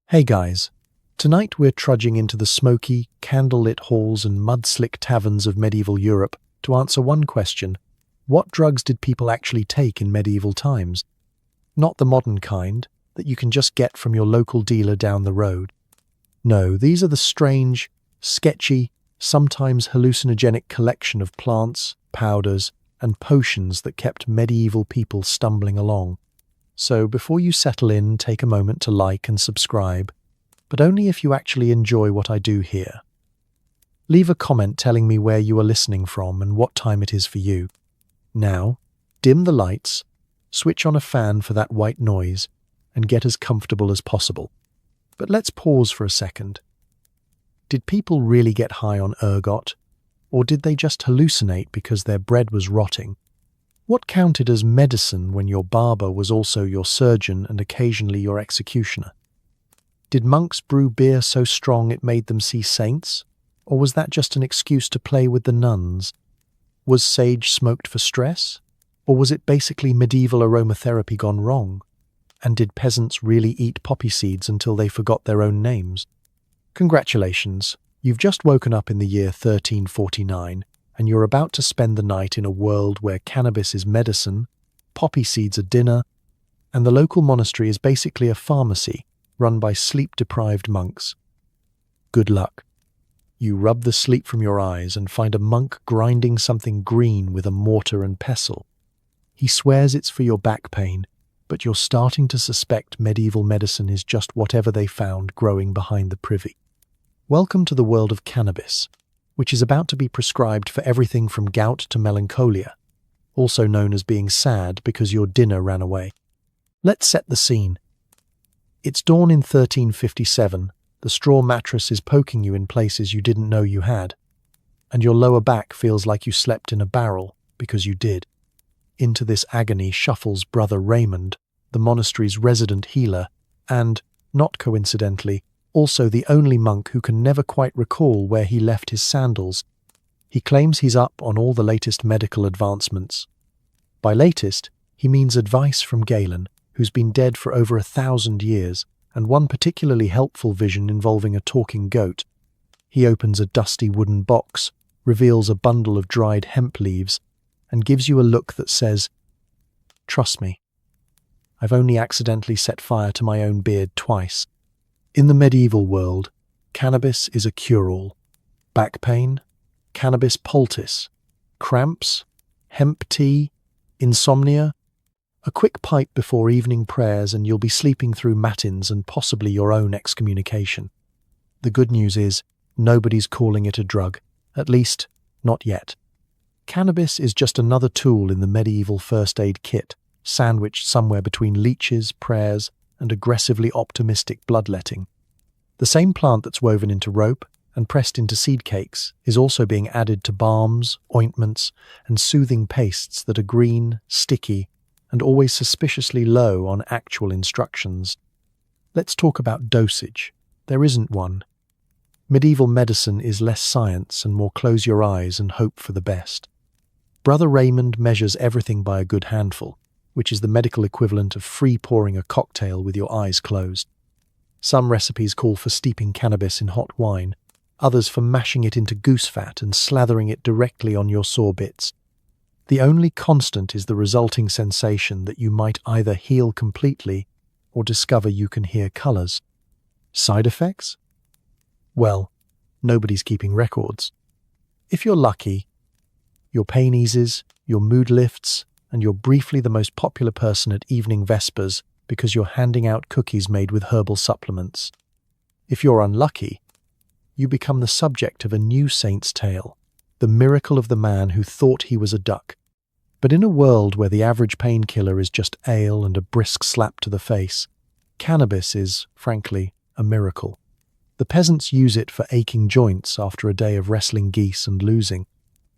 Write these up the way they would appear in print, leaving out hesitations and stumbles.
Hey guys, tonight we're trudging into the smoky, candlelit halls and mud-slick taverns of medieval Europe to answer one question. What drugs did people actually take in medieval times? Not the modern kind that you can just get from your local dealer down the road. No, these are the strange, sketchy, sometimes hallucinogenic collection of plants, powders, and potions that kept medieval people stumbling along. So before you settle in, take a moment to like and subscribe, but only if you actually enjoy what I do here. Leave a comment telling me where you are listening from and what time it is for you. Now, dim the lights, switch on a fan for that white noise, and get as comfortable as possible. But let's pause for a second. Did people really get high on ergot, or did they just hallucinate because their bread was rotting? What counted as medicine when your barber was also your surgeon and occasionally your executioner? Did monks brew beer so strong it made them see saints? Or was that just an excuse to play with the nuns? Was sage smoked for stress? Or was it basically medieval aromatherapy gone wrong? And did peasants really eat poppy seeds until they forgot their own names? Congratulations, you've just woken up in the year 1349, and you're about to spend the night in a world where cannabis is medicine, poppy seeds are dinner, and the local monastery is basically a pharmacy run by sleep-deprived monks. Good luck. You rub the sleep from your eyes and find a monk grinding something green with a mortar and pestle. He swears it's for your back pain, but you're starting to suspect medieval medicine is just whatever they found growing behind the privy. Welcome to the world of cannabis, which is about to be prescribed for everything from gout to melancholia, also known as being sad because your dinner ran away. Let's set the scene. It's dawn in 1357, the straw mattress is poking you in places you didn't know you had, and your lower back feels like you slept in a barrel because you did. Into this agony shuffles Brother Raymond, the monastery's resident healer, and, not coincidentally, also the only monk who can never quite recall where he left his sandals. He claims he's up on all the latest medical advancements. By latest, he means advice from Galen, who's been dead for over 1,000 years, and one particularly helpful vision involving a talking goat. He opens a dusty wooden box, reveals a bundle of dried hemp leaves, and gives you a look that says, "Trust me. I've only accidentally set fire to my own beard twice." In the medieval world, cannabis is a cure-all. Back pain, cannabis poultice, cramps, hemp tea, insomnia. A quick pipe before evening prayers and you'll be sleeping through matins and possibly your own excommunication. The good news is, nobody's calling it a drug, at least, not yet. Cannabis is just another tool in the medieval first aid kit, sandwiched somewhere between leeches, prayers, and aggressively optimistic bloodletting. The same plant that's woven into rope and pressed into seed cakes is also being added to balms, ointments, and soothing pastes that are green, sticky, and always suspiciously low on actual instructions. Let's talk about dosage. There isn't one. Medieval medicine is less science and more close your eyes and hope for the best. Brother Raymond measures everything by a good handful, which is the medical equivalent of free pouring a cocktail with your eyes closed. Some recipes call for steeping cannabis in hot wine, others for mashing it into goose fat and slathering it directly on your sore bits. The only constant is the resulting sensation that you might either heal completely or discover you can hear colours. Side effects? Well, nobody's keeping records. If you're lucky, your pain eases, your mood lifts, and you're briefly the most popular person at evening vespers because you're handing out cookies made with herbal supplements. If you're unlucky, you become the subject of a new saint's tale, the miracle of the man who thought he was a duck. But in a world where the average painkiller is just ale and a brisk slap to the face, cannabis is, frankly, a miracle. The peasants use it for aching joints after a day of wrestling geese and losing.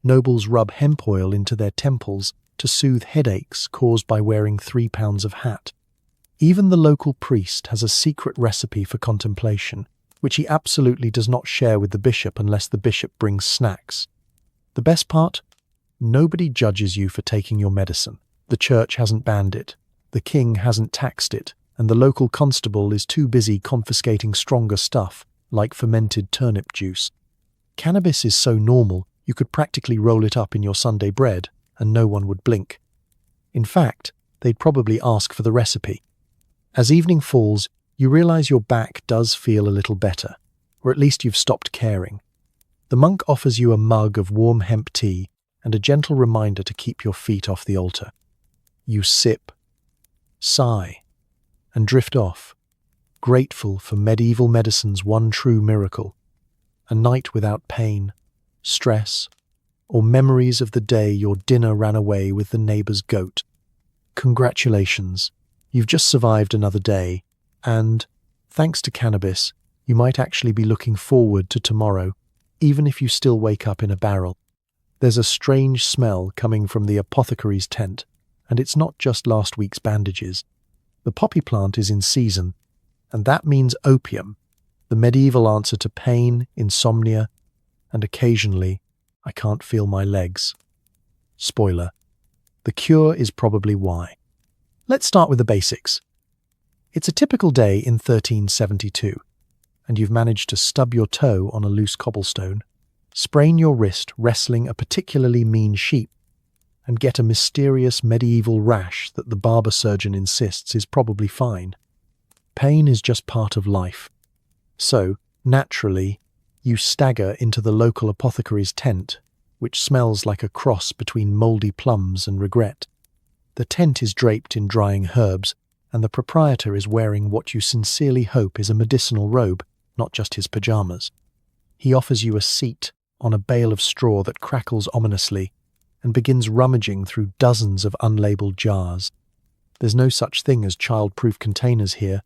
Nobles rub hemp oil into their temples to soothe headaches caused by wearing 3 pounds of hat. Even the local priest has a secret recipe for contemplation, which he absolutely does not share with the bishop unless the bishop brings snacks. The best part? Nobody judges you for taking your medicine. The church hasn't banned it, the king hasn't taxed it, and the local constable is too busy confiscating stronger stuff, like fermented turnip juice. Cannabis is so normal, you could practically roll it up in your Sunday bread, and no one would blink. In fact, they'd probably ask for the recipe. As evening falls, you realize your back does feel a little better, or at least you've stopped caring. The monk offers you a mug of warm hemp tea and a gentle reminder to keep your feet off the altar. You sip, sigh, and drift off, grateful for medieval medicine's one true miracle, a night without pain, stress, or memories of the day your dinner ran away with the neighbor's goat. Congratulations, you've just survived another day, and, thanks to cannabis, you might actually be looking forward to tomorrow, even if you still wake up in a barrel. There's a strange smell coming from the apothecary's tent, and it's not just last week's bandages. The poppy plant is in season, and that means opium, the medieval answer to pain, insomnia, and occasionally, I can't feel my legs. Spoiler, the cure is probably why. Let's start with the basics. It's a typical day in 1372, and you've managed to stub your toe on a loose cobblestone, sprain your wrist wrestling a particularly mean sheep, and get a mysterious medieval rash that the barber surgeon insists is probably fine. Pain is just part of life. So, naturally, you stagger into the local apothecary's tent, which smells like a cross between mouldy plums and regret. The tent is draped in drying herbs, and the proprietor is wearing what you sincerely hope is a medicinal robe, not just his pajamas. He offers you a seat on a bale of straw that crackles ominously and begins rummaging through dozens of unlabeled jars. There's no such thing as child-proof containers here,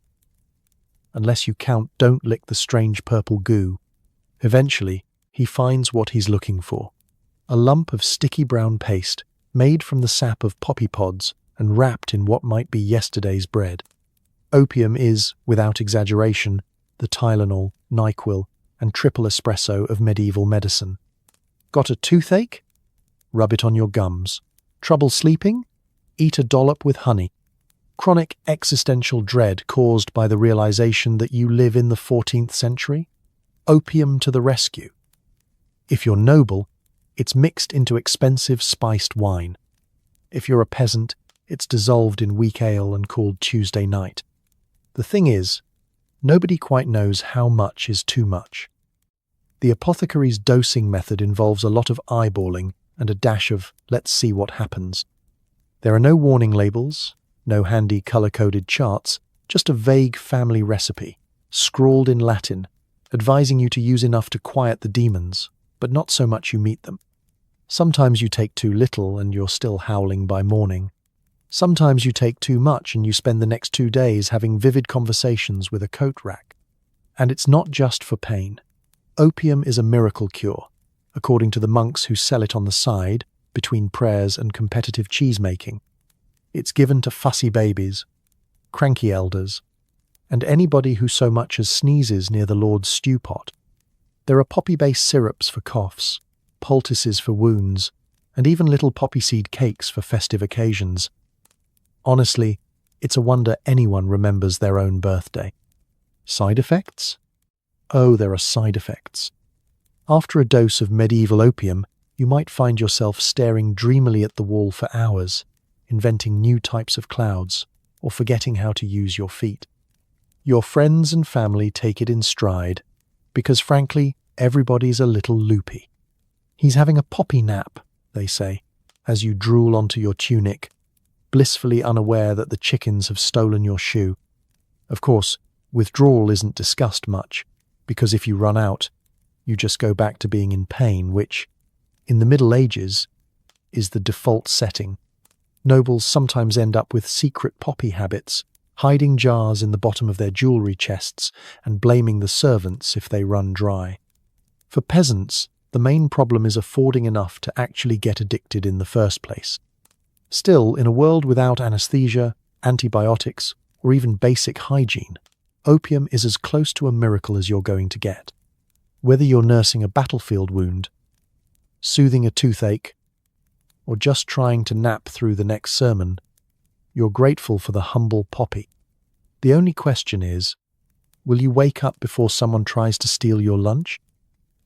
unless you count Don't Lick the Strange Purple Goo. Eventually, he finds what he's looking for, a lump of sticky brown paste made from the sap of poppy pods and wrapped in what might be yesterday's bread. Opium is, without exaggeration, the Tylenol, NyQuil, and triple espresso of medieval medicine. Got a toothache? Rub it on your gums. Trouble sleeping? Eat a dollop with honey. Chronic existential dread caused by the realization that you live in the 14th century? Opium to the rescue. If you're noble, it's mixed into expensive spiced wine. If you're a peasant, it's dissolved in weak ale and called Tuesday night. The thing is, nobody quite knows how much is too much. The apothecary's dosing method involves a lot of eyeballing and a dash of let's see what happens. There are no warning labels, no handy color-coded charts, just a vague family recipe, scrawled in Latin, advising you to use enough to quiet the demons, but not so much you meet them. Sometimes you take too little and you're still howling by morning. Sometimes you take too much and you spend the next 2 days having vivid conversations with a coat rack. And it's not just for pain. Opium is a miracle cure, according to the monks who sell it on the side, between prayers and competitive cheese-making. It's given to fussy babies, cranky elders, and anybody who so much as sneezes near the Lord's stew pot. There are poppy-based syrups for coughs, poultices for wounds, and even little poppy seed cakes for festive occasions. Honestly, it's a wonder anyone remembers their own birthday. Side effects? Oh, there are side effects. After a dose of medieval opium, you might find yourself staring dreamily at the wall for hours, inventing new types of clouds, or forgetting how to use your feet. Your friends and family take it in stride, because frankly, everybody's a little loopy. He's having a poppy nap, they say, as you drool onto your tunic, blissfully unaware that the chickens have stolen your shoe. Of course, withdrawal isn't discussed much, because if you run out, you just go back to being in pain, which, in the Middle Ages, is the default setting. Nobles sometimes end up with secret poppy habits, hiding jars in the bottom of their jewelry chests and blaming the servants if they run dry. For peasants, the main problem is affording enough to actually get addicted in the first place. Still, in a world without anesthesia, antibiotics, or even basic hygiene, opium is as close to a miracle as you're going to get. Whether you're nursing a battlefield wound, soothing a toothache, or just trying to nap through the next sermon, you're grateful for the humble poppy. The only question is, will you wake up before someone tries to steal your lunch?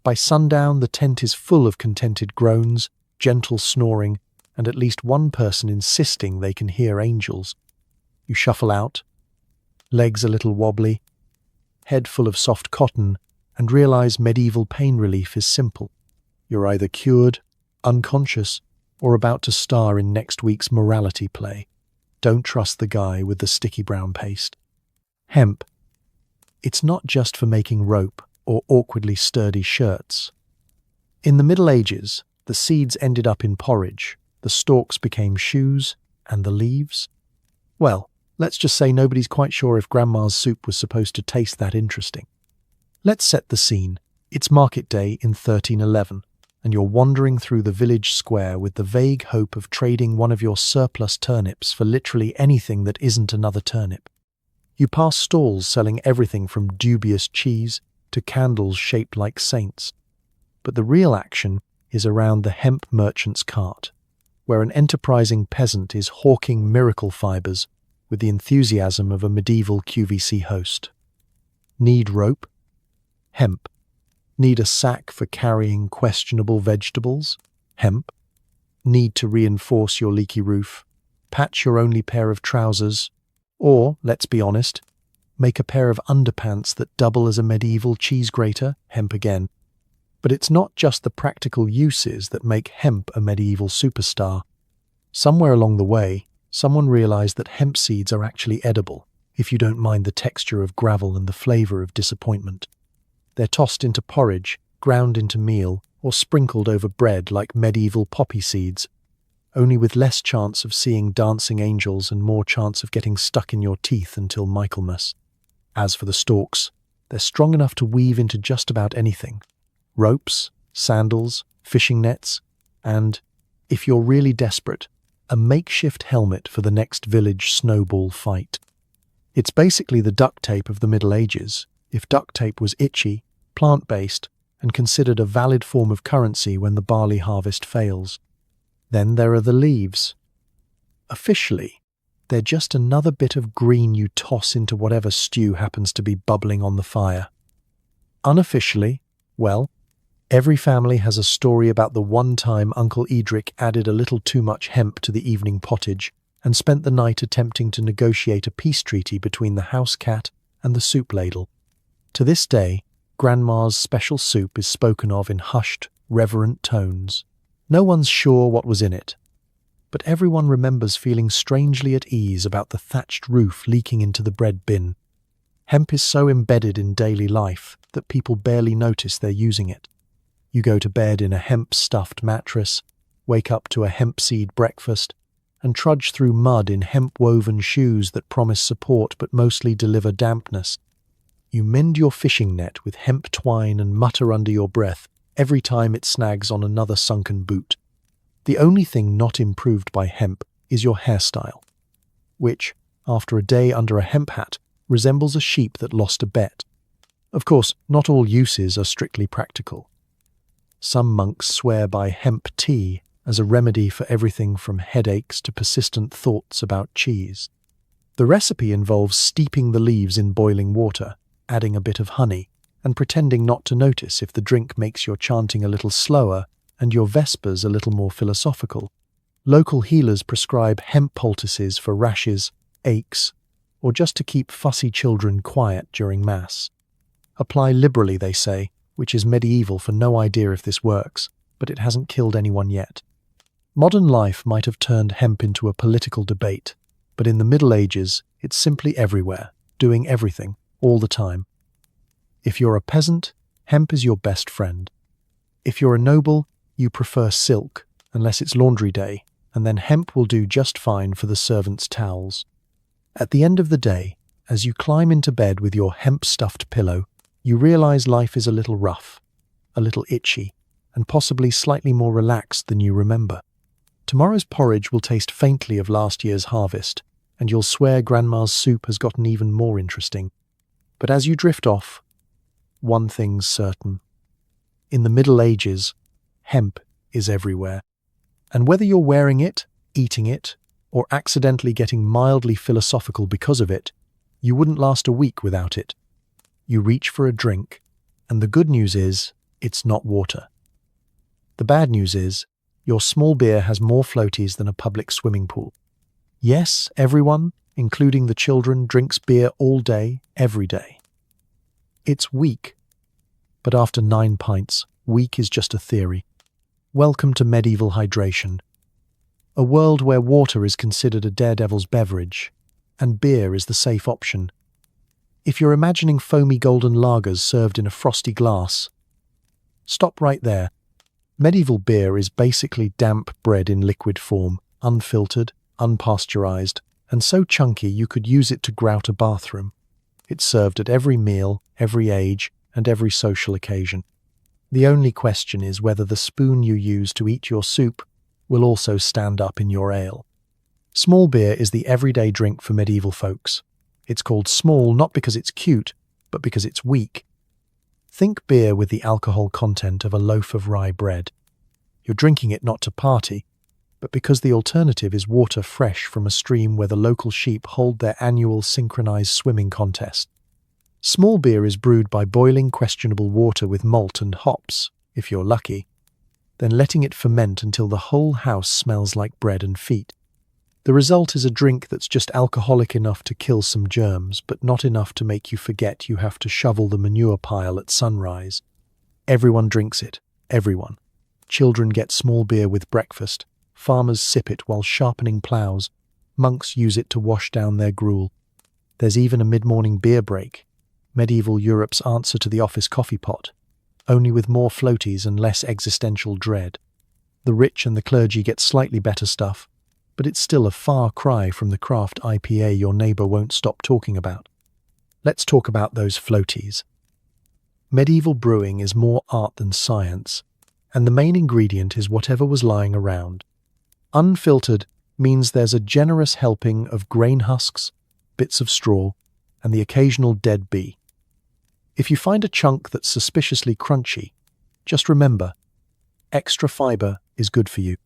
By sundown, the tent is full of contented groans, gentle snoring, and at least one person insisting they can hear angels. You shuffle out, legs a little wobbly, head full of soft cotton, and realize medieval pain relief is simple. You're either cured, unconscious, or about to star in next week's morality play. Don't trust the guy with the sticky brown paste. Hemp. It's not just for making rope or awkwardly sturdy shirts. In the Middle Ages, the seeds ended up in porridge, the stalks became shoes, and the leaves? Well, let's just say nobody's quite sure if Grandma's soup was supposed to taste that interesting. Let's set the scene. It's market day in 1311, and you're wandering through the village square with the vague hope of trading one of your surplus turnips for literally anything that isn't another turnip. You pass stalls selling everything from dubious cheese to candles shaped like saints. But the real action is around the hemp merchant's cart, where an enterprising peasant is hawking miracle fibers with the enthusiasm of a medieval QVC host. Need rope? Hemp. Need a sack for carrying questionable vegetables? Hemp. Need to reinforce your leaky roof? Patch your only pair of trousers? Or, let's be honest, make a pair of underpants that double as a medieval cheese grater? Hemp again. But it's not just the practical uses that make hemp a medieval superstar. Somewhere along the way, someone realized that hemp seeds are actually edible, if you don't mind the texture of gravel and the flavor of disappointment. They're tossed into porridge, ground into meal, or sprinkled over bread like medieval poppy seeds, only with less chance of seeing dancing angels and more chance of getting stuck in your teeth until Michaelmas. As for the stalks, they're strong enough to weave into just about anything. Ropes, sandals, fishing nets, and, if you're really desperate, a makeshift helmet for the next village snowball fight. It's basically the duct tape of the Middle Ages, if duct tape was itchy, plant-based, and considered a valid form of currency when the barley harvest fails. Then there are the leaves. Officially, they're just another bit of green you toss into whatever stew happens to be bubbling on the fire. Unofficially, well, every family has a story about the one time Uncle Edric added a little too much hemp to the evening pottage and spent the night attempting to negotiate a peace treaty between the house cat and the soup ladle. To this day, Grandma's special soup is spoken of in hushed, reverent tones. No one's sure what was in it, but everyone remembers feeling strangely at ease about the thatched roof leaking into the bread bin. Hemp is so embedded in daily life that people barely notice they're using it. You go to bed in a hemp-stuffed mattress, wake up to a hemp seed breakfast, and trudge through mud in hemp-woven shoes that promise support but mostly deliver dampness. You mend your fishing net with hemp twine and mutter under your breath every time it snags on another sunken boot. The only thing not improved by hemp is your hairstyle, which, after a day under a hemp hat, resembles a sheep that lost a bet. Of course, not all uses are strictly practical. Some monks swear by hemp tea as a remedy for everything from headaches to persistent thoughts about cheese. The recipe involves steeping the leaves in boiling water, adding a bit of honey, and pretending not to notice if the drink makes your chanting a little slower and your vespers a little more philosophical. Local healers prescribe hemp poultices for rashes, aches, or just to keep fussy children quiet during Mass. Apply liberally, they say, which is medieval for no idea if this works, but it hasn't killed anyone yet. Modern life might have turned hemp into a political debate, but in the Middle Ages, it's simply everywhere, doing everything, all the time. If you're a peasant, hemp is your best friend. If you're a noble, you prefer silk, unless it's laundry day, and then hemp will do just fine for the servants' towels. At the end of the day, as you climb into bed with your hemp-stuffed pillow, you realize life is a little rough, a little itchy, and possibly slightly more relaxed than you remember. Tomorrow's porridge will taste faintly of last year's harvest, and you'll swear Grandma's soup has gotten even more interesting. But as you drift off, one thing's certain. In the Middle Ages, hemp is everywhere. And whether you're wearing it, eating it, or accidentally getting mildly philosophical because of it, You wouldn't last a week without it. You reach for a drink, and the good news is, it's not water. The bad news is, your small beer has more floaties than a public swimming pool. Yes, everyone, including the children, drinks beer all day, every day. It's weak. But after 9 pints, weak is just a theory. Welcome to medieval hydration, a world where water is considered a daredevil's beverage, and beer is the safe option. If you're imagining foamy golden lagers served in a frosty glass, stop right there. Medieval beer is basically damp bread in liquid form, unfiltered, unpasteurized, and so chunky you could use it to grout a bathroom. It's served at every meal, every age, and every social occasion. The only question is whether the spoon you use to eat your soup will also stand up in your ale. Small beer is the everyday drink for medieval folks. It's called small not because it's cute, but because it's weak. Think beer with the alcohol content of a loaf of rye bread. You're drinking it not to party, but because the alternative is water fresh from a stream where the local sheep hold their annual synchronized swimming contest. Small beer is brewed by boiling questionable water with malt and hops, if you're lucky, then letting it ferment until the whole house smells like bread and feet. The result is a drink that's just alcoholic enough to kill some germs, but not enough to make you forget you have to shovel the manure pile at sunrise. Everyone drinks it, everyone. Children get small beer with breakfast, farmers sip it while sharpening plows, monks use it to wash down their gruel. There's even a mid-morning beer break, medieval Europe's answer to the office coffee pot, only with more floaties and less existential dread. The rich and the clergy get slightly better stuff, but it's still a far cry from the craft IPA your neighbour won't stop talking about. Let's talk about those floaties. Medieval brewing is more art than science, and the main ingredient is whatever was lying around. Unfiltered means there's a generous helping of grain husks, bits of straw, and the occasional dead bee. If you find a chunk that's suspiciously crunchy, just remember, extra fibre is good for you.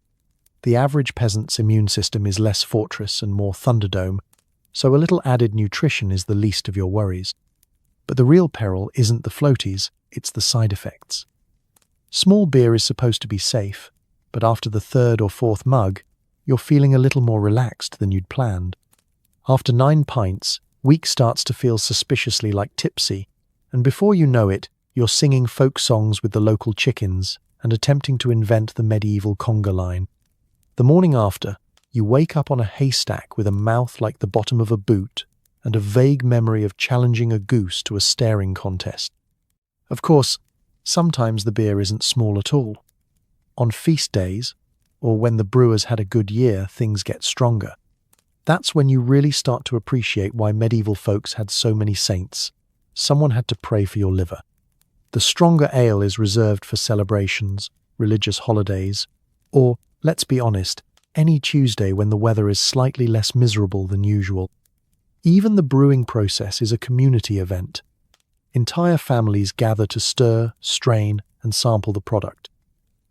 The average peasant's immune system is less fortress and more Thunderdome, so a little added nutrition is the least of your worries. But the real peril isn't the floaties, it's the side effects. Small beer is supposed to be safe, but after the 3rd or 4th mug, you're feeling a little more relaxed than you'd planned. After 9 pints, weak starts to feel suspiciously like tipsy, and before you know it, you're singing folk songs with the local chickens and attempting to invent the medieval conga line. The morning after, you wake up on a haystack with a mouth like the bottom of a boot and a vague memory of challenging a goose to a staring contest. Of course, sometimes the beer isn't small at all. On feast days, or when the brewers had a good year, things get stronger. That's when you really start to appreciate why medieval folks had so many saints. Someone had to pray for your liver. The stronger ale is reserved for celebrations, religious holidays, or, let's be honest, any Tuesday when the weather is slightly less miserable than usual. Even the brewing process is a community event. Entire families gather to stir, strain, and sample the product.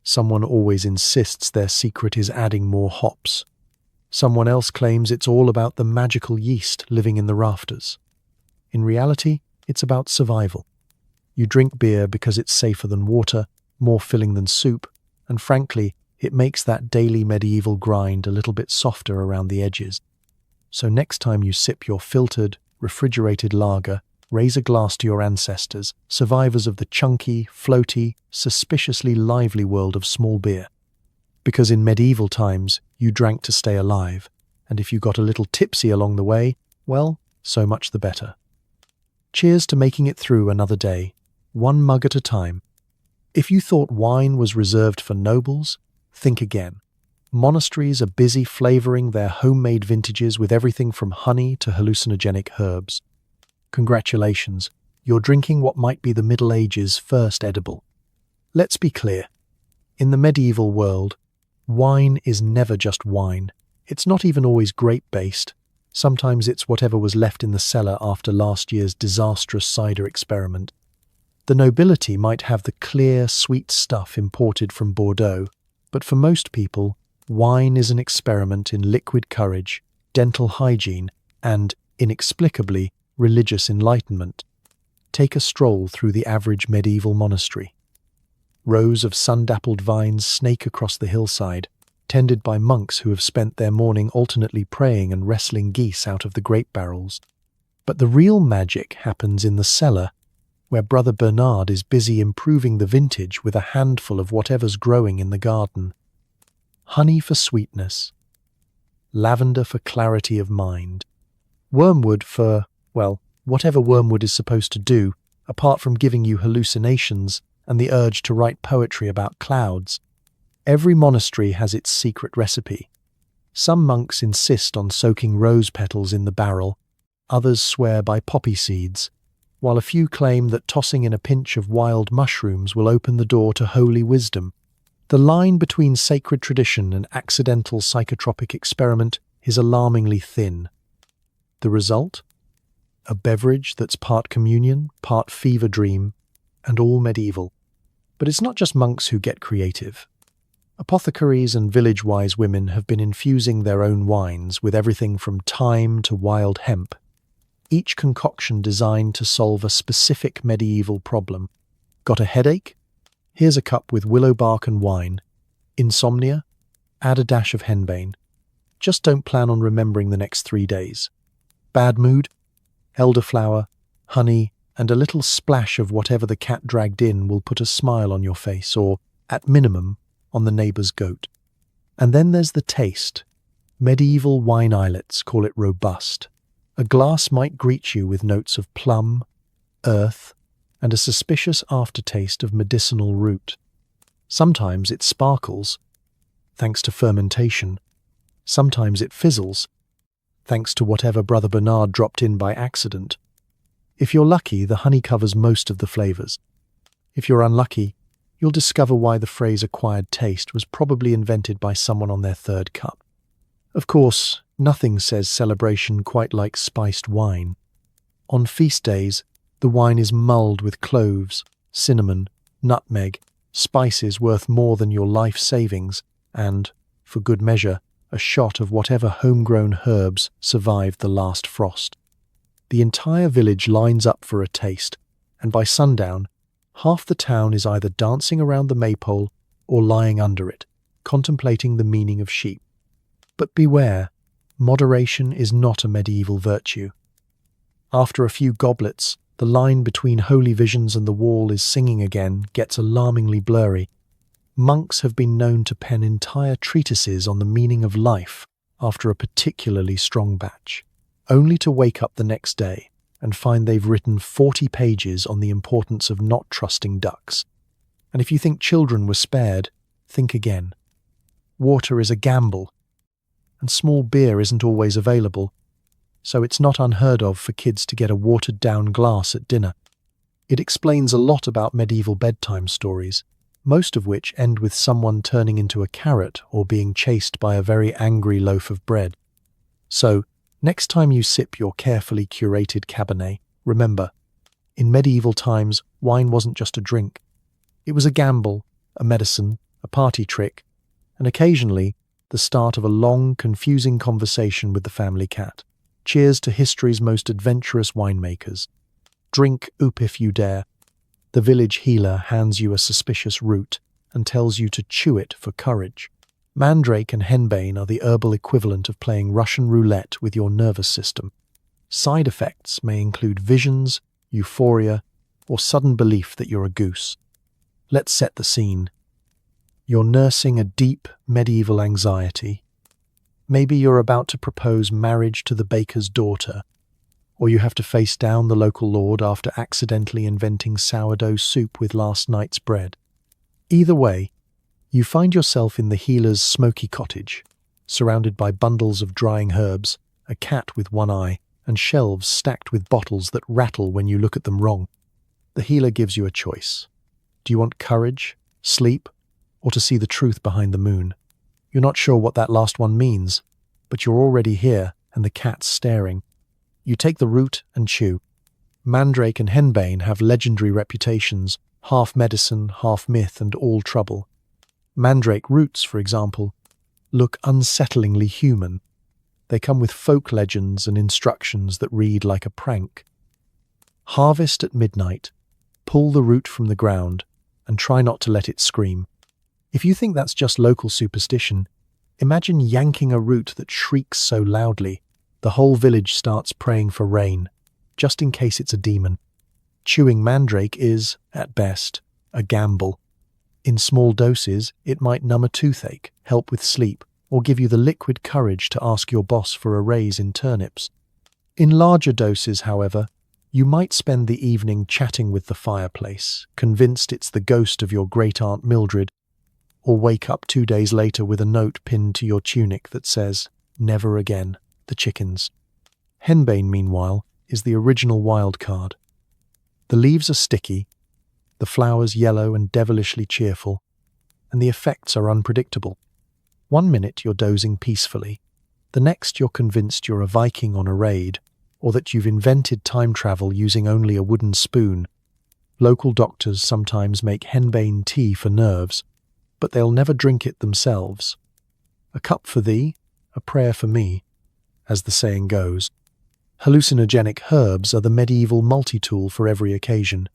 Someone always insists their secret is adding more hops. Someone else claims it's all about the magical yeast living in the rafters. In reality, it's about survival. You drink beer because it's safer than water, more filling than soup, and frankly, it makes that daily medieval grind a little bit softer around the edges. So next time you sip your filtered, refrigerated lager, raise a glass to your ancestors, survivors of the chunky, floaty, suspiciously lively world of small beer. Because in medieval times, you drank to stay alive, and if you got a little tipsy along the way, well, so much the better. Cheers to making it through another day, one mug at a time. If you thought wine was reserved for nobles, think again. Monasteries are busy flavouring their homemade vintages with everything from honey to hallucinogenic herbs. Congratulations, you're drinking what might be the Middle Ages' first edible. Let's be clear. In the medieval world, wine is never just wine. It's not even always grape-based. Sometimes it's whatever was left in the cellar after last year's disastrous cider experiment. The nobility might have the clear, sweet stuff imported from Bordeaux, but for most people, wine is an experiment in liquid courage, dental hygiene, and, inexplicably, religious enlightenment, take a stroll through the average medieval monastery. Rows of sun-dappled vines snake across the hillside, tended by monks who have spent their morning alternately praying and wrestling geese out of the grape barrels. But the real magic happens in the cellar, where Brother Bernard is busy improving the vintage with a handful of whatever's growing in the garden. Honey for sweetness, lavender for clarity of mind, wormwood for, well, whatever wormwood is supposed to do, apart from giving you hallucinations and the urge to write poetry about clouds. Every monastery has its secret recipe. Some monks insist on soaking rose petals in the barrel, others swear by poppy seeds, while a few claim that tossing in a pinch of wild mushrooms will open the door to holy wisdom. The line between sacred tradition and accidental psychotropic experiment is alarmingly thin. The result? A beverage that's part communion, part fever dream, and all medieval. But it's not just monks who get creative. Apothecaries and village-wise women have been infusing their own wines with everything from thyme to wild hemp, each concoction designed to solve a specific medieval problem. Got a headache? Here's a cup with willow bark and wine. Insomnia? Add a dash of henbane. Just don't plan on remembering the next 3 days. Bad mood? Elderflower, honey, and a little splash of whatever the cat dragged in will put a smile on your face, or, at minimum, on the neighbour's goat. And then there's the taste. Medieval wine islets call it robust. A glass might greet you with notes of plum, earth, and a suspicious aftertaste of medicinal root. Sometimes it sparkles, thanks to fermentation. Sometimes it fizzles, thanks to whatever Brother Bernard dropped in by accident. If you're lucky, the honey covers most of the flavours. If you're unlucky, you'll discover why the phrase acquired taste was probably invented by someone on their third cup. Of course, nothing says celebration quite like spiced wine. On feast days, the wine is mulled with cloves, cinnamon, nutmeg, spices worth more than your life savings, and, for good measure, a shot of whatever homegrown herbs survived the last frost. The entire village lines up for a taste, and by sundown, half the town is either dancing around the maypole or lying under it, contemplating the meaning of sheep. But beware, moderation is not a medieval virtue. After a few goblets, the line between holy visions and the wall is singing again gets alarmingly blurry. Monks have been known to pen entire treatises on the meaning of life after a particularly strong batch, only to wake up the next day and find they've written 40 pages on the importance of not trusting ducks. And if you think children were spared, think again. Water is a gamble, and small beer isn't always available, so it's not unheard of for kids to get a watered-down glass at dinner. It explains a lot about medieval bedtime stories, most of which end with someone turning into a carrot or being chased by a very angry loaf of bread. So, next time you sip your carefully curated Cabernet, remember, in medieval times, wine wasn't just a drink. It was a gamble, a medicine, a party trick, and occasionally the start of a long, confusing conversation with the family cat. Cheers to history's most adventurous winemakers. Drink oop if you dare. The village healer hands you a suspicious root and tells you to chew it for courage. Mandrake and henbane are the herbal equivalent of playing Russian roulette with your nervous system. Side effects may include visions, euphoria, or sudden belief that you're a goose. Let's set the scene. You're nursing a deep medieval anxiety. Maybe you're about to propose marriage to the baker's daughter, or you have to face down the local lord after accidentally inventing sourdough soup with last night's bread. Either way, you find yourself in the healer's smoky cottage, surrounded by bundles of drying herbs, a cat with one eye, and shelves stacked with bottles that rattle when you look at them wrong. The healer gives you a choice. Do you want courage, sleep, or to see the truth behind the moon? You're not sure what that last one means, but you're already here and the cat's staring. You take the root and chew. Mandrake and henbane have legendary reputations, half medicine, half myth, and all trouble. Mandrake roots, for example, look unsettlingly human. They come with folk legends and instructions that read like a prank. Harvest at midnight, pull the root from the ground, and try not to let it scream. If you think that's just local superstition, imagine yanking a root that shrieks so loudly, the whole village starts praying for rain, just in case it's a demon. Chewing mandrake is, at best, a gamble. In small doses, it might numb a toothache, help with sleep, or give you the liquid courage to ask your boss for a raise in turnips. In larger doses, however, you might spend the evening chatting with the fireplace, convinced it's the ghost of your great-aunt Mildred, or wake up 2 days later with a note pinned to your tunic that says, "Never again, the chickens." Henbane, meanwhile, is the original wild card. The leaves are sticky, the flowers yellow and devilishly cheerful, and the effects are unpredictable. 1 minute you're dozing peacefully, the next you're convinced you're a Viking on a raid, or that you've invented time travel using only a wooden spoon. Local doctors sometimes make henbane tea for nerves, but they'll never drink it themselves. A cup for thee, a prayer for me, as the saying goes. Hallucinogenic herbs are the medieval multi-tool for every occasion.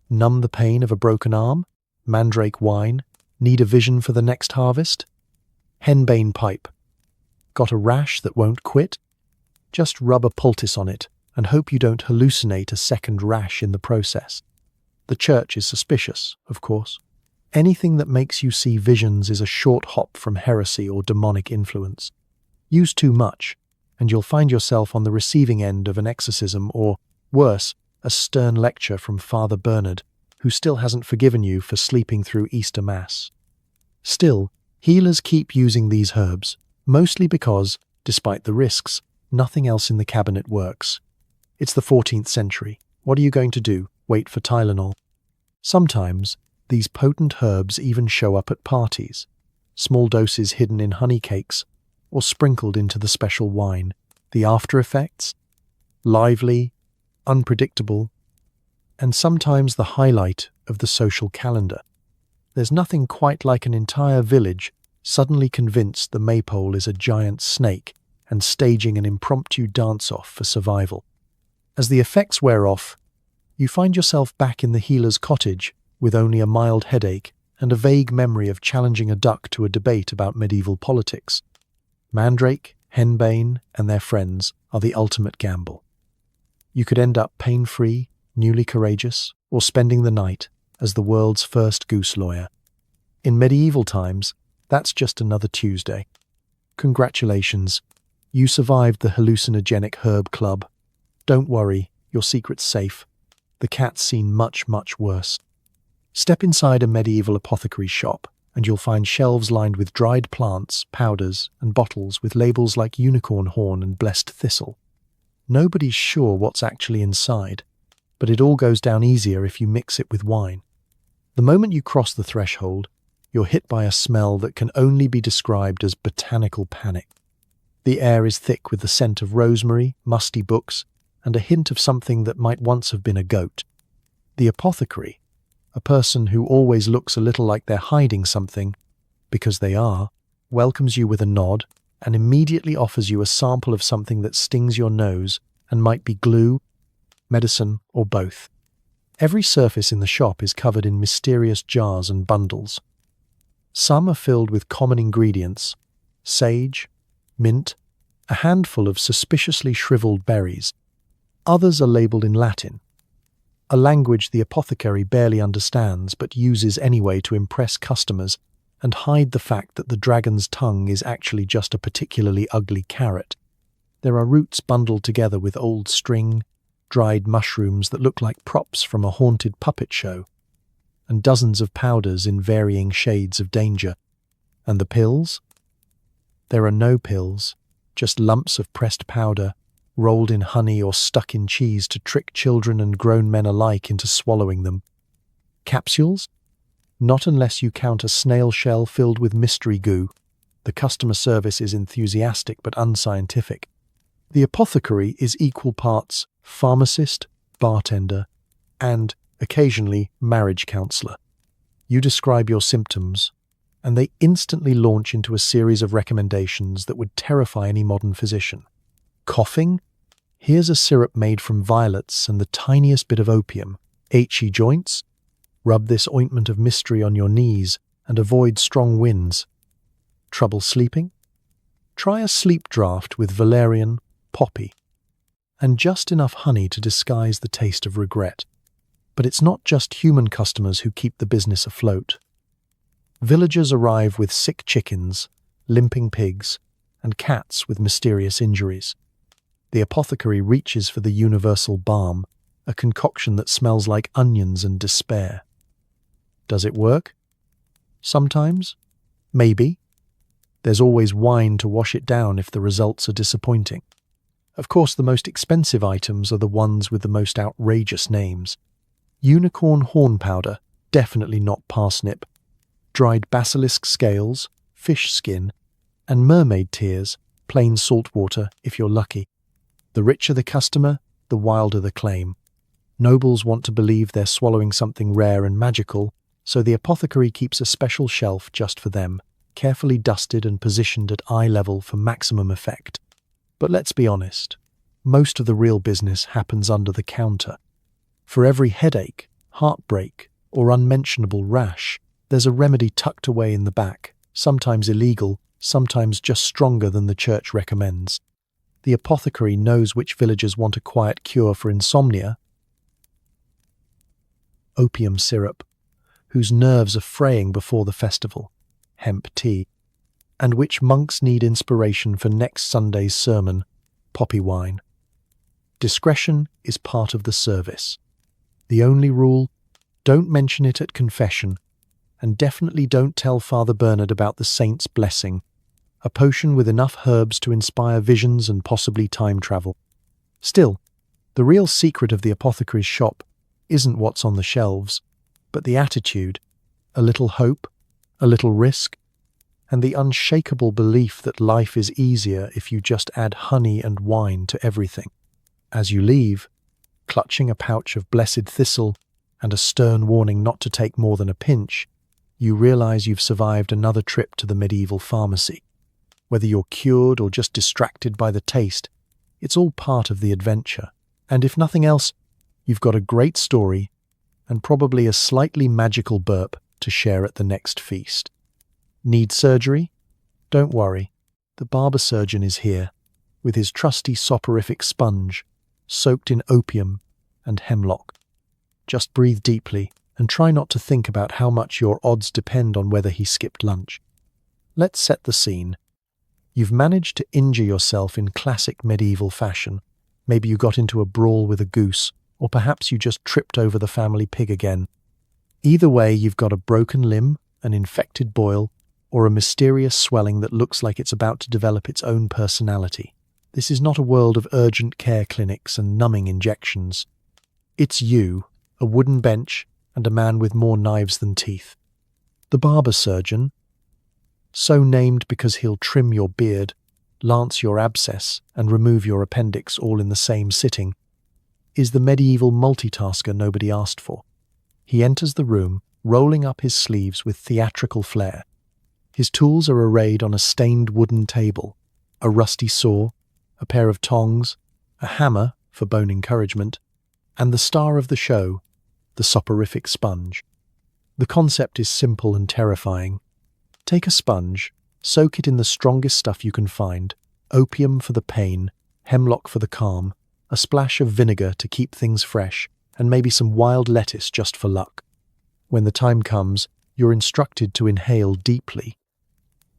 Numb the pain of a broken arm? Mandrake wine? Need a vision for the next harvest? Henbane pipe. Got a rash that won't quit? Just rub a poultice on it and hope you don't hallucinate a second rash in the process. The church is suspicious, of course. Anything that makes you see visions is a short hop from heresy or demonic influence. Use too much, and you'll find yourself on the receiving end of an exorcism or, worse, a stern lecture from Father Bernard, who still hasn't forgiven you for sleeping through Easter Mass. Still, healers keep using these herbs, mostly because, despite the risks, nothing else in the cabinet works. It's the 14th century. What are you going to do? Wait for Tylenol? Sometimes, these potent herbs even show up at parties, small doses hidden in honey cakes, or sprinkled into the special wine. The after effects? Lively, unpredictable, and sometimes the highlight of the social calendar. There's nothing quite like an entire village suddenly convinced the maypole is a giant snake and staging an impromptu dance-off for survival. As the effects wear off, you find yourself back in the healer's cottage with only a mild headache and a vague memory of challenging a duck to a debate about medieval politics. Mandrake, henbane, and their friends are the ultimate gamble. You could end up pain-free, newly courageous, or spending the night as the world's first goose lawyer. In medieval times, that's just another Tuesday. Congratulations, you survived the hallucinogenic herb club. Don't worry, your secret's safe. The cat's seen much, much worse. Step inside a medieval apothecary shop, and you'll find shelves lined with dried plants, powders, and bottles with labels like unicorn horn and blessed thistle. Nobody's sure what's actually inside, but it all goes down easier if you mix it with wine. The moment you cross the threshold, you're hit by a smell that can only be described as botanical panic. The air is thick with the scent of rosemary, musty books, and a hint of something that might once have been a goat. The apothecary, a person who always looks a little like they're hiding something, because they are, welcomes you with a nod and immediately offers you a sample of something that stings your nose and might be glue, medicine, or both. Every surface in the shop is covered in mysterious jars and bundles. Some are filled with common ingredients: sage, mint, a handful of suspiciously shriveled berries. Others are labelled in Latin, a language the apothecary barely understands but uses anyway to impress customers and hide the fact that the dragon's tongue is actually just a particularly ugly carrot. There are roots bundled together with old string, dried mushrooms that look like props from a haunted puppet show, and dozens of powders in varying shades of danger. And the pills? There are no pills, just lumps of pressed powder, rolled in honey or stuck in cheese to trick children and grown men alike into swallowing them. Capsules? Not unless you count a snail shell filled with mystery goo. The customer service is enthusiastic but unscientific. The apothecary is equal parts pharmacist, bartender, and, occasionally, marriage counselor. You describe your symptoms, and they instantly launch into a series of recommendations that would terrify any modern physician. Coughing? Here's a syrup made from violets and the tiniest bit of opium. Achy joints? Rub this ointment of mystery on your knees and avoid strong winds. Trouble sleeping? Try a sleep draught with valerian, poppy, and just enough honey to disguise the taste of regret. But it's not just human customers who keep the business afloat. Villagers arrive with sick chickens, limping pigs, and cats with mysterious injuries. The apothecary reaches for the universal balm, a concoction that smells like onions and despair. Does it work? Sometimes. Maybe. There's always wine to wash it down if the results are disappointing. Of course, the most expensive items are the ones with the most outrageous names. Unicorn horn powder, definitely not parsnip. Dried basilisk scales, fish skin, and mermaid tears, plain salt water if you're lucky. The richer the customer, the wilder the claim. Nobles want to believe they're swallowing something rare and magical, so the apothecary keeps a special shelf just for them, carefully dusted and positioned at eye level for maximum effect. But let's be honest, most of the real business happens under the counter. For every headache, heartbreak, or unmentionable rash, there's a remedy tucked away in the back, sometimes illegal, sometimes just stronger than the church recommends. The apothecary knows which villagers want a quiet cure for insomnia, opium syrup, whose nerves are fraying before the festival, hemp tea, and which monks need inspiration for next Sunday's sermon, poppy wine. Discretion is part of the service. The only rule, don't mention it at confession, and definitely don't tell Father Bernard about the saint's blessing, a potion with enough herbs to inspire visions and possibly time travel. Still, the real secret of the apothecary's shop isn't what's on the shelves, but the attitude, a little hope, a little risk, and the unshakable belief that life is easier if you just add honey and wine to everything. As you leave, clutching a pouch of blessed thistle and a stern warning not to take more than a pinch, you realize you've survived another trip to the medieval pharmacy. Whether you're cured or just distracted by the taste, it's all part of the adventure. And if nothing else, you've got a great story and probably a slightly magical burp to share at the next feast. Need surgery? Don't worry. The barber surgeon is here, with his trusty soporific sponge, soaked in opium and hemlock. Just breathe deeply and try not to think about how much your odds depend on whether he skipped lunch. Let's set the scene. You've managed to injure yourself in classic medieval fashion. Maybe you got into a brawl with a goose, or perhaps you just tripped over the family pig again. Either way, you've got a broken limb, an infected boil, or a mysterious swelling that looks like it's about to develop its own personality. This is not a world of urgent care clinics and numbing injections. It's you, a wooden bench, and a man with more knives than teeth. The barber surgeon, so named because he'll trim your beard, lance your abscess, and remove your appendix all in the same sitting, is the medieval multitasker nobody asked for. He enters the room, rolling up his sleeves with theatrical flair. His tools are arrayed on a stained wooden table, a rusty saw, a pair of tongs, a hammer for bone encouragement, and the star of the show, the soporific sponge. The concept is simple and terrifying. Take a sponge, soak it in the strongest stuff you can find, opium for the pain, hemlock for the calm, a splash of vinegar to keep things fresh, and maybe some wild lettuce just for luck. When the time comes, you're instructed to inhale deeply.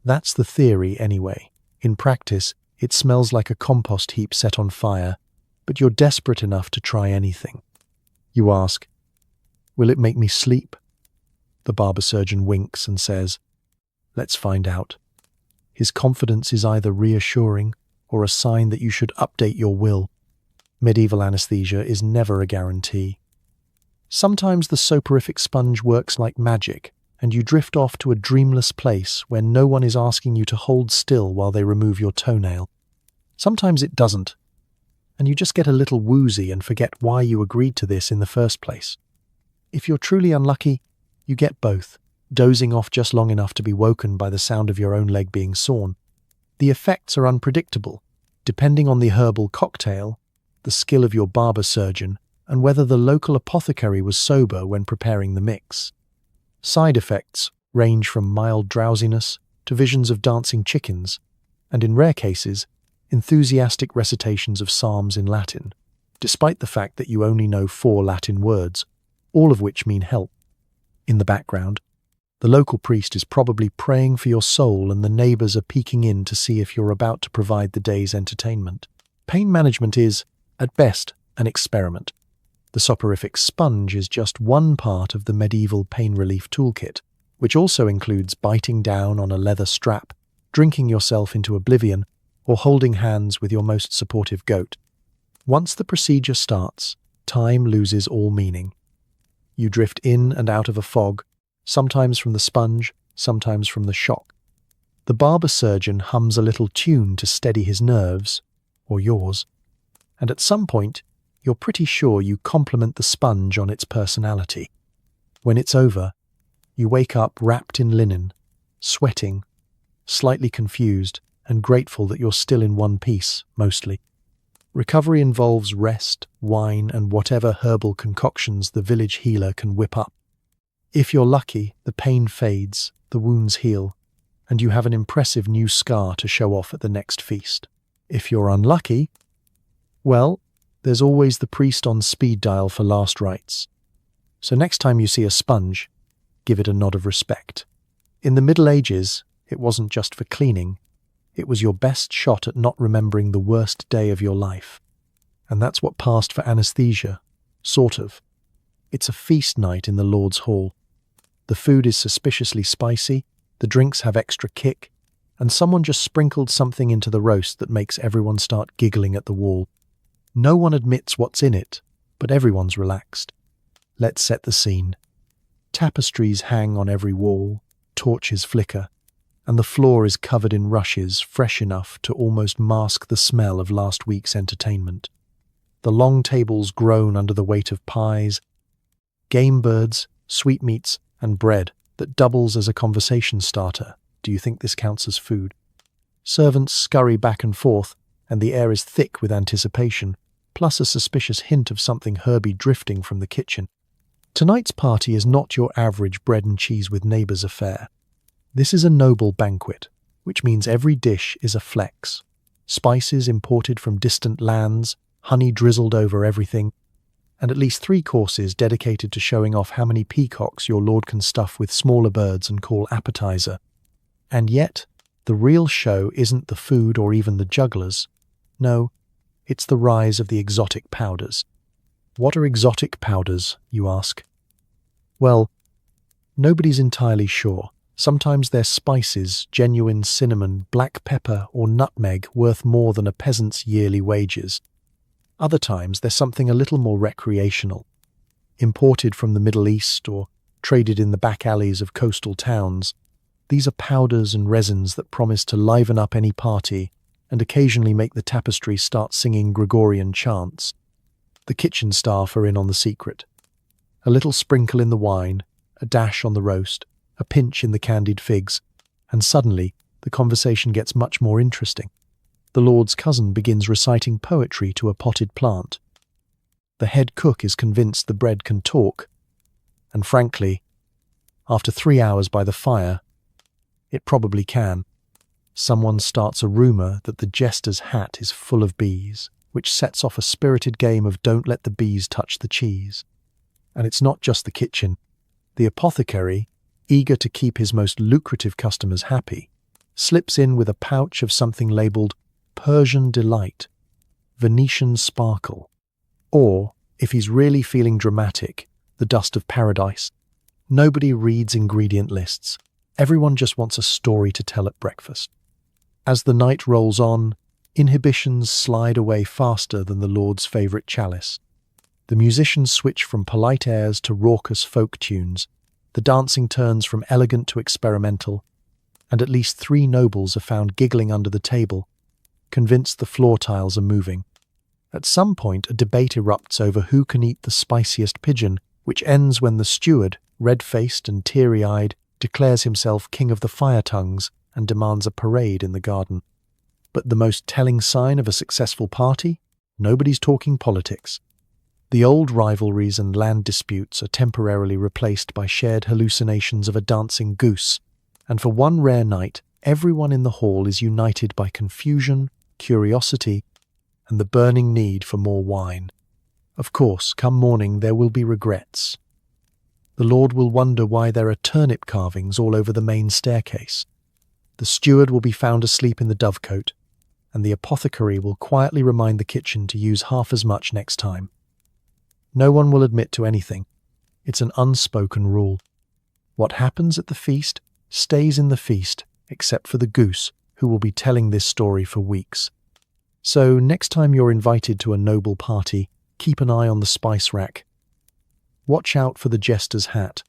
That's the theory anyway. In practice, it smells like a compost heap set on fire, but you're desperate enough to try anything. You ask, "Will it make me sleep?" The barber surgeon winks and says, "Let's find out." His confidence is either reassuring or a sign that you should update your will. Medieval anesthesia is never a guarantee. Sometimes the soporific sponge works like magic, and you drift off to a dreamless place where no one is asking you to hold still while they remove your toenail. Sometimes it doesn't, and you just get a little woozy and forget why you agreed to this in the first place. If you're truly unlucky, you get both, dozing off just long enough to be woken by the sound of your own leg being sawn. The effects are unpredictable. Depending on the herbal cocktail, the skill of your barber surgeon, and whether the local apothecary was sober when preparing the mix. Side effects range from mild drowsiness to visions of dancing chickens, and in rare cases, enthusiastic recitations of psalms in Latin, despite the fact that you only know 4 Latin words, all of which mean help. In the background, the local priest is probably praying for your soul and the neighbors are peeking in to see if you're about to provide the day's entertainment. Pain management is, at best, an experiment. The soporific sponge is just one part of the medieval pain relief toolkit, which also includes biting down on a leather strap, drinking yourself into oblivion, or holding hands with your most supportive goat. Once the procedure starts, time loses all meaning. You drift in and out of a fog, sometimes from the sponge, sometimes from the shock. The barber surgeon hums a little tune to steady his nerves, or yours, and at some point, you're pretty sure you compliment the sponge on its personality. When it's over, you wake up wrapped in linen, sweating, slightly confused, and grateful that you're still in one piece, mostly. Recovery involves rest, wine, and whatever herbal concoctions the village healer can whip up. If you're lucky, the pain fades, the wounds heal, and you have an impressive new scar to show off at the next feast. If you're unlucky, well, there's always the priest on speed dial for last rites. So next time you see a sponge, give it a nod of respect. In the Middle Ages, it wasn't just for cleaning. It was your best shot at not remembering the worst day of your life. And that's what passed for anesthesia, sort of. It's a feast night in the Lord's Hall. The food is suspiciously spicy, the drinks have extra kick, and someone just sprinkled something into the roast that makes everyone start giggling at the wall. No one admits what's in it, but everyone's relaxed. Let's set the scene. Tapestries hang on every wall, torches flicker, and the floor is covered in rushes fresh enough to almost mask the smell of last week's entertainment. The long tables groan under the weight of pies, game birds, sweetmeats, and bread that doubles as a conversation starter. Do you think this counts as food? Servants scurry back and forth, and the air is thick with anticipation, plus a suspicious hint of something herby drifting from the kitchen. Tonight's party is not your average bread and cheese with neighbours affair. This is a noble banquet, which means every dish is a flex. Spices imported from distant lands, honey drizzled over everything, and at least 3 courses dedicated to showing off how many peacocks your lord can stuff with smaller birds and call appetizer. And yet, the real show isn't the food or even the jugglers. No, it's the rise of the exotic powders. What are exotic powders, you ask? Well, nobody's entirely sure. Sometimes they're spices, genuine cinnamon, black pepper, or nutmeg worth more than a peasant's yearly wages. Other times they're something a little more recreational, imported from the Middle East or traded in the back alleys of coastal towns. These are powders and resins that promise to liven up any party and occasionally make the tapestry start singing Gregorian chants. The kitchen staff are in on the secret. A little sprinkle in the wine, a dash on the roast, a pinch in the candied figs, and suddenly the conversation gets much more interesting. The Lord's cousin begins reciting poetry to a potted plant. The head cook is convinced the bread can talk, and frankly, after 3 hours by the fire, it probably can. Someone starts a rumour that the jester's hat is full of bees, which sets off a spirited game of don't let the bees touch the cheese. And it's not just the kitchen. The apothecary, eager to keep his most lucrative customers happy, slips in with a pouch of something labelled Persian Delight, Venetian Sparkle, or, if he's really feeling dramatic, the Dust of Paradise. Nobody reads ingredient lists. Everyone just wants a story to tell at breakfast. As the night rolls on, inhibitions slide away faster than the Lord's favourite chalice. The musicians switch from polite airs to raucous folk tunes. The dancing turns from elegant to experimental, and at least 3 nobles are found giggling under the table, convinced the floor tiles are moving. At some point, a debate erupts over who can eat the spiciest pigeon, which ends when the steward, red-faced and teary-eyed, declares himself king of the fire tongues and demands a parade in the garden. But the most telling sign of a successful party? Nobody's talking politics. The old rivalries and land disputes are temporarily replaced by shared hallucinations of a dancing goose, and for one rare night, everyone in the hall is united by confusion, curiosity, and the burning need for more wine. Of course, come morning there will be regrets. The Lord will wonder why there are turnip carvings all over the main staircase. The steward will be found asleep in the dovecote, and the apothecary will quietly remind the kitchen to use half as much next time. No one will admit to anything. It's an unspoken rule. What happens at the feast stays in the feast, except for the goose, who will be telling this story for weeks. So next time you're invited to a noble party, keep an eye on the spice rack. Watch out for the jester's hat,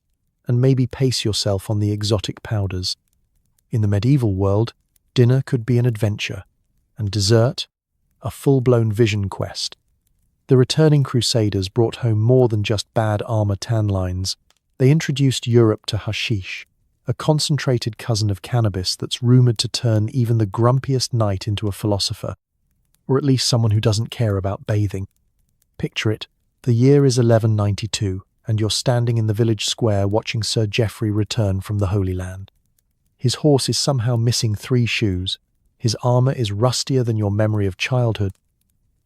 and maybe pace yourself on the exotic powders. In the medieval world, dinner could be an adventure, and dessert, a full-blown vision quest. The returning Crusaders brought home more than just bad armor tan lines. They introduced Europe to hashish, a concentrated cousin of cannabis that's rumored to turn even the grumpiest knight into a philosopher, or at least someone who doesn't care about bathing. Picture it, the year is 1192, and you're standing in the village square watching Sir Geoffrey return from the Holy Land. His horse is somehow missing 3 shoes, his armor is rustier than your memory of childhood,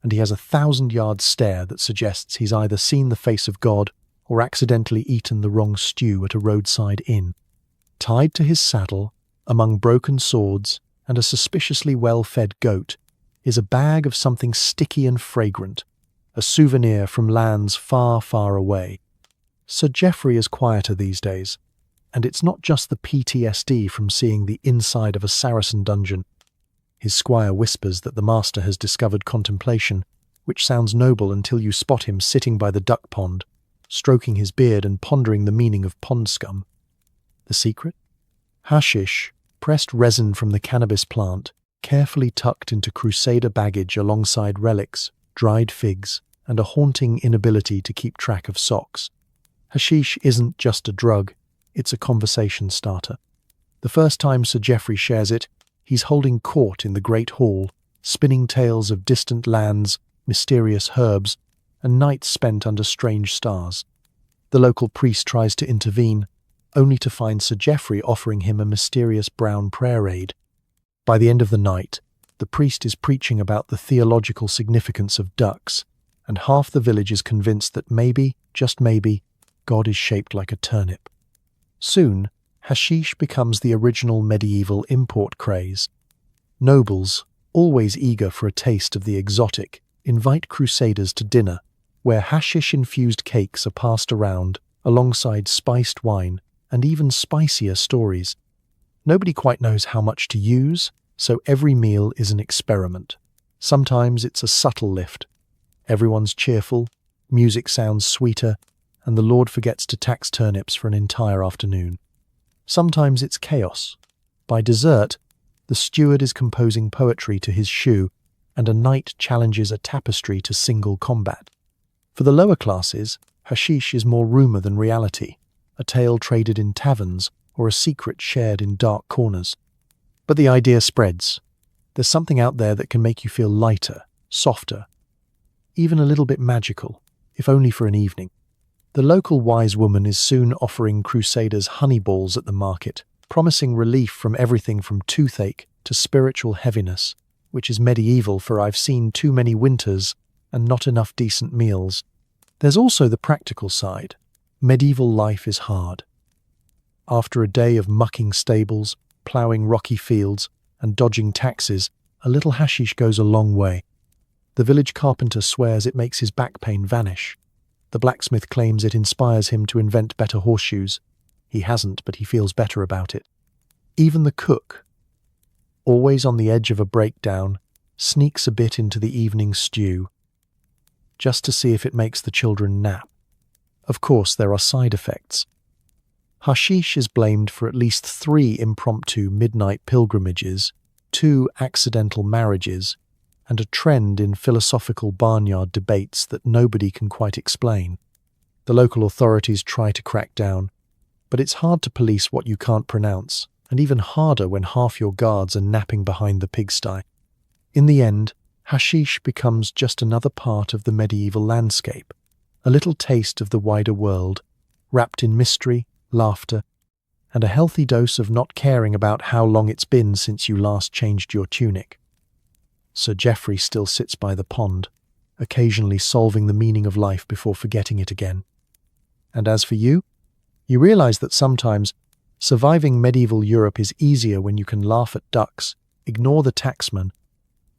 and he has a 1,000-yard stare that suggests he's either seen the face of God or accidentally eaten the wrong stew at a roadside inn. Tied to his saddle, among broken swords and a suspiciously well-fed goat, is a bag of something sticky and fragrant, a souvenir from lands far, far away. Sir Geoffrey is quieter these days, and it's not just the PTSD from seeing the inside of a Saracen dungeon. His squire whispers that the master has discovered contemplation, which sounds noble until you spot him sitting by the duck pond, stroking his beard and pondering the meaning of pond scum. The secret? Hashish, pressed resin from the cannabis plant, carefully tucked into Crusader baggage alongside relics, dried figs, and a haunting inability to keep track of socks. Hashish isn't just a drug, it's a conversation starter. The first time Sir Geoffrey shares it, he's holding court in the Great Hall, spinning tales of distant lands, mysterious herbs, and nights spent under strange stars. The local priest tries to intervene, only to find Sir Geoffrey offering him a mysterious brown prayer aid. By the end of the night, the priest is preaching about the theological significance of ducks, and half the village is convinced that maybe, just maybe, God is shaped like a turnip. Soon, hashish becomes the original medieval import craze. Nobles, always eager for a taste of the exotic, invite Crusaders to dinner, where hashish-infused cakes are passed around alongside spiced wine and even spicier stories. Nobody quite knows how much to use, so every meal is an experiment. Sometimes it's a subtle lift. Everyone's cheerful, music sounds sweeter, and the Lord forgets to tax turnips for an entire afternoon. Sometimes it's chaos. By dessert, the steward is composing poetry to his shoe, and a knight challenges a tapestry to single combat. For the lower classes, hashish is more rumor than reality, a tale traded in taverns or a secret shared in dark corners. But the idea spreads. There's something out there that can make you feel lighter, softer, even a little bit magical, if only for an evening. The local wise woman is soon offering Crusaders honey balls at the market, promising relief from everything from toothache to spiritual heaviness, which is medieval for I've seen too many winters and not enough decent meals. There's also the practical side. Medieval life is hard. After a day of mucking stables, ploughing rocky fields, and dodging taxes, a little hashish goes a long way. The village carpenter swears it makes his back pain vanish. The blacksmith claims it inspires him to invent better horseshoes. He hasn't, but he feels better about it. Even the cook, always on the edge of a breakdown, sneaks a bit into the evening stew, just to see if it makes the children nap. Of course, there are side effects. Hashish is blamed for at least 3 impromptu midnight pilgrimages, 2 accidental marriages, and a trend in philosophical barnyard debates that nobody can quite explain. The local authorities try to crack down, but it's hard to police what you can't pronounce, and even harder when half your guards are napping behind the pigsty. In the end, hashish becomes just another part of the medieval landscape, a little taste of the wider world, wrapped in mystery, laughter, and a healthy dose of not caring about how long it's been since you last changed your tunic. Sir Geoffrey still sits by the pond, occasionally solving the meaning of life before forgetting it again. And as for you, you realize that sometimes surviving medieval Europe is easier when you can laugh at ducks, ignore the taxman,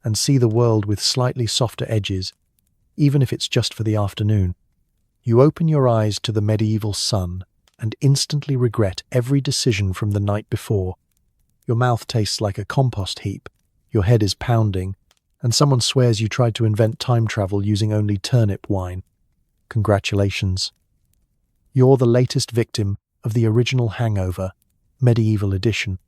and see the world with slightly softer edges, even if it's just for the afternoon. You open your eyes to the medieval sun and instantly regret every decision from the night before. Your mouth tastes like a compost heap, your head is pounding, and someone swears you tried to invent time travel using only turnip wine. Congratulations. You're the latest victim of the original hangover, medieval edition.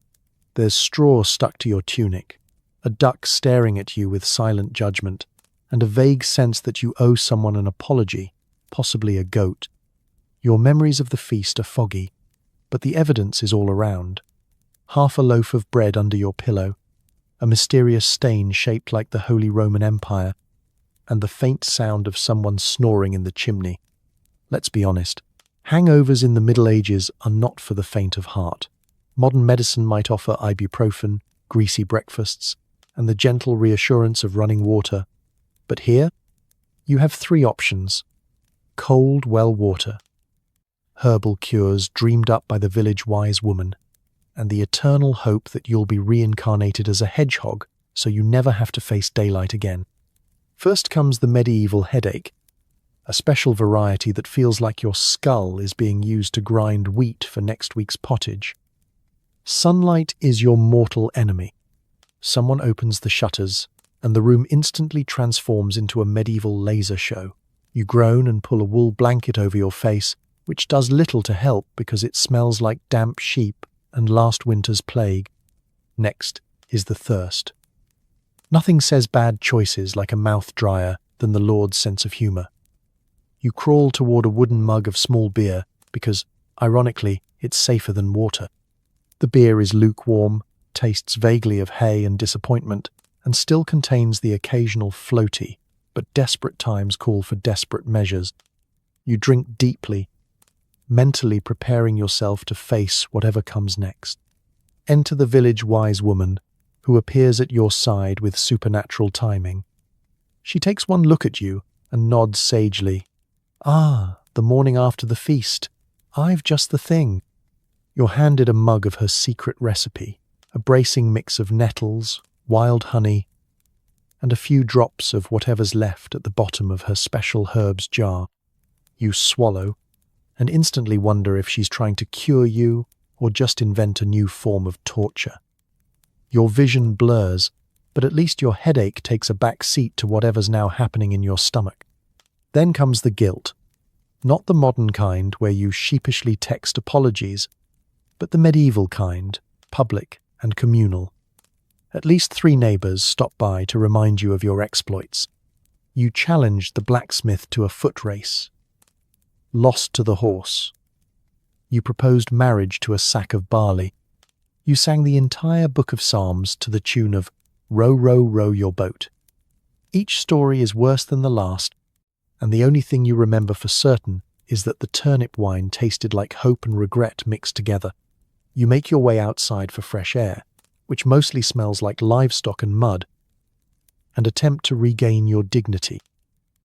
There's straw stuck to your tunic, a duck staring at you with silent judgment, and a vague sense that you owe someone an apology, possibly a goat. Your memories of the feast are foggy, but the evidence is all around. Half a loaf of bread under your pillow, a mysterious stain shaped like the Holy Roman Empire, and the faint sound of someone snoring in the chimney. Let's be honest, hangovers in the Middle Ages are not for the faint of heart. Modern medicine might offer ibuprofen, greasy breakfasts, and the gentle reassurance of running water. But here, you have three options. Cold well water, herbal cures dreamed up by the village wise woman, and the eternal hope that you'll be reincarnated as a hedgehog so you never have to face daylight again. First comes the medieval headache, a special variety that feels like your skull is being used to grind wheat for next week's pottage. Sunlight is your mortal enemy. Someone opens the shutters, and the room instantly transforms into a medieval laser show. You groan and pull a wool blanket over your face, which does little to help because it smells like damp sheep and last winter's plague. Next is the thirst. Nothing says bad choices like a mouth dryer than the Lord's sense of humour. You crawl toward a wooden mug of small beer because, ironically, it's safer than water. The beer is lukewarm, tastes vaguely of hay and disappointment, and still contains the occasional floaty, but desperate times call for desperate measures. You drink deeply, mentally preparing yourself to face whatever comes next. Enter the village wise woman, who appears at your side with supernatural timing. She takes one look at you and nods sagely. "Ah, the morning after the feast. I've just the thing." You're handed a mug of her secret recipe, a bracing mix of nettles, wild honey, and a few drops of whatever's left at the bottom of her special herbs jar. You swallow, and instantly wonder if she's trying to cure you or just invent a new form of torture. Your vision blurs, but at least your headache takes a back seat to whatever's now happening in your stomach. Then comes the guilt. Not the modern kind where you sheepishly text apologies, but the medieval kind, public and communal. At least 3 neighbours stop by to remind you of your exploits. You challenged the blacksmith to a foot race, lost to the horse. You proposed marriage to a sack of barley. You sang the entire book of Psalms to the tune of "Row, row, row your boat." Each story is worse than the last, and the only thing you remember for certain is that the turnip wine tasted like hope and regret mixed together. You make your way outside for fresh air, which mostly smells like livestock and mud, and attempt to regain your dignity.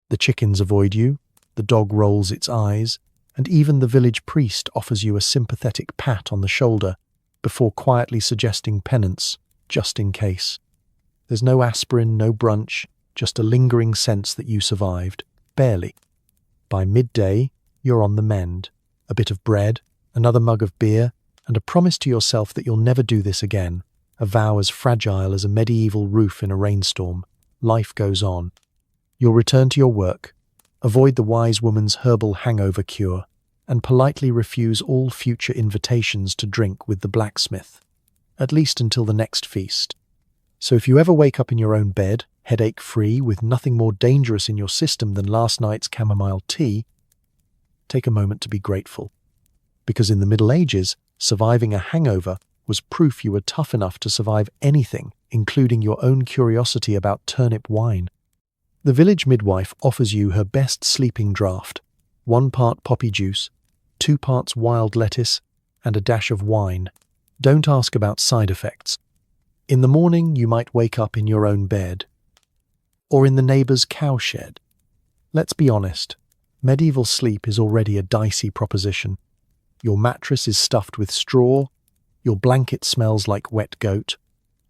The chickens avoid you, the dog rolls its eyes, and even the village priest offers you a sympathetic pat on the shoulder before quietly suggesting penance, just in case. There's no aspirin, no brunch, just a lingering sense that you survived, barely. By midday, you're on the mend. A bit of bread, another mug of beer, and a promise to yourself that you'll never do this again, a vow as fragile as a medieval roof in a rainstorm. Life goes on. You'll return to your work, avoid the wise woman's herbal hangover cure, and politely refuse all future invitations to drink with the blacksmith, at least until the next feast. So if you ever wake up in your own bed, headache-free, with nothing more dangerous in your system than last night's chamomile tea, take a moment to be grateful. Because in the Middle Ages, surviving a hangover was proof you were tough enough to survive anything, including your own curiosity about turnip wine. The village midwife offers you her best sleeping draught: 1 part poppy juice, 2 parts wild lettuce, and a dash of wine. Don't ask about side effects. In the morning, you might wake up in your own bed, or in the neighbour's cowshed. Let's be honest, medieval sleep is already a dicey proposition. Your mattress is stuffed with straw, your blanket smells like wet goat,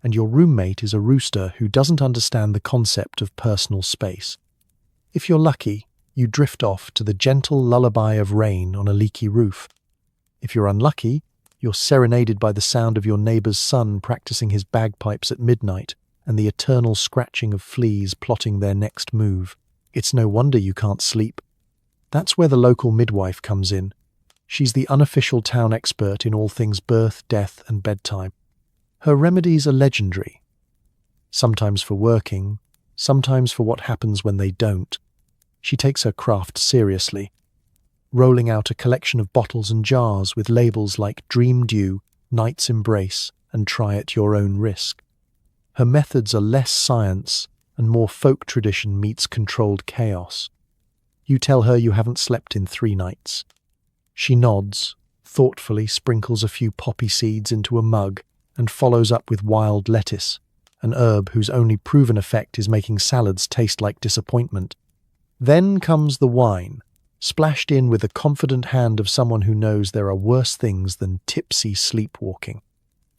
and your roommate is a rooster who doesn't understand the concept of personal space. If you're lucky, you drift off to the gentle lullaby of rain on a leaky roof. If you're unlucky, you're serenaded by the sound of your neighbour's son practicing his bagpipes at midnight and the eternal scratching of fleas plotting their next move. It's no wonder you can't sleep. That's where the local midwife comes in. She's the unofficial town expert in all things birth, death, and bedtime. Her remedies are legendary. Sometimes for working, sometimes for what happens when they don't. She takes her craft seriously, rolling out a collection of bottles and jars with labels like Dream Dew, Night's Embrace, and Try at Your Own Risk. Her methods are less science and more folk tradition meets controlled chaos. You tell her you haven't slept in 3 nights. She nods, thoughtfully sprinkles a few poppy seeds into a mug, and follows up with wild lettuce, an herb whose only proven effect is making salads taste like disappointment. Then comes the wine, splashed in with the confident hand of someone who knows there are worse things than tipsy sleepwalking.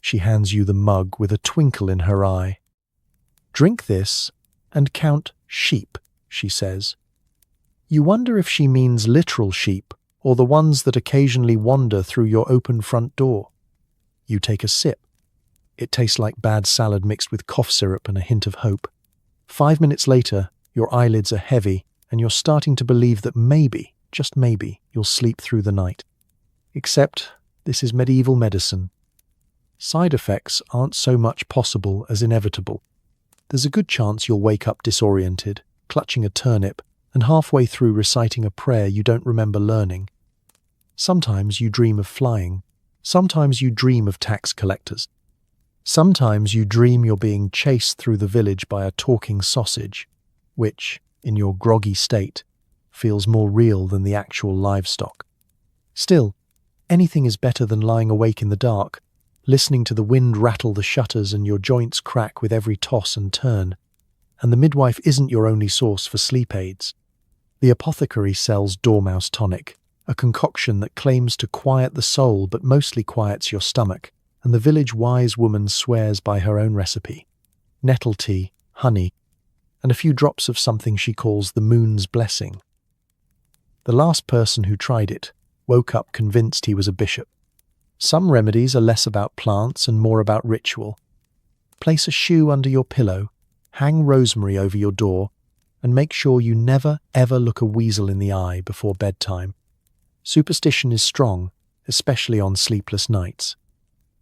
She hands you the mug with a twinkle in her eye. "Drink this and count sheep," she says. You wonder if she means literal sheep or the ones that occasionally wander through your open front door. You take a sip. It tastes like bad salad mixed with cough syrup and a hint of hope. 5 minutes later, your eyelids are heavy and you're starting to believe that maybe, just maybe, you'll sleep through the night. Except this is medieval medicine. Side effects aren't so much possible as inevitable. There's a good chance you'll wake up disoriented, clutching a turnip, and halfway through reciting a prayer you don't remember learning. Sometimes you dream of flying. Sometimes you dream of tax collectors. Sometimes you dream you're being chased through the village by a talking sausage, which, in your groggy state, feels more real than the actual livestock. Still, anything is better than lying awake in the dark, listening to the wind rattle the shutters and your joints crack with every toss and turn. And the midwife isn't your only source for sleep aids. The apothecary sells dormouse tonic, a concoction that claims to quiet the soul but mostly quiets your stomach, and the village wise woman swears by her own recipe: nettle tea, honey, and a few drops of something she calls the moon's blessing. The last person who tried it woke up convinced he was a bishop. Some remedies are less about plants and more about ritual. Place a shoe under your pillow, hang rosemary over your door, and make sure you never ever look a weasel in the eye before bedtime. Superstition is strong, especially on sleepless nights.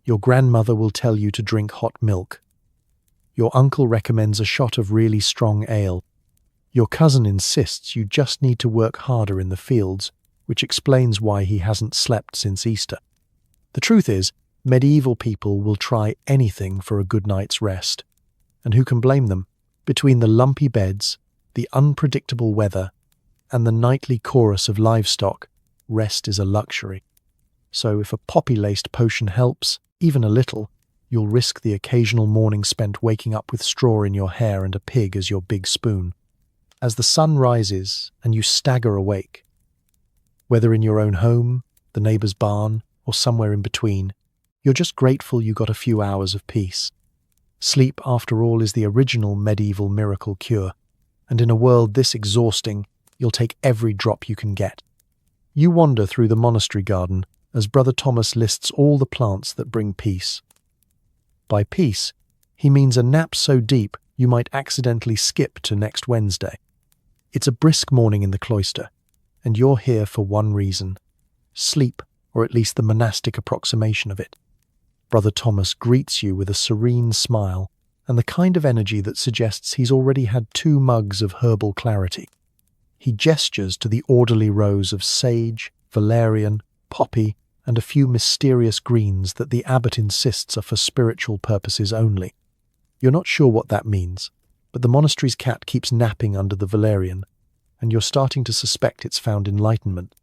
Your grandmother will tell you to drink hot milk. Your uncle recommends a shot of really strong ale. Your cousin insists you just need to work harder in the fields, which explains why he hasn't slept since Easter. The truth is, medieval people will try anything for a good night's rest. And who can blame them? Between the lumpy beds, the unpredictable weather, and the nightly chorus of livestock, rest is a luxury. So if a poppy-laced potion helps, even a little, you'll risk the occasional morning spent waking up with straw in your hair and a pig as your big spoon. As the sun rises and you stagger awake, whether in your own home, the neighbour's barn, or somewhere in between, you're just grateful you got a few hours of peace. Sleep, after all, is the original medieval miracle cure, and in a world this exhausting, you'll take every drop you can get. You wander through the monastery garden as Brother Thomas lists all the plants that bring peace. By peace, he means a nap so deep you might accidentally skip to next Wednesday. It's a brisk morning in the cloister, and you're here for one reason: sleep, or at least the monastic approximation of it. Brother Thomas greets you with a serene smile and the kind of energy that suggests he's already had 2 mugs of herbal clarity. He gestures to the orderly rows of sage, valerian, poppy, and a few mysterious greens that the abbot insists are for spiritual purposes only. You're not sure what that means, but the monastery's cat keeps napping under the valerian, and you're starting to suspect it's found enlightenment.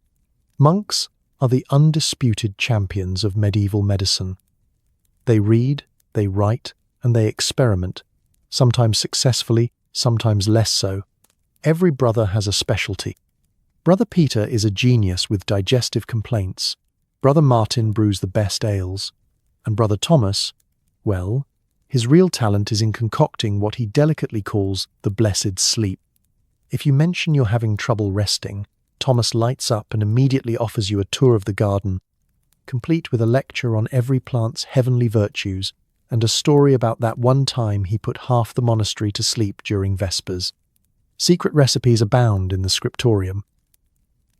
Monks are the undisputed champions of medieval medicine. They read, they write, and they experiment, sometimes successfully, sometimes less so. Every brother has a specialty. Brother Peter is a genius with digestive complaints. Brother Martin brews the best ales. And Brother Thomas, well, his real talent is in concocting what he delicately calls the blessed sleep. If you mention you're having trouble resting, Thomas lights up and immediately offers you a tour of the garden, complete with a lecture on every plant's heavenly virtues and a story about that one time he put half the monastery to sleep during Vespers. Secret recipes abound in the scriptorium.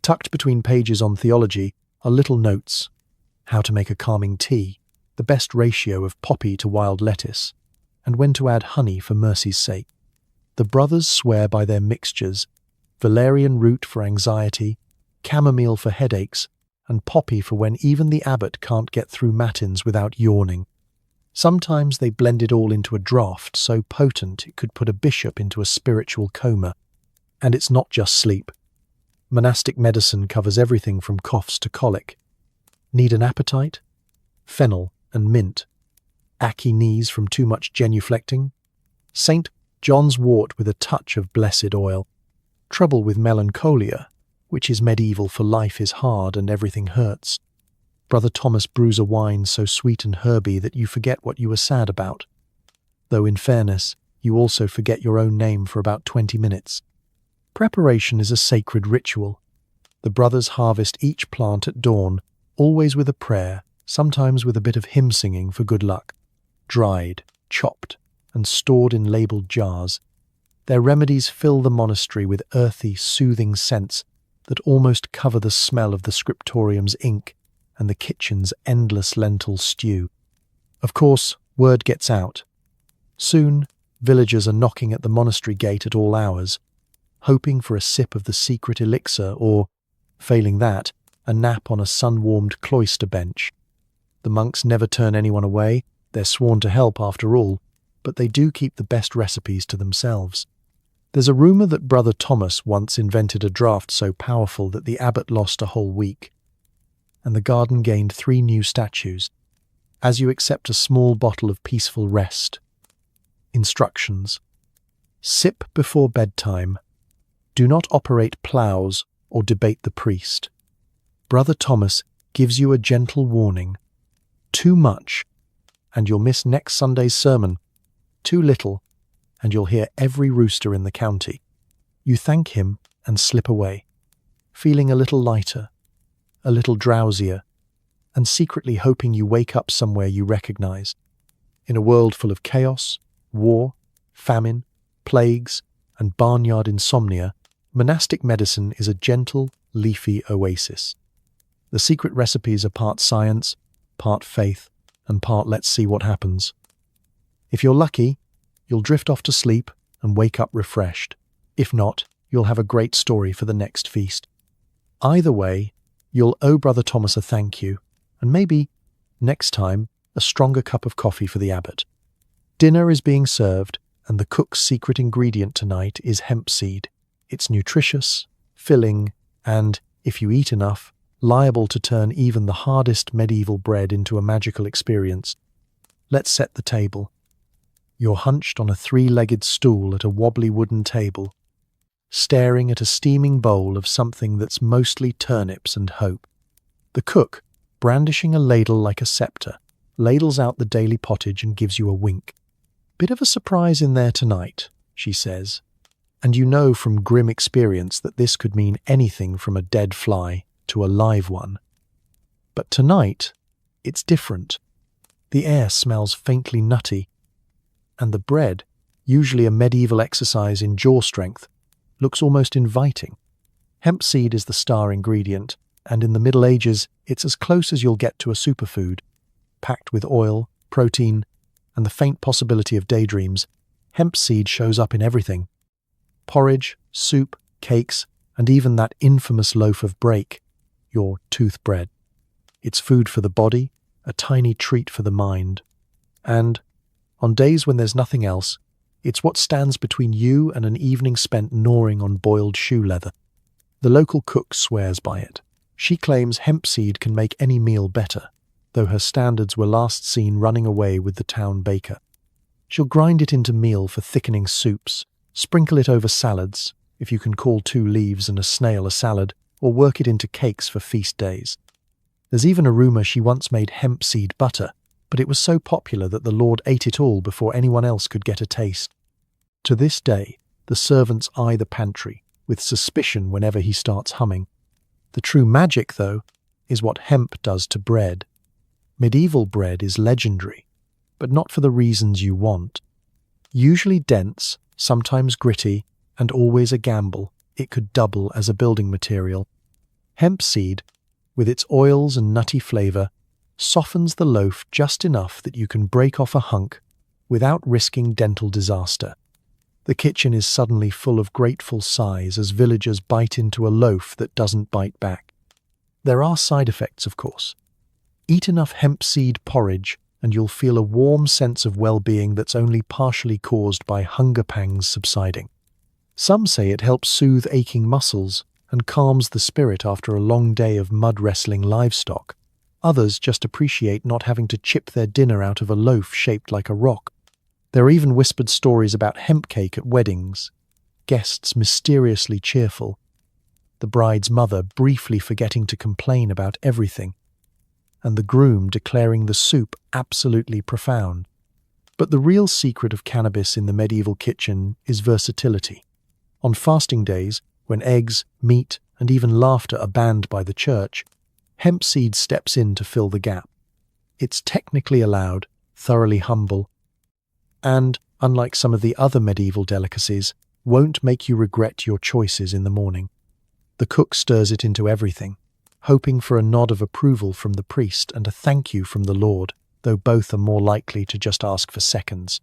Tucked between pages on theology are little notes: how to make a calming tea, the best ratio of poppy to wild lettuce, and when to add honey for mercy's sake. The brothers swear by their mixtures: valerian root for anxiety, chamomile for headaches, and poppy for when even the abbot can't get through matins without yawning. Sometimes they blend it all into a draught so potent it could put a bishop into a spiritual coma. And it's not just sleep. Monastic medicine covers everything from coughs to colic. Need an appetite? Fennel and mint. Achy knees from too much genuflecting? St. John's wort with a touch of blessed oil. Trouble with melancholia, which is medieval for life is hard and everything hurts. Brother Thomas brews a wine so sweet and herby that you forget what you were sad about. Though in fairness, you also forget your own name for about 20 minutes. Preparation is a sacred ritual. The brothers harvest each plant at dawn, always with a prayer, sometimes with a bit of hymn singing for good luck. Dried, chopped, and stored in labelled jars. Their remedies fill the monastery with earthy, soothing scents that almost cover the smell of the scriptorium's ink and the kitchen's endless lentil stew. Of course, word gets out. Soon, villagers are knocking at the monastery gate at all hours, hoping for a sip of the secret elixir or, failing that, a nap on a sun-warmed cloister bench. The monks never turn anyone away, they're sworn to help after all, but they do keep the best recipes to themselves. There's a rumour that Brother Thomas once invented a draught so powerful that the abbot lost a whole week, and the garden gained 3 new statues, as you accept a small bottle of peaceful rest. Instructions: sip before bedtime. Do not operate ploughs or debate the priest. Brother Thomas gives you a gentle warning. Too much, and you'll miss next Sunday's sermon. Too little, and you'll hear every rooster in the county. You thank him and slip away, feeling a little lighter, a little drowsier, and secretly hoping you wake up somewhere you recognize. In a world full of chaos, war, famine, plagues, and barnyard insomnia, monastic medicine is a gentle, leafy oasis. The secret recipes are part science, part faith, and part let's see what happens. If you're lucky, you'll drift off to sleep and wake up refreshed. If not, you'll have a great story for the next feast. Either way, you'll owe Brother Thomas a thank you, and maybe, next time, a stronger cup of coffee for the abbot. Dinner is being served, and the cook's secret ingredient tonight is hemp seed. It's nutritious, filling, and, if you eat enough, liable to turn even the hardest medieval bread into a magical experience. Let's set the table. You're hunched on a 3-legged stool at a wobbly wooden table, staring at a steaming bowl of something that's mostly turnips and hope. The cook, brandishing a ladle like a scepter, ladles out the daily pottage and gives you a wink. "Bit of a surprise in there tonight," she says, and you know from grim experience that this could mean anything from a dead fly to a live one. But tonight, it's different. The air smells faintly nutty, and the bread, usually a medieval exercise in jaw strength, looks almost inviting. Hemp seed is the star ingredient, and in the Middle Ages, it's as close as you'll get to a superfood. Packed with oil, protein, and the faint possibility of daydreams, hemp seed shows up in everything. Porridge, soup, cakes, and even that infamous loaf of break, your tooth bread. It's food for the body, a tiny treat for the mind. And, On days when there's nothing else, it's what stands between you and an evening spent gnawing on boiled shoe leather. The local cook swears by it. She claims hemp seed can make any meal better, though her standards were last seen running away with the town baker. She'll grind it into meal for thickening soups, sprinkle it over salads, if you can call 2 leaves and a snail a salad, or work it into cakes for feast days. There's even a rumour she once made hemp seed butter, but it was so popular that the Lord ate it all before anyone else could get a taste. To this day, the servants eye the pantry with suspicion whenever he starts humming. The true magic, though, is what hemp does to bread. Medieval bread is legendary, but not for the reasons you want. Usually dense, sometimes gritty, and always a gamble, it could double as a building material. Hemp seed, with its oils and nutty flavour, softens the loaf just enough that you can break off a hunk without risking dental disaster. The kitchen is suddenly full of grateful sighs as villagers bite into a loaf that doesn't bite back. There are side effects, of course. Eat enough hemp seed porridge and you'll feel a warm sense of well-being that's only partially caused by hunger pangs subsiding. Some say it helps soothe aching muscles and calms the spirit after a long day of mud-wrestling livestock. Others just appreciate not having to chip their dinner out of a loaf shaped like a rock. There are even whispered stories about hemp cake at weddings, guests mysteriously cheerful, the bride's mother briefly forgetting to complain about everything, and the groom declaring the soup absolutely profound. But the real secret of cannabis in the medieval kitchen is versatility. On fasting days, when eggs, meat, and even laughter are banned by the church, hemp seed steps in to fill the gap. It's technically allowed, thoroughly humble, and, unlike some of the other medieval delicacies, won't make you regret your choices in the morning. The cook stirs it into everything, hoping for a nod of approval from the priest and a thank you from the Lord, though both are more likely to just ask for seconds.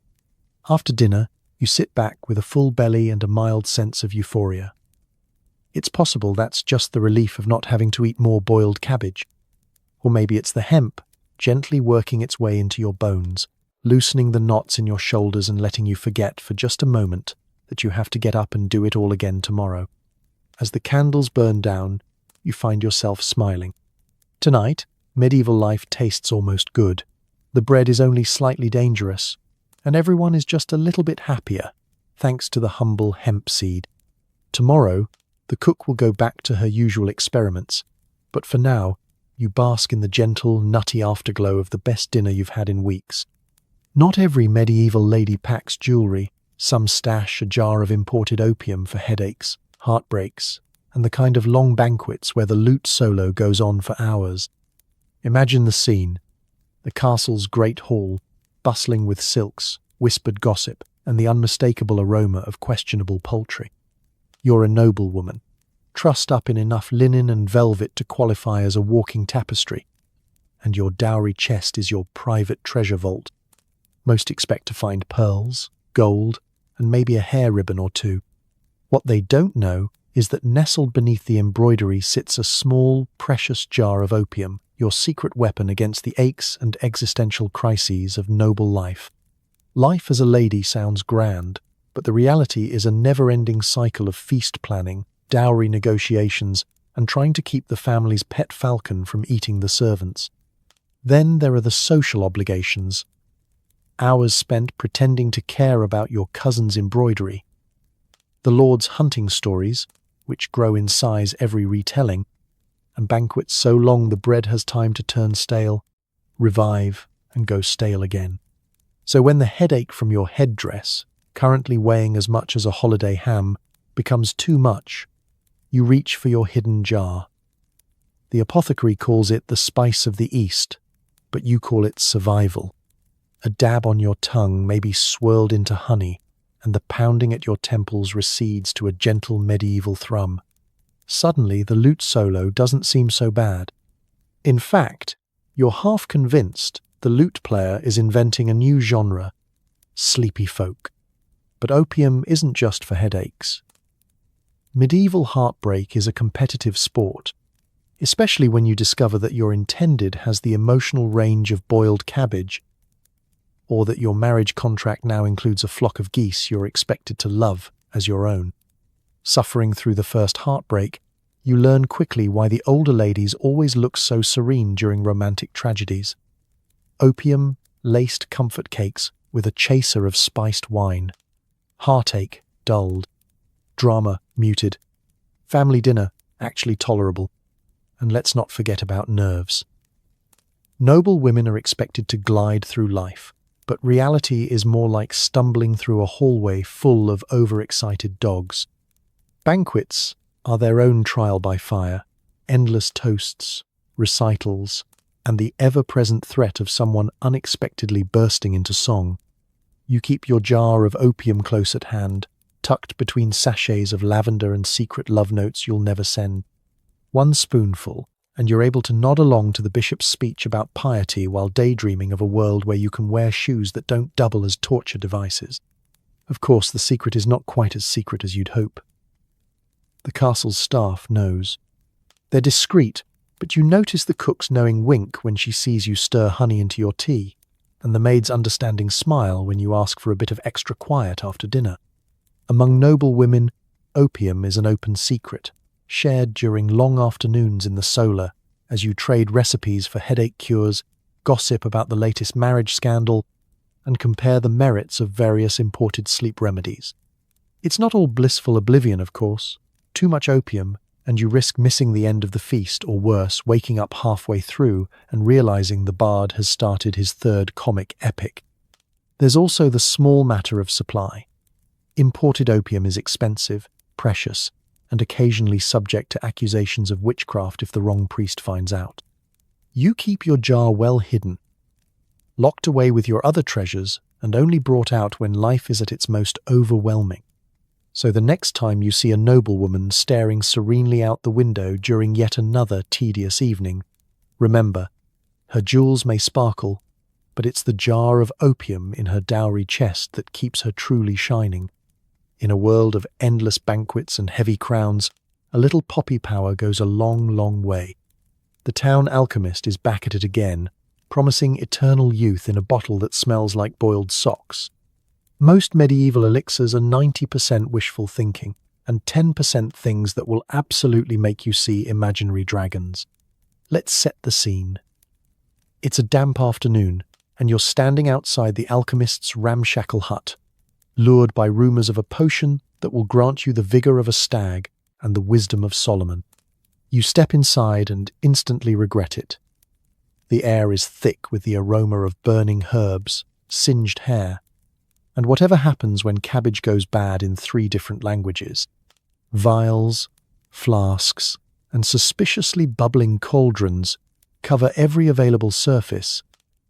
After dinner, you sit back with a full belly and a mild sense of euphoria. It's possible that's just the relief of not having to eat more boiled cabbage. Or maybe it's the hemp, gently working its way into your bones, loosening the knots in your shoulders and letting you forget for just a moment that you have to get up and do it all again tomorrow. As the candles burn down, you find yourself smiling. Tonight, medieval life tastes almost good. The bread is only slightly dangerous, and everyone is just a little bit happier, thanks to the humble hemp seed. Tomorrow, the cook will go back to her usual experiments, but for now, you bask in the gentle, nutty afterglow of the best dinner you've had in weeks. Not every medieval lady packs jewellery. Some stash a jar of imported opium for headaches, heartbreaks, and the kind of long banquets where the lute solo goes on for hours. Imagine the scene: the castle's great hall, bustling with silks, whispered gossip, and the unmistakable aroma of questionable poultry. You're a noblewoman, trussed up in enough linen and velvet to qualify as a walking tapestry, and your dowry chest is your private treasure vault. Most expect to find pearls, gold, and maybe a hair ribbon or two. What they don't know is that nestled beneath the embroidery sits a small, precious jar of opium, your secret weapon against the aches and existential crises of noble life. Life as a lady sounds grand, but the reality is a never-ending cycle of feast planning, dowry negotiations, and trying to keep the family's pet falcon from eating the servants. Then there are the social obligations. Hours spent pretending to care about your cousin's embroidery. The Lord's hunting stories, which grow in size every retelling, and banquets so long the bread has time to turn stale, revive, and go stale again. So when the headache from your headdress, currently weighing as much as a holiday ham, becomes too much, you reach for your hidden jar. The apothecary calls it the spice of the East, but you call it survival. A dab on your tongue may be swirled into honey, and the pounding at your temples recedes to a gentle medieval thrum. Suddenly, the lute solo doesn't seem so bad. In fact, you're half convinced the lute player is inventing a new genre, sleepy folk. But opium isn't just for headaches. Medieval heartbreak is a competitive sport, especially when you discover that your intended has the emotional range of boiled cabbage. or that your marriage contract now includes a flock of geese you're expected to love as your own. Suffering through the first heartbreak, you learn quickly why the older ladies always look so serene during romantic tragedies. Opium-laced comfort cakes with a chaser of spiced wine. Heartache dulled. Drama muted. Family dinner actually tolerable. And let's not forget about nerves. Noble women are expected to glide through life, but reality is more like stumbling through a hallway full of overexcited dogs. Banquets are their own trial by fire, endless toasts, recitals, and the ever-present threat of someone unexpectedly bursting into song. You keep your jar of opium close at hand, tucked between sachets of lavender and secret love notes you'll never send. One spoonful, and you're able to nod along to the bishop's speech about piety while daydreaming of a world where you can wear shoes that don't double as torture devices. Of course, the secret is not quite as secret as you'd hope. The castle's staff knows. They're discreet, but you notice the cook's knowing wink when she sees you stir honey into your tea, and the maid's understanding smile when you ask for a bit of extra quiet after dinner. Among noble women, opium is an open secret, shared during long afternoons in the solar as you trade recipes for headache cures, gossip about the latest marriage scandal, and compare the merits of various imported sleep remedies. It's not all blissful oblivion, of course. Too much opium, and you risk missing the end of the feast, or worse, waking up halfway through and realizing the bard has started his third comic epic. There's also the small matter of supply. Imported opium is expensive, precious, and occasionally subject to accusations of witchcraft if the wrong priest finds out. You keep your jar well hidden, locked away with your other treasures, and only brought out when life is at its most overwhelming. So the next time you see a noblewoman staring serenely out the window during yet another tedious evening, remember, her jewels may sparkle, but it's the jar of opium in her dowry chest that keeps her truly shining. In a world of endless banquets and heavy crowns, a little poppy power goes a long, long way. The town alchemist is back at it again, promising eternal youth in a bottle that smells like boiled socks. Most medieval elixirs are 90% wishful thinking and 10% things that will absolutely make you see imaginary dragons. Let's set the scene. It's a damp afternoon, and you're standing outside the alchemist's ramshackle hut, lured by rumors of a potion that will grant you the vigor of a stag and the wisdom of Solomon. You step inside and instantly regret it. The air is thick with the aroma of burning herbs, singed hair, and whatever happens when cabbage goes bad in 3 different languages. Vials, flasks, and suspiciously bubbling cauldrons cover every available surface,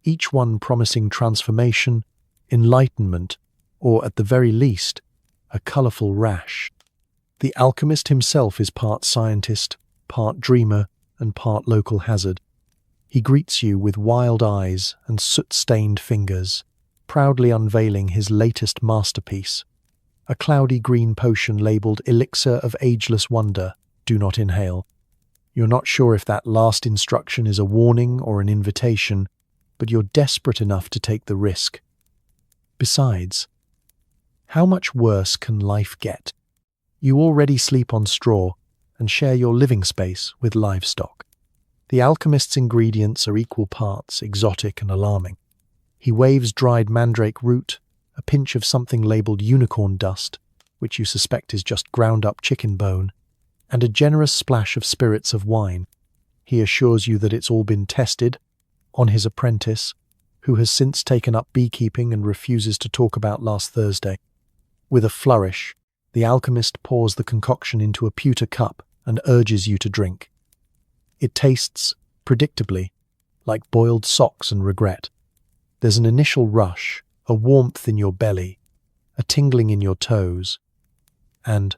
each one promising transformation, enlightenment, or at the very least, a colourful rash. The alchemist himself is part scientist, part dreamer, and part local hazard. He greets you with wild eyes and soot-stained fingers, proudly unveiling his latest masterpiece, a cloudy green potion labelled Elixir of Ageless Wonder, do not inhale. You're not sure if that last instruction is a warning or an invitation, but you're desperate enough to take the risk. Besides, how much worse can life get? You already sleep on straw and share your living space with livestock. The alchemist's ingredients are equal parts exotic and alarming. He waves dried mandrake root, a pinch of something labelled unicorn dust, which you suspect is just ground-up chicken bone, and a generous splash of spirits of wine. He assures you that it's all been tested on his apprentice, who has since taken up beekeeping and refuses to talk about last Thursday. With a flourish, the alchemist pours the concoction into a pewter cup and urges you to drink. It tastes, predictably, like boiled socks and regret. There's an initial rush, a warmth in your belly, a tingling in your toes, and,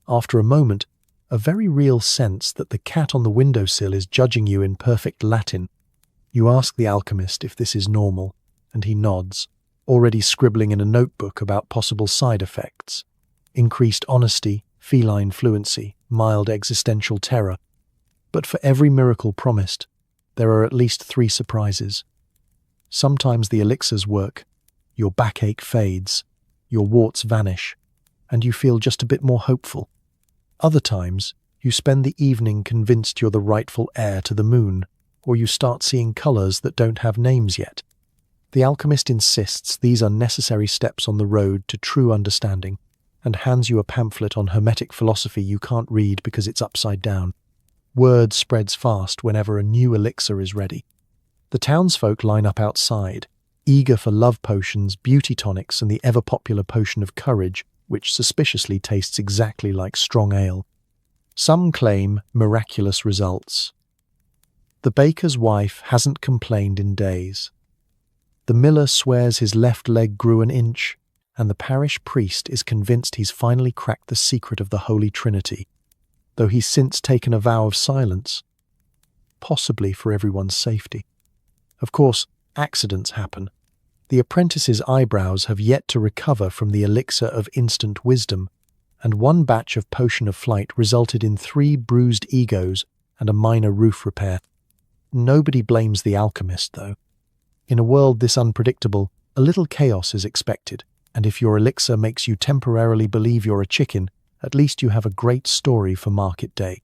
after a moment, a very real sense that the cat on the windowsill is judging you in perfect Latin. You ask the alchemist if this is normal, and he nods, already scribbling in a notebook about possible side effects. Increased honesty, feline fluency, mild existential terror. But for every miracle promised, there are at least 3 surprises. Sometimes the elixirs work, your backache fades, your warts vanish, and you feel just a bit more hopeful. Other times, you spend the evening convinced you're the rightful heir to the moon, or you start seeing colors that don't have names yet. The alchemist insists these are necessary steps on the road to true understanding, and hands you a pamphlet on Hermetic philosophy you can't read because it's upside down. Word spreads fast whenever a new elixir is ready. The townsfolk line up outside, eager for love potions, beauty tonics, and the ever-popular potion of courage, which suspiciously tastes exactly like strong ale. Some claim miraculous results. The baker's wife hasn't complained in days. The miller swears his left leg grew an inch, and the parish priest is convinced he's finally cracked the secret of the Holy Trinity, though he's since taken a vow of silence, possibly for everyone's safety. Of course, accidents happen. The apprentice's eyebrows have yet to recover from the elixir of instant wisdom, and one batch of potion of flight resulted in 3 bruised egos and a minor roof repair. Nobody blames the alchemist, though. In a world this unpredictable, a little chaos is expected, and if your elixir makes you temporarily believe you're a chicken, at least you have a great story for market day.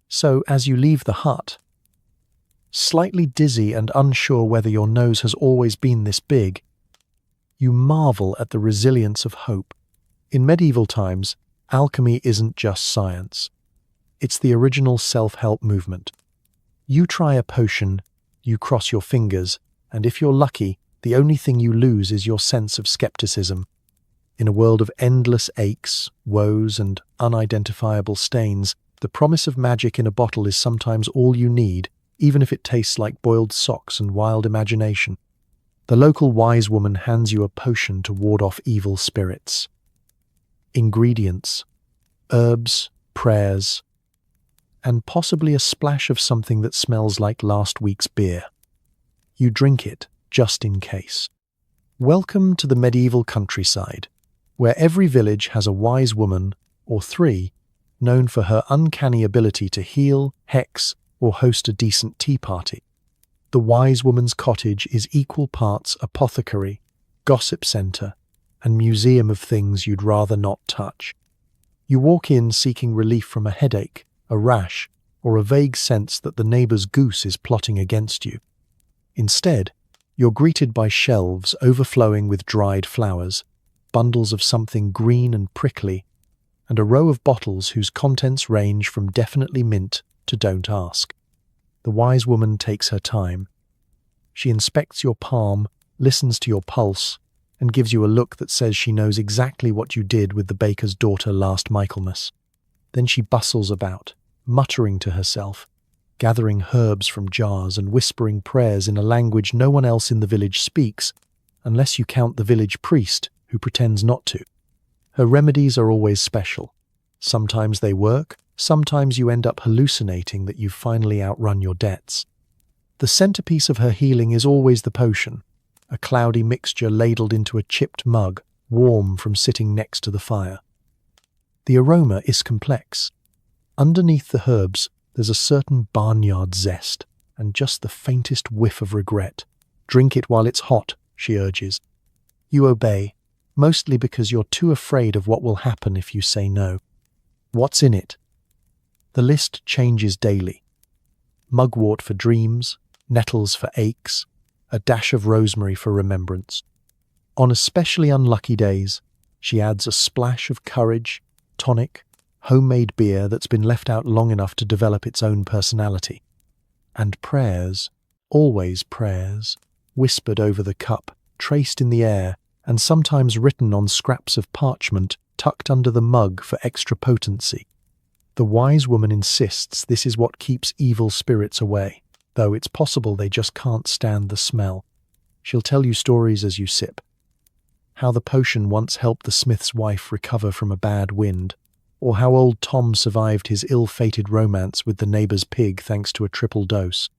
So, as you leave the hut, slightly dizzy and unsure whether your nose has always been this big, you marvel at the resilience of hope. In medieval times, alchemy isn't just science. It's the original self-help movement. You try a potion, you cross your fingers, and if you're lucky, the only thing you lose is your sense of skepticism. In a world of endless aches, woes, and unidentifiable stains, the promise of magic in a bottle is sometimes all you need, even if it tastes like boiled socks and wild imagination. The local wise woman hands you a potion to ward off evil spirits. Ingredients: herbs, prayers, and possibly a splash of something that smells like last week's beer. You drink it, just in case. Welcome to the medieval countryside, where every village has a wise woman, or 3, known for her uncanny ability to heal, hex, or host a decent tea party. The wise woman's cottage is equal parts apothecary, gossip centre, and museum of things you'd rather not touch. You walk in seeking relief from a headache, a rash, or a vague sense that the neighbour's goose is plotting against you. Instead, you're greeted by shelves overflowing with dried flowers, bundles of something green and prickly, and a row of bottles whose contents range from definitely mint to don't ask. The wise woman takes her time. She inspects your palm, listens to your pulse, and gives you a look that says she knows exactly what you did with the baker's daughter last Michaelmas. Then she bustles about, muttering to herself, gathering herbs from jars and whispering prayers in a language no one else in the village speaks, unless you count the village priest, who pretends not to. Her remedies are always special. Sometimes they work, sometimes you end up hallucinating that you've finally outrun your debts. The centerpiece of her healing is always the potion, a cloudy mixture ladled into a chipped mug, warm from sitting next to the fire. The aroma is complex. Underneath the herbs, there's a certain barnyard zest, and just the faintest whiff of regret. Drink it while it's hot, she urges. You obey, mostly because you're too afraid of what will happen if you say no. What's in it? The list changes daily. Mugwort for dreams, nettles for aches, a dash of rosemary for remembrance. On especially unlucky days, she adds a splash of courage, tonic, homemade beer that's been left out long enough to develop its own personality. And prayers, always prayers, whispered over the cup, traced in the air, and sometimes written on scraps of parchment tucked under the mug for extra potency. The wise woman insists this is what keeps evil spirits away, though it's possible they just can't stand the smell. She'll tell you stories as you sip. How the potion once helped the smith's wife recover from a bad wind, or how old Tom survived his ill-fated romance with the neighbour's pig thanks to a triple dose.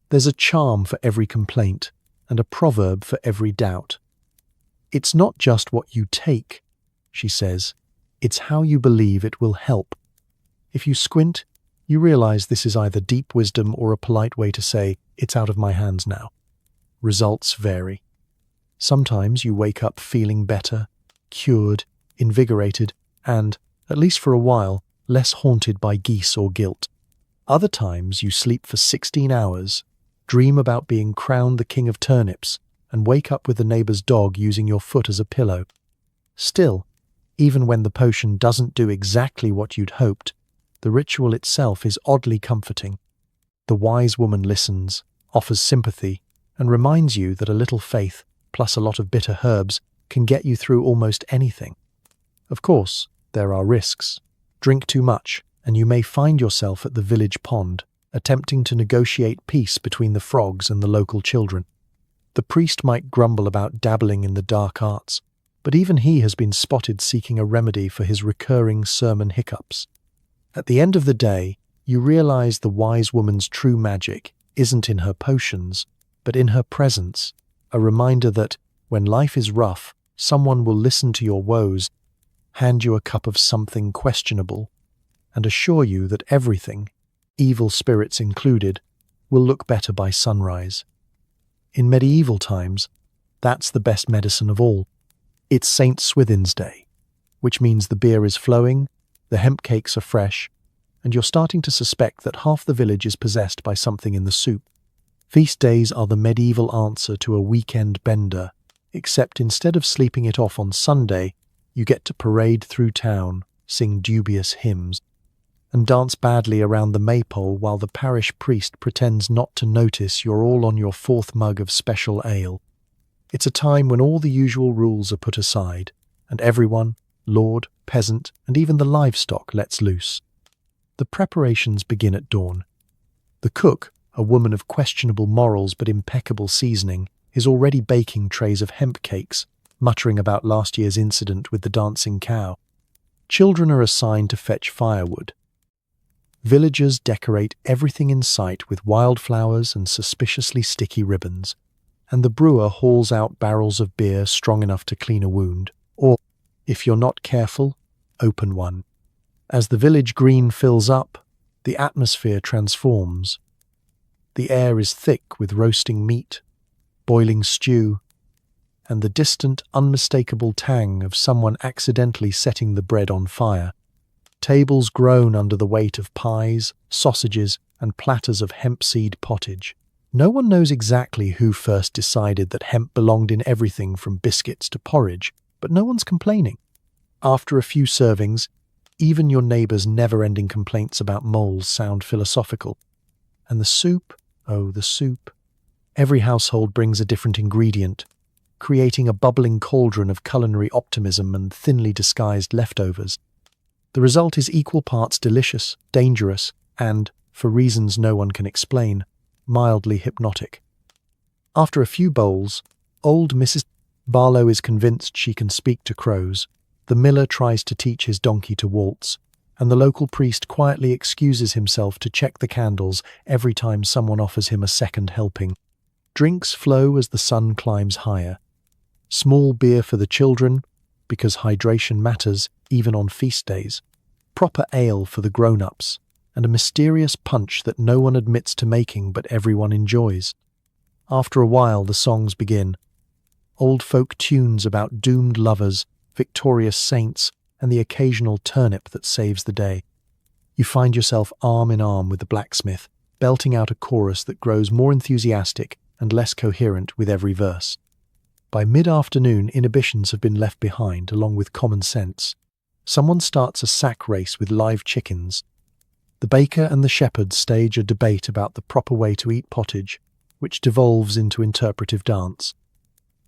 There's a charm for every complaint, and a proverb for every doubt. It's not just what you take, she says, it's how you believe it will help. If you squint, you realize this is either deep wisdom or a polite way to say, it's out of my hands now. Results vary. Sometimes you wake up feeling better, cured, invigorated, and, at least for a while, less haunted by geese or guilt. Other times you sleep for 16 hours, dream about being crowned the king of turnips, and wake up with the neighbor's dog using your foot as a pillow. Still, even when the potion doesn't do exactly what you'd hoped, the ritual itself is oddly comforting. The wise woman listens, offers sympathy, and reminds you that a little faith, plus a lot of bitter herbs, can get you through almost anything. Of course, there are risks. Drink too much, and you may find yourself at the village pond, attempting to negotiate peace between the frogs and the local children. The priest might grumble about dabbling in the dark arts, but even he has been spotted seeking a remedy for his recurring sermon hiccups. At the end of the day, you realize the wise woman's true magic isn't in her potions, but in her presence, a reminder that, when life is rough, someone will listen to your woes, hand you a cup of something questionable, and assure you that everything, evil spirits included, will look better by sunrise. In medieval times, that's the best medicine of all. It's St. Swithin's Day, which means the beer is flowing, the hemp cakes are fresh, and you're starting to suspect that half the village is possessed by something in the soup. Feast days are the medieval answer to a weekend bender, except instead of sleeping it off on Sunday, you get to parade through town, sing dubious hymns, and dance badly around the maypole while the parish priest pretends not to notice you're all on your fourth mug of special ale. It's a time when all the usual rules are put aside, and everyone, lord, peasant, and even the livestock lets loose. The preparations begin at dawn. The cook, a woman of questionable morals but impeccable seasoning, is already baking trays of hemp cakes, muttering about last year's incident with the dancing cow. Children are assigned to fetch firewood. Villagers decorate everything in sight with wildflowers and suspiciously sticky ribbons, and the brewer hauls out barrels of beer strong enough to clean a wound, or, if you're not careful, open one. As the village green fills up, the atmosphere transforms. The air is thick with roasting meat, boiling stew, and the distant, unmistakable tang of someone accidentally setting the bread on fire. Tables groan under the weight of pies, sausages, and platters of hemp-seed pottage. No one knows exactly who first decided that hemp belonged in everything from biscuits to porridge, but no one's complaining. After a few servings, even your neighbour's never-ending complaints about moles sound philosophical. And the soup, oh, the soup. Every household brings a different ingredient, creating a bubbling cauldron of culinary optimism and thinly disguised leftovers. The result is equal parts delicious, dangerous, and, for reasons no one can explain, mildly hypnotic. After a few bowls, old Mrs. Barlow is convinced she can speak to crows, the miller tries to teach his donkey to waltz, and the local priest quietly excuses himself to check the candles every time someone offers him a second helping. Drinks flow as the sun climbs higher. Small beer for the children, because hydration matters even on feast days. Proper ale for the grown-ups, and a mysterious punch that no one admits to making but everyone enjoys. After a while the songs begin. Old folk tunes about doomed lovers, victorious saints, and the occasional turnip that saves the day. You find yourself arm in arm with the blacksmith, belting out a chorus that grows more enthusiastic and less coherent with every verse. By mid-afternoon, inhibitions have been left behind, along with common sense. Someone starts a sack race with live chickens. The baker and the shepherd stage a debate about the proper way to eat pottage, which devolves into interpretive dance.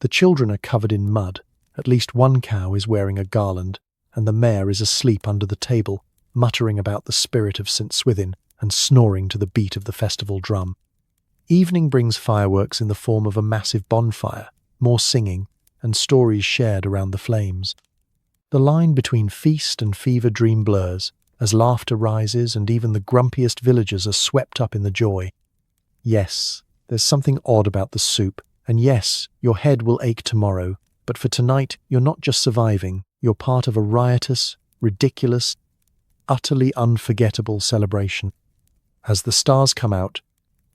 The children are covered in mud. At least one cow is wearing a garland, and the mare is asleep under the table, muttering about the spirit of St. Swithin and snoring to the beat of the festival drum. Evening brings fireworks in the form of a massive bonfire, more singing, and stories shared around the flames. The line between feast and fever dream blurs, as laughter rises and even the grumpiest villagers are swept up in the joy. Yes, there's something odd about the soup, and yes, your head will ache tomorrow, but for tonight you're not just surviving, you're part of a riotous, ridiculous, utterly unforgettable celebration. As the stars come out,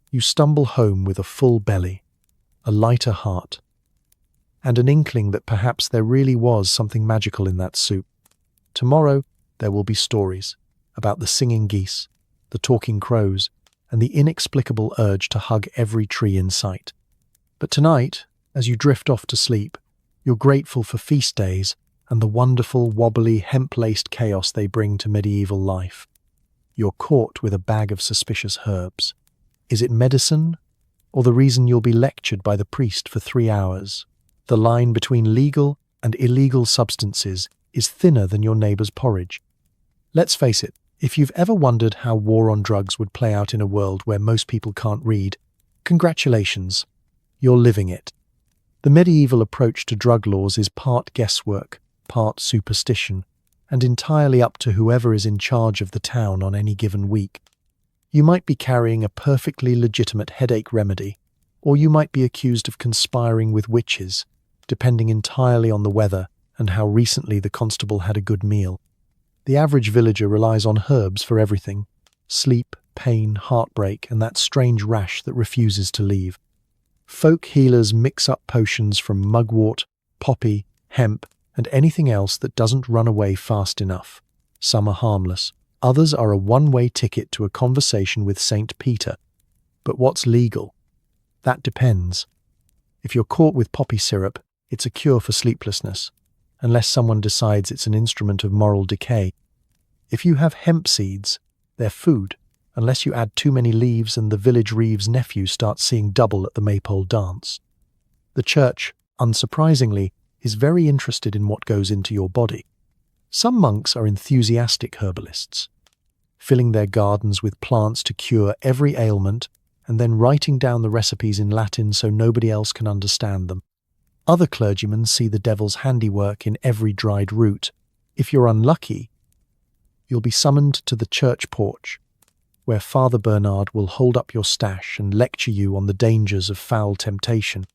you stumble home with a full belly, a lighter heart, and an inkling that perhaps there really was something magical in that soup. Tomorrow, there will be stories about the singing geese, the talking crows, and the inexplicable urge to hug every tree in sight. But tonight, as you drift off to sleep, you're grateful for feast days and the wonderful, wobbly, hemp-laced chaos they bring to medieval life. You're caught with a bag of suspicious herbs. Is it medicine, or the reason you'll be lectured by the priest for 3 hours? The line between legal and illegal substances is thinner than your neighbour's porridge. Let's face it, if you've ever wondered how war on drugs would play out in a world where most people can't read, congratulations, you're living it. The medieval approach to drug laws is part guesswork, part superstition, and entirely up to whoever is in charge of the town on any given week. You might be carrying a perfectly legitimate headache remedy, or you might be accused of conspiring with witches, depending entirely on the weather and how recently the constable had a good meal. The average villager relies on herbs for everything: sleep, pain, heartbreak, and that strange rash that refuses to leave. Folk healers mix up potions from mugwort, poppy, hemp, and anything else that doesn't run away fast enough. Some are harmless. Others are a one-way ticket to a conversation with Saint Peter. But what's legal? That depends. If you're caught with poppy syrup, it's a cure for sleeplessness, unless someone decides it's an instrument of moral decay. If you have hemp seeds, they're food, unless you add too many leaves and the village reeve's nephew starts seeing double at the maypole dance. The church, unsurprisingly, is very interested in what goes into your body. Some monks are enthusiastic herbalists, filling their gardens with plants to cure every ailment and then writing down the recipes in Latin so nobody else can understand them. Other clergymen see the devil's handiwork in every dried root. If you're unlucky, you'll be summoned to the church porch, where Father Bernard will hold up your stash and lecture you on the dangers of foul temptation.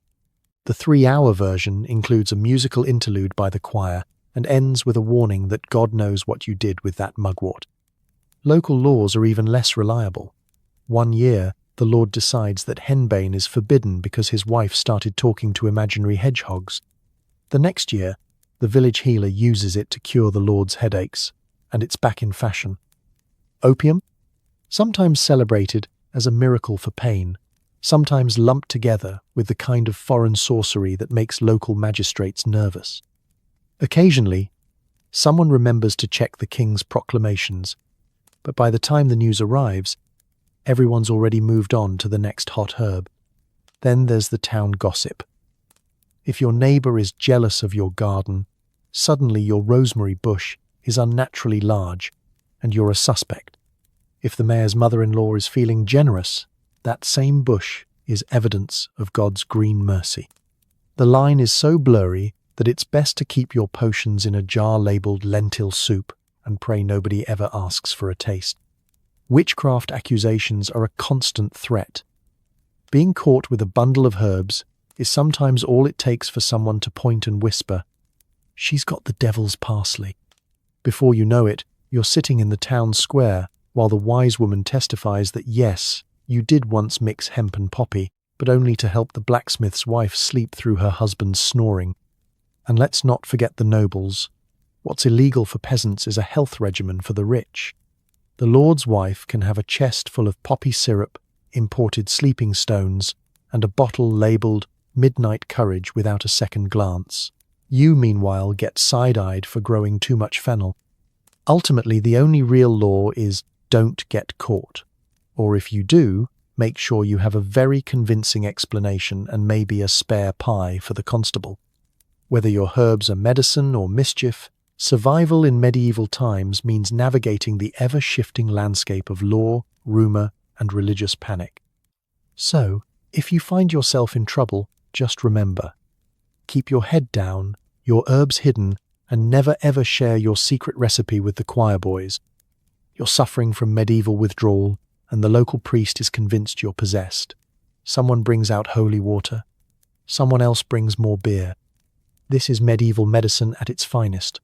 The 3-hour version includes a musical interlude by the choir and ends with a warning that God knows what you did with that mugwort. Local laws are even less reliable. One year, the Lord decides that henbane is forbidden because his wife started talking to imaginary hedgehogs. The next year, the village healer uses it to cure the Lord's headaches, and it's back in fashion. Opium? Sometimes celebrated as a miracle for pain, sometimes lumped together with the kind of foreign sorcery that makes local magistrates nervous. Occasionally, someone remembers to check the king's proclamations, but by the time the news arrives, everyone's already moved on to the next hot herb. Then there's the town gossip. If your neighbour is jealous of your garden, suddenly your rosemary bush is unnaturally large, and you're a suspect. If the mayor's mother-in-law is feeling generous, that same bush is evidence of God's green mercy. The line is so blurry that it's best to keep your potions in a jar labelled lentil soup and pray nobody ever asks for a taste. Witchcraft accusations are a constant threat. Being caught with a bundle of herbs is sometimes all it takes for someone to point and whisper, "She's got the devil's parsley." Before you know it, you're sitting in the town square while the wise woman testifies that yes, you did once mix hemp and poppy, but only to help the blacksmith's wife sleep through her husband's snoring. And let's not forget the nobles. What's illegal for peasants is a health regimen for the rich. The lord's wife can have a chest full of poppy syrup, imported sleeping stones, and a bottle labelled Midnight Courage without a second glance. You, meanwhile, get side-eyed for growing too much fennel. Ultimately, the only real law is don't get caught. Or if you do, make sure you have a very convincing explanation and maybe a spare pie for the constable. Whether your herbs are medicine or mischief, survival in medieval times means navigating the ever-shifting landscape of law, rumour, and religious panic. So, if you find yourself in trouble, just remember, keep your head down, your herbs hidden, and never ever share your secret recipe with the choir boys. You're suffering from medieval withdrawal, and the local priest is convinced you're possessed. Someone brings out holy water. Someone else brings more beer. This is medieval medicine at its finest,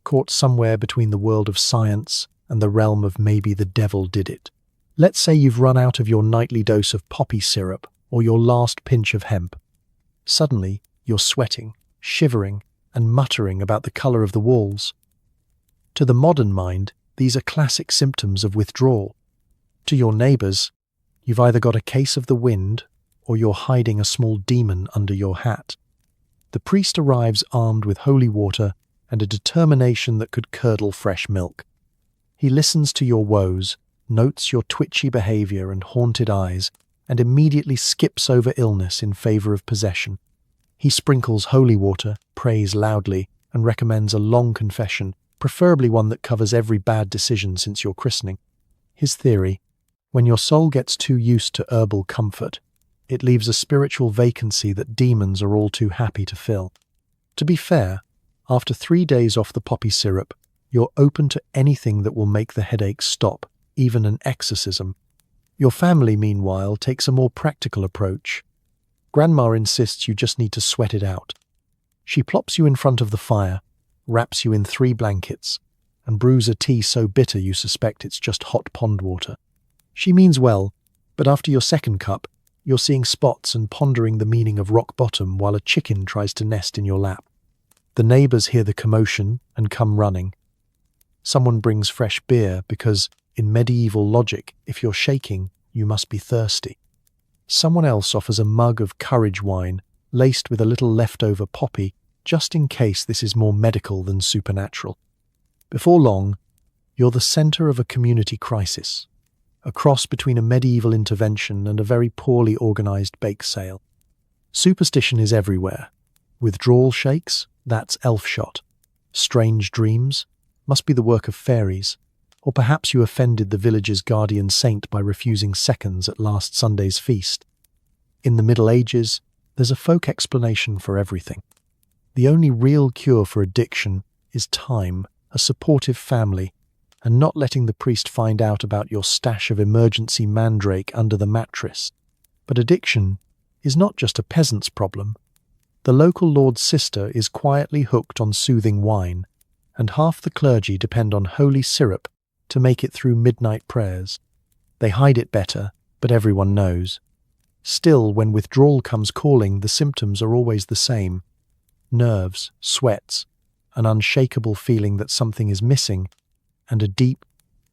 caught somewhere between the world of science and the realm of maybe the devil did it. Let's say you've run out of your nightly dose of poppy syrup or your last pinch of hemp. Suddenly, you're sweating, shivering, and muttering about the color of the walls. To the modern mind, these are classic symptoms of withdrawal. To your neighbors, you've either got a case of the wind or you're hiding a small demon under your hat. The priest arrives armed with holy water and a determination that could curdle fresh milk. He listens to your woes, notes your twitchy behavior and haunted eyes, and immediately skips over illness in favor of possession. He sprinkles holy water, prays loudly, and recommends a long confession, preferably one that covers every bad decision since your christening. His theory: when your soul gets too used to herbal comfort, it leaves a spiritual vacancy that demons are all too happy to fill. To be fair, after 3 days off the poppy syrup, you're open to anything that will make the headache stop, even an exorcism. Your family, meanwhile, takes a more practical approach. Grandma insists you just need to sweat it out. She plops you in front of the fire, wraps you in 3 blankets, and brews a tea so bitter you suspect it's just hot pond water. She means well, but after your second cup, you're seeing spots and pondering the meaning of rock bottom while a chicken tries to nest in your lap. The neighbors hear the commotion and come running. Someone brings fresh beer because, in medieval logic, if you're shaking, you must be thirsty. Someone else offers a mug of courage wine, laced with a little leftover poppy, just in case this is more medical than supernatural. Before long, you're the center of a community crisis, a cross between a medieval intervention and a very poorly organized bake sale. Superstition is everywhere. Withdrawal shakes, that's elf shot. Strange dreams must be the work of fairies, or perhaps you offended the village's guardian saint by refusing seconds at last Sunday's feast. In the Middle Ages, there's a folk explanation for everything. The only real cure for addiction is time, a supportive family, and not letting the priest find out about your stash of emergency mandrake under the mattress. But addiction is not just a peasant's problem. The local lord's sister is quietly hooked on soothing wine, and half the clergy depend on holy syrup to make it through midnight prayers. They hide it better, but everyone knows. Still, when withdrawal comes calling, the symptoms are always the same: nerves, sweats, an unshakable feeling that something is missing, and a deep,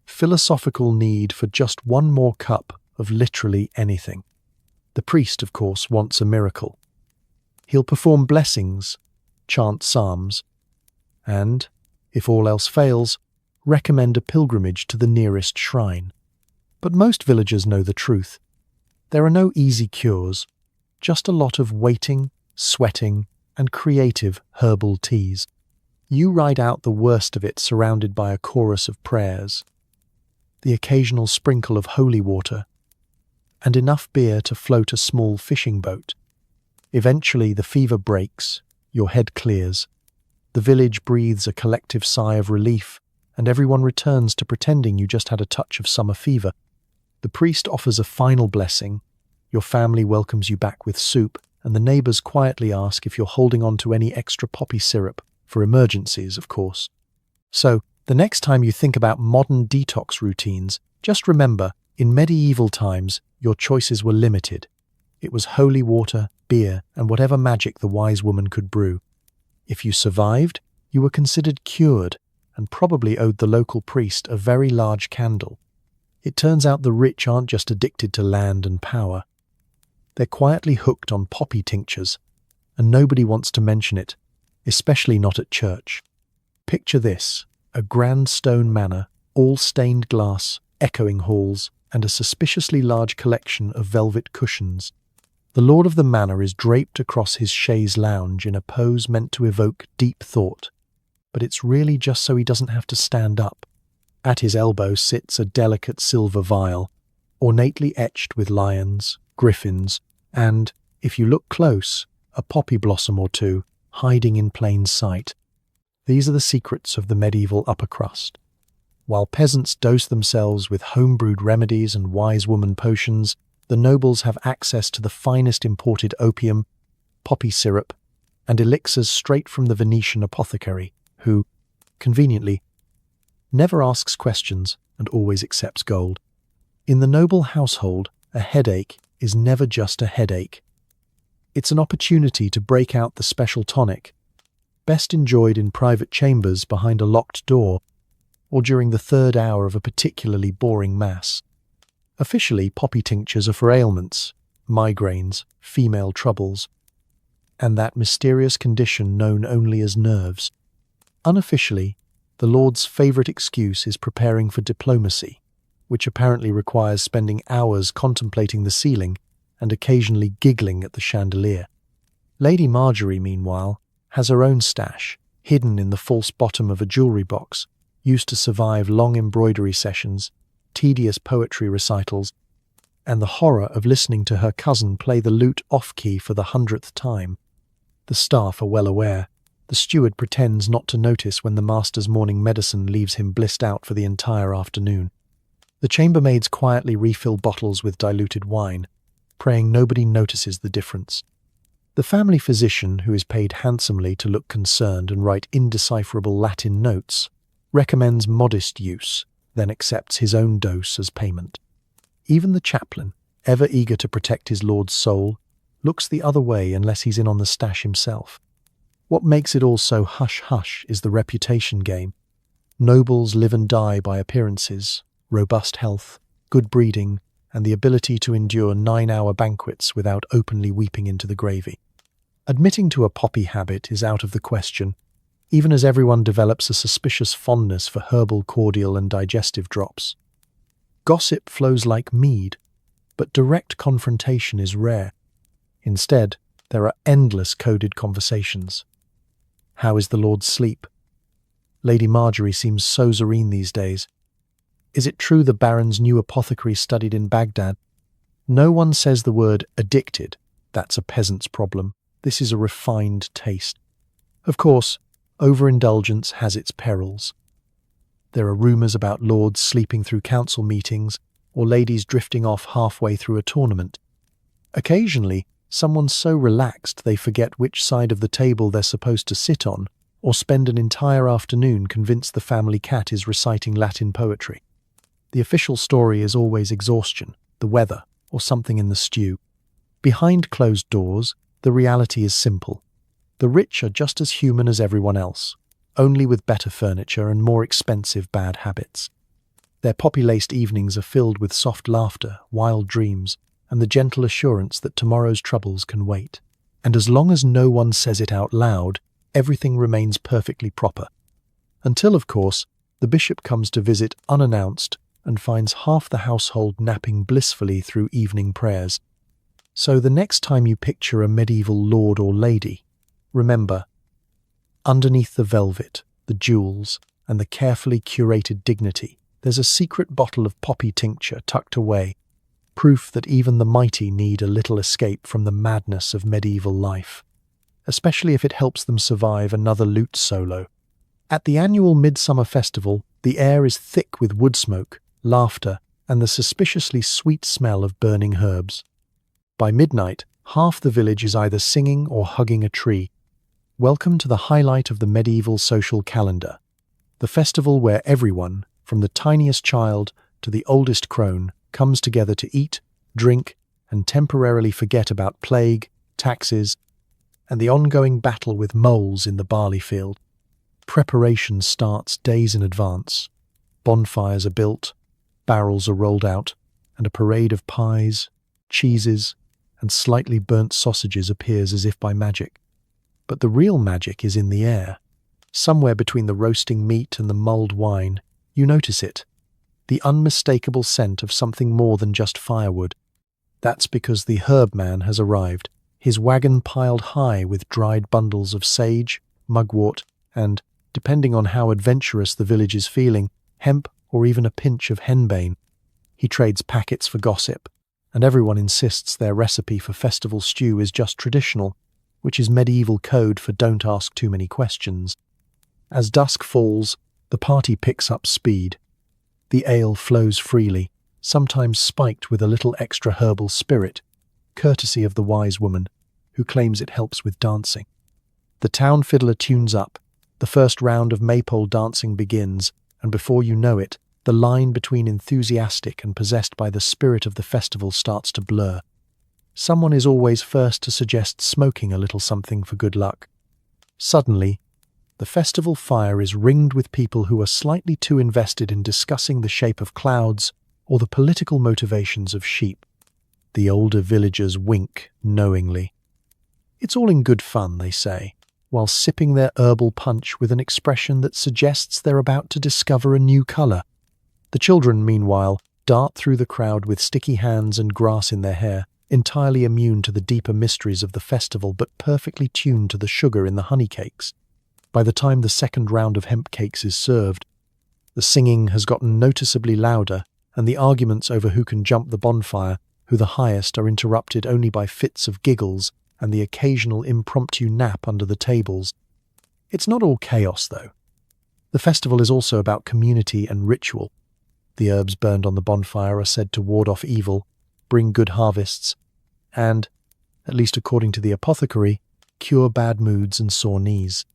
philosophical need for just one more cup of literally anything. The priest, of course, wants a miracle. He'll perform blessings, chant psalms, and, if all else fails, recommend a pilgrimage to the nearest shrine. But most villagers know the truth. There are no easy cures, just a lot of waiting, sweating, and creative herbal teas. You ride out the worst of it surrounded by a chorus of prayers, the occasional sprinkle of holy water, and enough beer to float a small fishing boat. Eventually the fever breaks, your head clears, the village breathes a collective sigh of relief, and everyone returns to pretending you just had a touch of summer fever. The priest offers a final blessing, your family welcomes you back with soup, and the neighbors quietly ask if you're holding on to any extra poppy syrup, for emergencies, of course. So, the next time you think about modern detox routines, just remember, in medieval times, your choices were limited. It was holy water, beer, and whatever magic the wise woman could brew. If you survived, you were considered cured, and probably owed the local priest a very large candle. It turns out the rich aren't just addicted to land and power. They're quietly hooked on poppy tinctures, and nobody wants to mention it, especially not at church. Picture this: a grand stone manor, all stained glass, echoing halls, and a suspiciously large collection of velvet cushions. The lord of the manor is draped across his chaise lounge in a pose meant to evoke deep thought, but it's really just so he doesn't have to stand up. At his elbow sits a delicate silver vial, ornately etched with lions, griffins, and, if you look close, a poppy blossom or two, hiding in plain sight. These are the secrets of the medieval upper crust. While peasants dose themselves with home-brewed remedies and wise woman potions, the nobles have access to the finest imported opium, poppy syrup, and elixirs straight from the Venetian apothecary, who, conveniently, never asks questions and always accepts gold. In the noble household, a headache is never just a headache. It's an opportunity to break out the special tonic best enjoyed in private chambers behind a locked door, or during the third hour of a particularly boring mass. Officially, poppy tinctures are for ailments, migraines, female troubles, and that mysterious condition known only as nerves. Unofficially, the Lord's favourite excuse is preparing for diplomacy, which apparently requires spending hours contemplating the ceiling and occasionally giggling at the chandelier. Lady Marjorie, meanwhile, has her own stash, hidden in the false bottom of a jewellery box, used to survive long embroidery sessions, tedious poetry recitals, and the horror of listening to her cousin play the lute off-key for the 100th time. The staff are well aware. The steward pretends not to notice when the master's morning medicine leaves him blissed out for the entire afternoon. The chambermaids quietly refill bottles with diluted wine, praying nobody notices the difference. The family physician, who is paid handsomely to look concerned and write indecipherable Latin notes, recommends modest use, then accepts his own dose as payment. Even the chaplain, ever eager to protect his lord's soul, looks the other way unless he's in on the stash himself. What makes it all so hush-hush is the reputation game. Nobles live and die by appearances, robust health, good breeding, and the ability to endure 9-hour banquets without openly weeping into the gravy. Admitting to a poppy habit is out of the question, even as everyone develops a suspicious fondness for herbal cordial and digestive drops. Gossip flows like mead, but direct confrontation is rare. Instead, there are endless coded conversations. How is the Lord's sleep? Lady Marjorie seems so serene these days. Is it true the Baron's new apothecary studied in Baghdad? No one says the word addicted. That's a peasant's problem. This is a refined taste. Of course, overindulgence has its perils. There are rumours about lords sleeping through council meetings or ladies drifting off halfway through a tournament. Occasionally, someone's so relaxed they forget which side of the table they're supposed to sit on, or spend an entire afternoon convinced the family cat is reciting Latin poetry. The official story is always exhaustion, the weather, or something in the stew. Behind closed doors, the reality is simple. The rich are just as human as everyone else, only with better furniture and more expensive bad habits. Their poppy-laced evenings are filled with soft laughter, wild dreams, and the gentle assurance that tomorrow's troubles can wait. And as long as no one says it out loud, everything remains perfectly proper. Until, of course, the bishop comes to visit unannounced and finds half the household napping blissfully through evening prayers. So the next time you picture a medieval lord or lady, remember, underneath the velvet, the jewels, and the carefully curated dignity, there's a secret bottle of poppy tincture tucked away, proof that even the mighty need a little escape from the madness of medieval life, especially if it helps them survive another lute solo. At the annual Midsummer Festival, the air is thick with wood smoke, laughter, and the suspiciously sweet smell of burning herbs. By midnight, half the village is either singing or hugging a tree. Welcome to the highlight of the medieval social calendar, the festival where everyone, from the tiniest child to the oldest crone, comes together to eat, drink, and temporarily forget about plague, taxes, and the ongoing battle with moles in the barley field. Preparation starts days in advance. Bonfires are built, barrels are rolled out, and a parade of pies, cheeses, and slightly burnt sausages appears as if by magic. But the real magic is in the air. Somewhere between the roasting meat and the mulled wine, you notice it. The unmistakable scent of something more than just firewood. That's because the herb man has arrived, his wagon piled high with dried bundles of sage, mugwort, and, depending on how adventurous the village is feeling, hemp or even a pinch of henbane. He trades packets for gossip, and everyone insists their recipe for festival stew is just traditional, which is medieval code for don't ask too many questions. As dusk falls, the party picks up speed. The ale flows freely, sometimes spiked with a little extra herbal spirit, courtesy of the wise woman, who claims it helps with dancing. The town fiddler tunes up, the first round of maypole dancing begins, and before you know it, the line between enthusiastic and possessed by the spirit of the festival starts to blur. Someone is always first to suggest smoking a little something for good luck. Suddenly, The festival fire is ringed with people who are slightly too invested in discussing the shape of clouds or the political motivations of sheep. The older villagers wink knowingly. It's all in good fun, they say, while sipping their herbal punch with an expression that suggests they're about to discover a new colour. The children, meanwhile, dart through the crowd with sticky hands and grass in their hair, entirely immune to the deeper mysteries of the festival but perfectly tuned to the sugar in the honey cakes. By the time the second round of hemp cakes is served, the singing has gotten noticeably louder, and the arguments over who can jump the bonfire, who the highest, are interrupted only by fits of giggles and the occasional impromptu nap under the tables. It's not all chaos, though. The festival is also about community and ritual. The herbs burned on the bonfire are said to ward off evil, bring good harvests, and, at least according to the apothecary, cure bad moods and sore knees.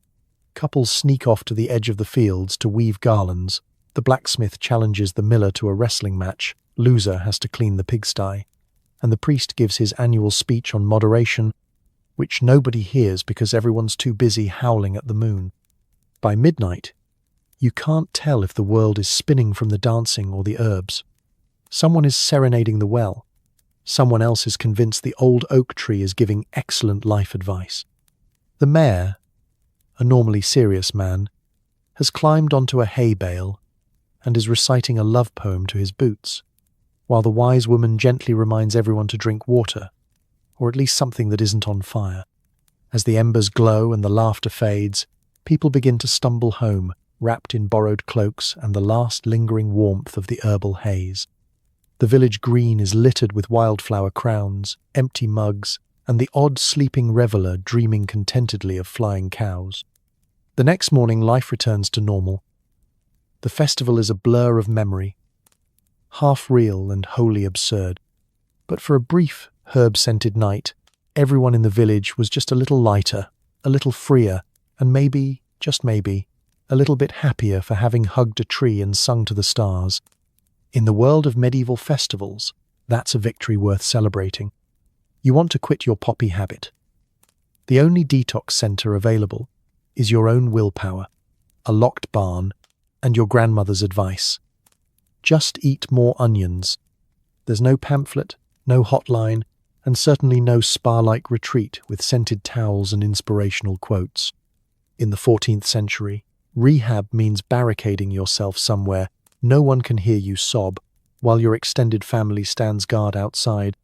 Couples sneak off to the edge of the fields to weave garlands. The blacksmith challenges the miller to a wrestling match. Loser has to clean the pigsty. And the priest gives his annual speech on moderation, which nobody hears because everyone's too busy howling at the moon. By midnight, you can't tell if the world is spinning from the dancing or the herbs. Someone is serenading the well. Someone else is convinced the old oak tree is giving excellent life advice. The mayor, a normally serious man, has climbed onto a hay bale and is reciting a love poem to his boots, while the wise woman gently reminds everyone to drink water, or at least something that isn't on fire. As the embers glow and the laughter fades, people begin to stumble home, wrapped in borrowed cloaks and the last lingering warmth of the herbal haze. The village green is littered with wildflower crowns, empty mugs, and the odd sleeping reveller dreaming contentedly of flying cows. The next morning, life returns to normal. The festival is a blur of memory, half real and wholly absurd. But for a brief, herb-scented night, everyone in the village was just a little lighter, a little freer, and maybe, just maybe, a little bit happier for having hugged a tree and sung to the stars. In the world of medieval festivals, that's a victory worth celebrating. You want to quit your poppy habit. The only detox center available is your own willpower, a locked barn, and your grandmother's advice. Just eat more onions. There's no pamphlet, no hotline, and certainly no spa-like retreat with scented towels and inspirational quotes. In the 14th century, rehab means barricading yourself somewhere no one can hear you sob, while your extended family stands guard outside,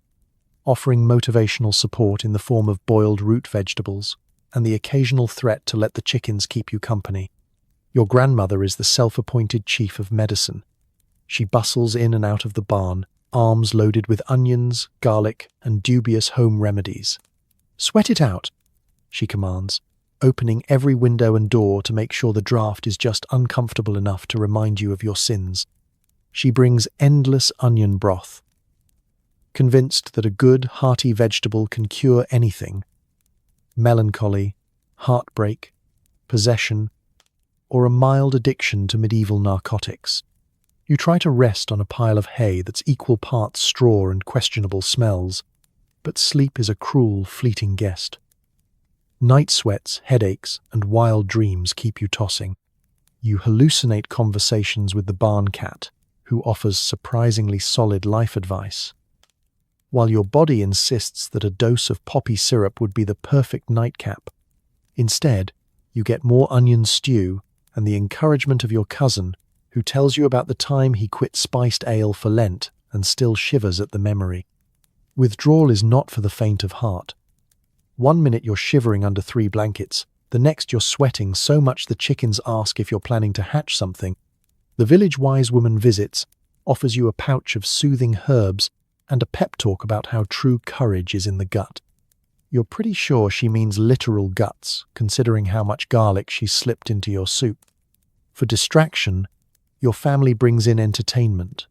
offering motivational support in the form of boiled root vegetables and the occasional threat to let the chickens keep you company. Your grandmother is the self-appointed chief of medicine. She bustles in and out of the barn, arms loaded with onions, garlic, and dubious home remedies. "Sweat it out," she commands, opening every window and door to make sure the draft is just uncomfortable enough to remind you of your sins. She brings endless onion broth. Convinced that a good, hearty vegetable can cure anything, melancholy, heartbreak, possession, or a mild addiction to medieval narcotics. You try to rest on a pile of hay that's equal parts straw and questionable smells, but sleep is a cruel, fleeting guest. Night sweats, headaches, and wild dreams keep you tossing. You hallucinate conversations with the barn cat, who offers surprisingly solid life advice, while your body insists that a dose of poppy syrup would be the perfect nightcap. Instead, you get more onion stew and the encouragement of your cousin, who tells you about the time he quit spiced ale for Lent and still shivers at the memory. Withdrawal is not for the faint of heart. One minute you're shivering under 3 blankets, the next you're sweating so much the chickens ask if you're planning to hatch something. The village wise woman visits, offers you a pouch of soothing herbs and a pep talk about how true courage is in the gut. You're pretty sure she means literal guts, considering how much garlic she's slipped into your soup. For distraction, your family brings in entertainment.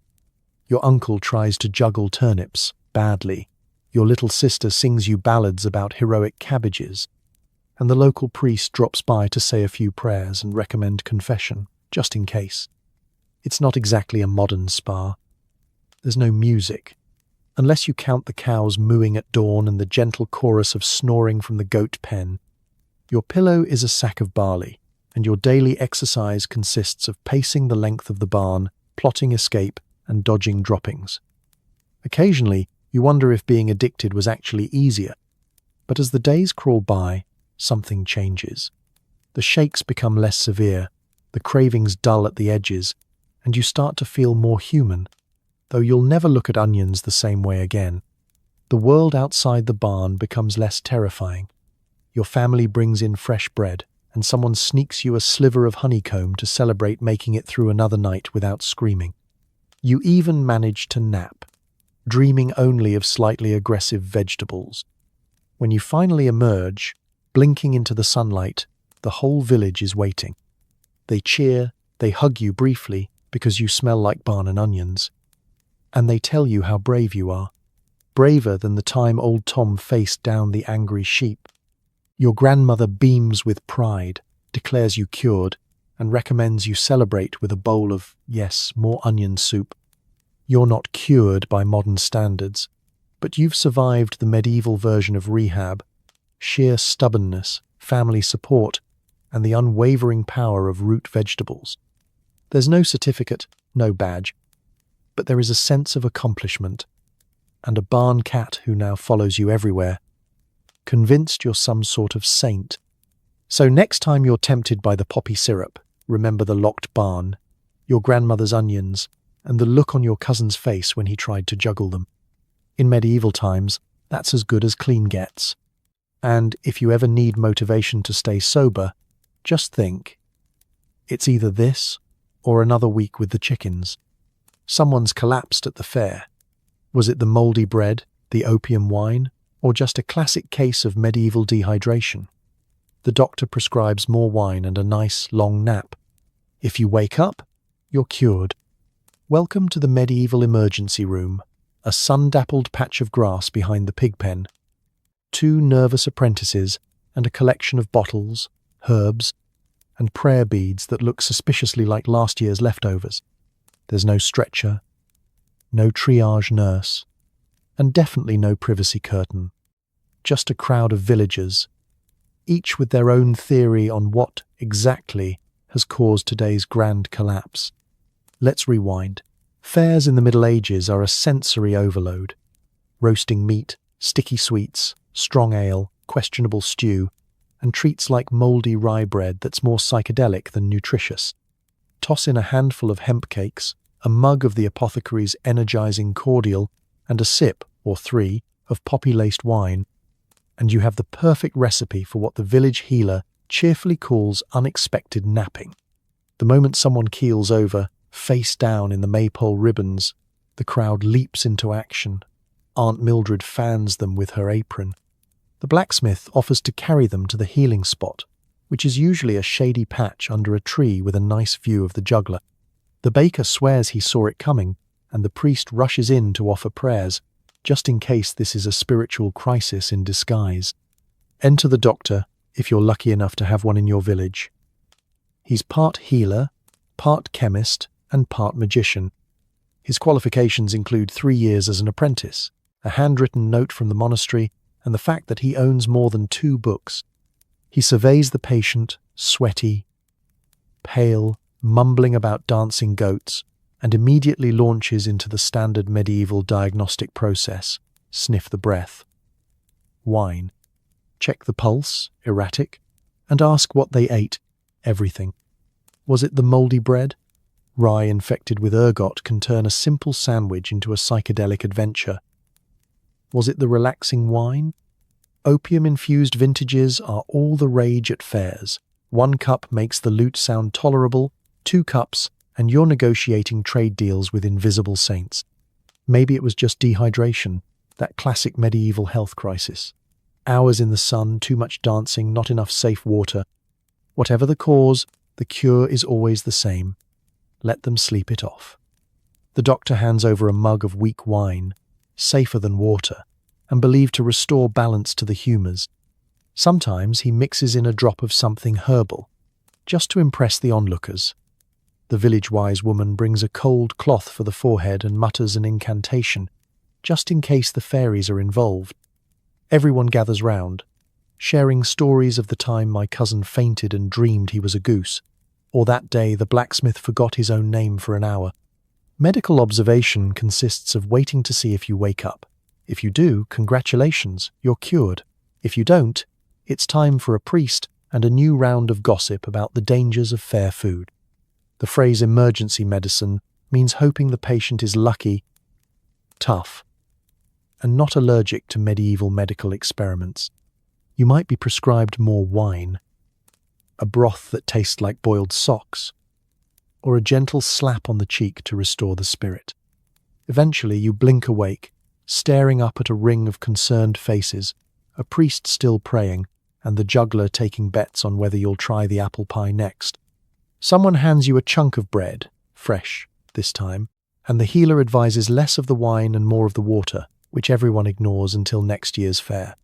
Your uncle tries to juggle turnips, badly. Your little sister sings you ballads about heroic cabbages. And the local priest drops by to say a few prayers and recommend confession, just in case. It's not exactly a modern spa. There's no music, unless you count the cows mooing at dawn and the gentle chorus of snoring from the goat pen. Your pillow is a sack of barley, and your daily exercise consists of pacing the length of the barn, plotting escape, and dodging droppings. Occasionally, you wonder if being addicted was actually easier, but as the days crawl by, something changes. The shakes become less severe, the cravings dull at the edges, and you start to feel more human, though you'll never look at onions the same way again. The world outside the barn becomes less terrifying. Your family brings in fresh bread, and someone sneaks you a sliver of honeycomb to celebrate making it through another night without screaming. You even manage to nap, dreaming only of slightly aggressive vegetables. When you finally emerge, blinking into the sunlight, the whole village is waiting. They cheer, they hug you briefly because you smell like barn and onions, and they tell you how brave you are, braver than the time old Tom faced down the angry sheep. Your grandmother beams with pride, declares you cured, and recommends you celebrate with a bowl of, yes, more onion soup. You're not cured by modern standards, but you've survived the medieval version of rehab, sheer stubbornness, family support, and the unwavering power of root vegetables. There's no certificate, no badge, but there is a sense of accomplishment, and a barn cat who now follows you everywhere, convinced you're some sort of saint. So next time you're tempted by the poppy syrup, remember the locked barn, your grandmother's onions, and the look on your cousin's face when he tried to juggle them. In medieval times, that's as good as clean gets. And if you ever need motivation to stay sober, just think, it's either this or another week with the chickens. Someone's collapsed at the fair. Was it the mouldy bread, the opium wine, or just a classic case of medieval dehydration? The doctor prescribes more wine and a nice, long nap. If you wake up, you're cured. Welcome to the medieval emergency room, a sun-dappled patch of grass behind the pig pen, 2 nervous apprentices, and a collection of bottles, herbs, and prayer beads that look suspiciously like last year's leftovers. There's no stretcher, no triage nurse, and definitely no privacy curtain. Just a crowd of villagers, each with their own theory on what exactly has caused today's grand collapse. Let's rewind. Fairs in the Middle Ages are a sensory overload. Roasting meat, sticky sweets, strong ale, questionable stew, and treats like mouldy rye bread that's more psychedelic than nutritious. Toss in a handful of hemp cakes, a mug of the apothecary's energizing cordial, and a sip, or 3, of poppy-laced wine, and you have the perfect recipe for what the village healer cheerfully calls unexpected napping. The moment someone keels over, face down in the maypole ribbons, the crowd leaps into action. Aunt Mildred fans them with her apron. The blacksmith offers to carry them to the healing spot, which is usually a shady patch under a tree with a nice view of the juggler. The baker swears he saw it coming, and the priest rushes in to offer prayers, just in case this is a spiritual crisis in disguise. Enter the doctor, if you're lucky enough to have one in your village. He's part healer, part chemist, and part magician. His qualifications include 3 years as an apprentice, a handwritten note from the monastery, and the fact that he owns more than 2 books. He surveys the patient, sweaty, pale, mumbling about dancing goats, and immediately launches into the standard medieval diagnostic process. Sniff the breath. Wine. Check the pulse, erratic, and ask what they ate, everything. Was it the mouldy bread? Rye infected with ergot can turn a simple sandwich into a psychedelic adventure. Was it the relaxing wine? Opium-infused vintages are all the rage at fairs. 1 cup makes the lute sound tolerable, 2 cups, and you're negotiating trade deals with invisible saints. Maybe it was just dehydration, that classic medieval health crisis. Hours in the sun, too much dancing, not enough safe water. Whatever the cause, the cure is always the same. Let them sleep it off. The doctor hands over a mug of weak wine, safer than water, and believed to restore balance to the humours. Sometimes he mixes in a drop of something herbal, just to impress the onlookers. The village-wise woman brings a cold cloth for the forehead and mutters an incantation, just in case the fairies are involved. Everyone gathers round. sharing stories of the time my cousin fainted and dreamed he was a goose, or that day the blacksmith forgot his own name for an hour. Medical observation consists of waiting to see if you wake up. If you do, congratulations, you're cured. If you don't, it's time for a priest and a new round of gossip about the dangers of fair food. The phrase emergency medicine means hoping the patient is lucky, tough, and not allergic to medieval medical experiments. You might be prescribed more wine, a broth that tastes like boiled socks, or a gentle slap on the cheek to restore the spirit. Eventually you blink awake, staring up at a ring of concerned faces, a priest still praying, and the juggler taking bets on whether you'll try the apple pie next. Someone hands you a chunk of bread, fresh this time, and the healer advises less of the wine and more of the water, which everyone ignores until next year's fair.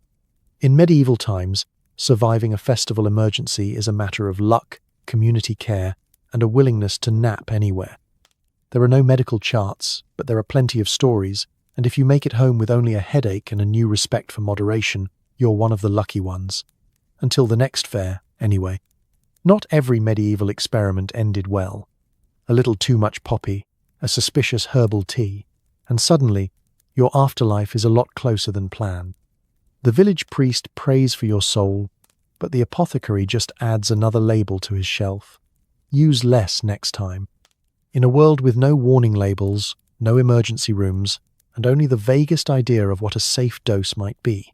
In medieval times, surviving a festival emergency is a matter of luck, community care, and a willingness to nap anywhere. There are no medical charts, but there are plenty of stories, and if you make it home with only a headache and a new respect for moderation, you're one of the lucky ones. Until the next fair, anyway. Not every medieval experiment ended well. A little too much poppy, a suspicious herbal tea, and suddenly, your afterlife is a lot closer than planned. The village priest prays for your soul, but the apothecary just adds another label to his shelf. Use less next time. In a world with no warning labels, no emergency rooms, and only the vaguest idea of what a safe dose might be,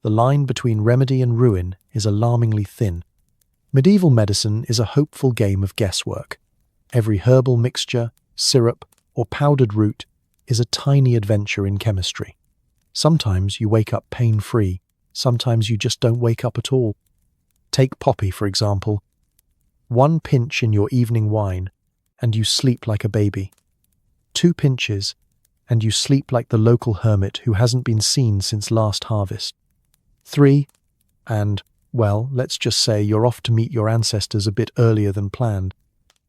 the line between remedy and ruin is alarmingly thin. Medieval medicine is a hopeful game of guesswork. Every herbal mixture, syrup, or powdered root is a tiny adventure in chemistry. Sometimes you wake up pain-free, sometimes you just don't wake up at all. Take poppy, for example. One pinch in your evening wine, and you sleep like a baby. 2 pinches, and you sleep like the local hermit who hasn't been seen since last harvest. 3, and, well, let's just say you're off to meet your ancestors a bit earlier than planned.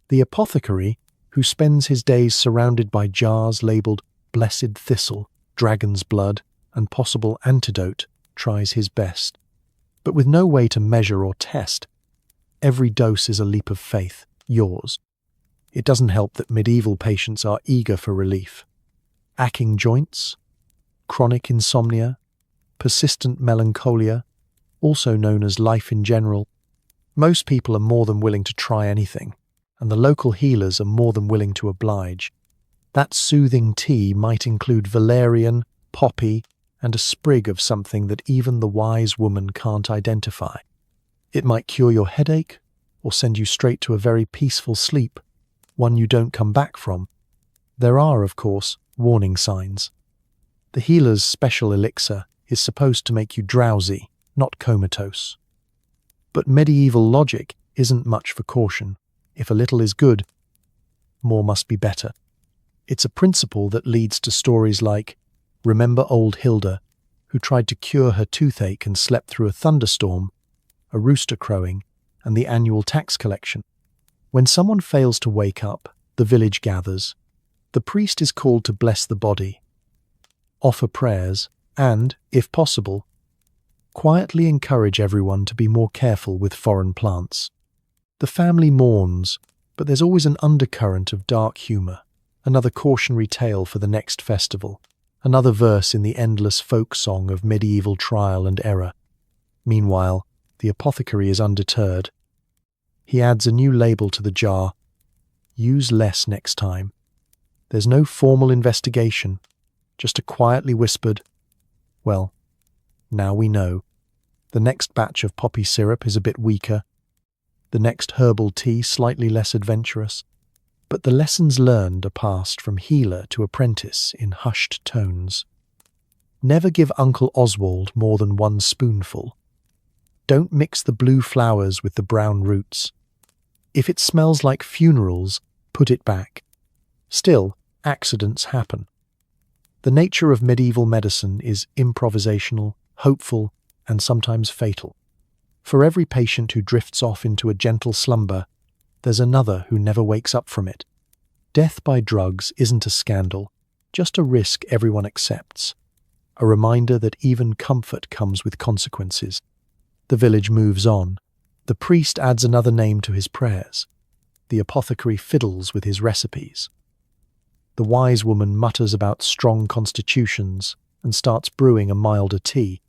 The apothecary, who spends his days surrounded by jars labelled blessed thistle, dragon's blood, and possible antidote, tries his best. But with no way to measure or test, every dose is a leap of faith, yours. It doesn't help that medieval patients are eager for relief. Aching joints, chronic insomnia, persistent melancholia, also known as life in general. Most people are more than willing to try anything, and the local healers are more than willing to oblige. That soothing tea might include valerian, poppy, and a sprig of something that even the wise woman can't identify. It might cure your headache, or send you straight to a very peaceful sleep, one you don't come back from. There are, of course, warning signs. The healer's special elixir is supposed to make you drowsy, not comatose. But medieval logic isn't much for caution. If a little is good, more must be better. It's a principle that leads to stories like, remember old Hilda, who tried to cure her toothache and slept through a thunderstorm, a rooster crowing, and the annual tax collection. When someone fails to wake up, the village gathers. The priest is called to bless the body, offer prayers, and, if possible, quietly encourage everyone to be more careful with foreign plants. The family mourns, but there's always an undercurrent of dark humour, another cautionary tale for the next festival, another verse in the endless folk song of medieval trial and error. Meanwhile, the apothecary is undeterred. He adds a new label to the jar. Use less next time. There's no formal investigation, just a quietly whispered, well, now we know. The next batch of poppy syrup is a bit weaker, the next herbal tea slightly less adventurous, but the lessons learned are passed from healer to apprentice in hushed tones. Never give Uncle Oswald more than 1 spoonful. Don't mix the blue flowers with the brown roots. If it smells like funerals, put it back. Still, accidents happen. The nature of medieval medicine is improvisational, hopeful, and sometimes fatal. For every patient who drifts off into a gentle slumber, there's another who never wakes up from it. Death by drugs isn't a scandal, just a risk everyone accepts. A reminder that even comfort comes with consequences. The village moves on. The priest adds another name to his prayers. The apothecary fiddles with his recipes. The wise woman mutters about strong constitutions and starts brewing a milder tea.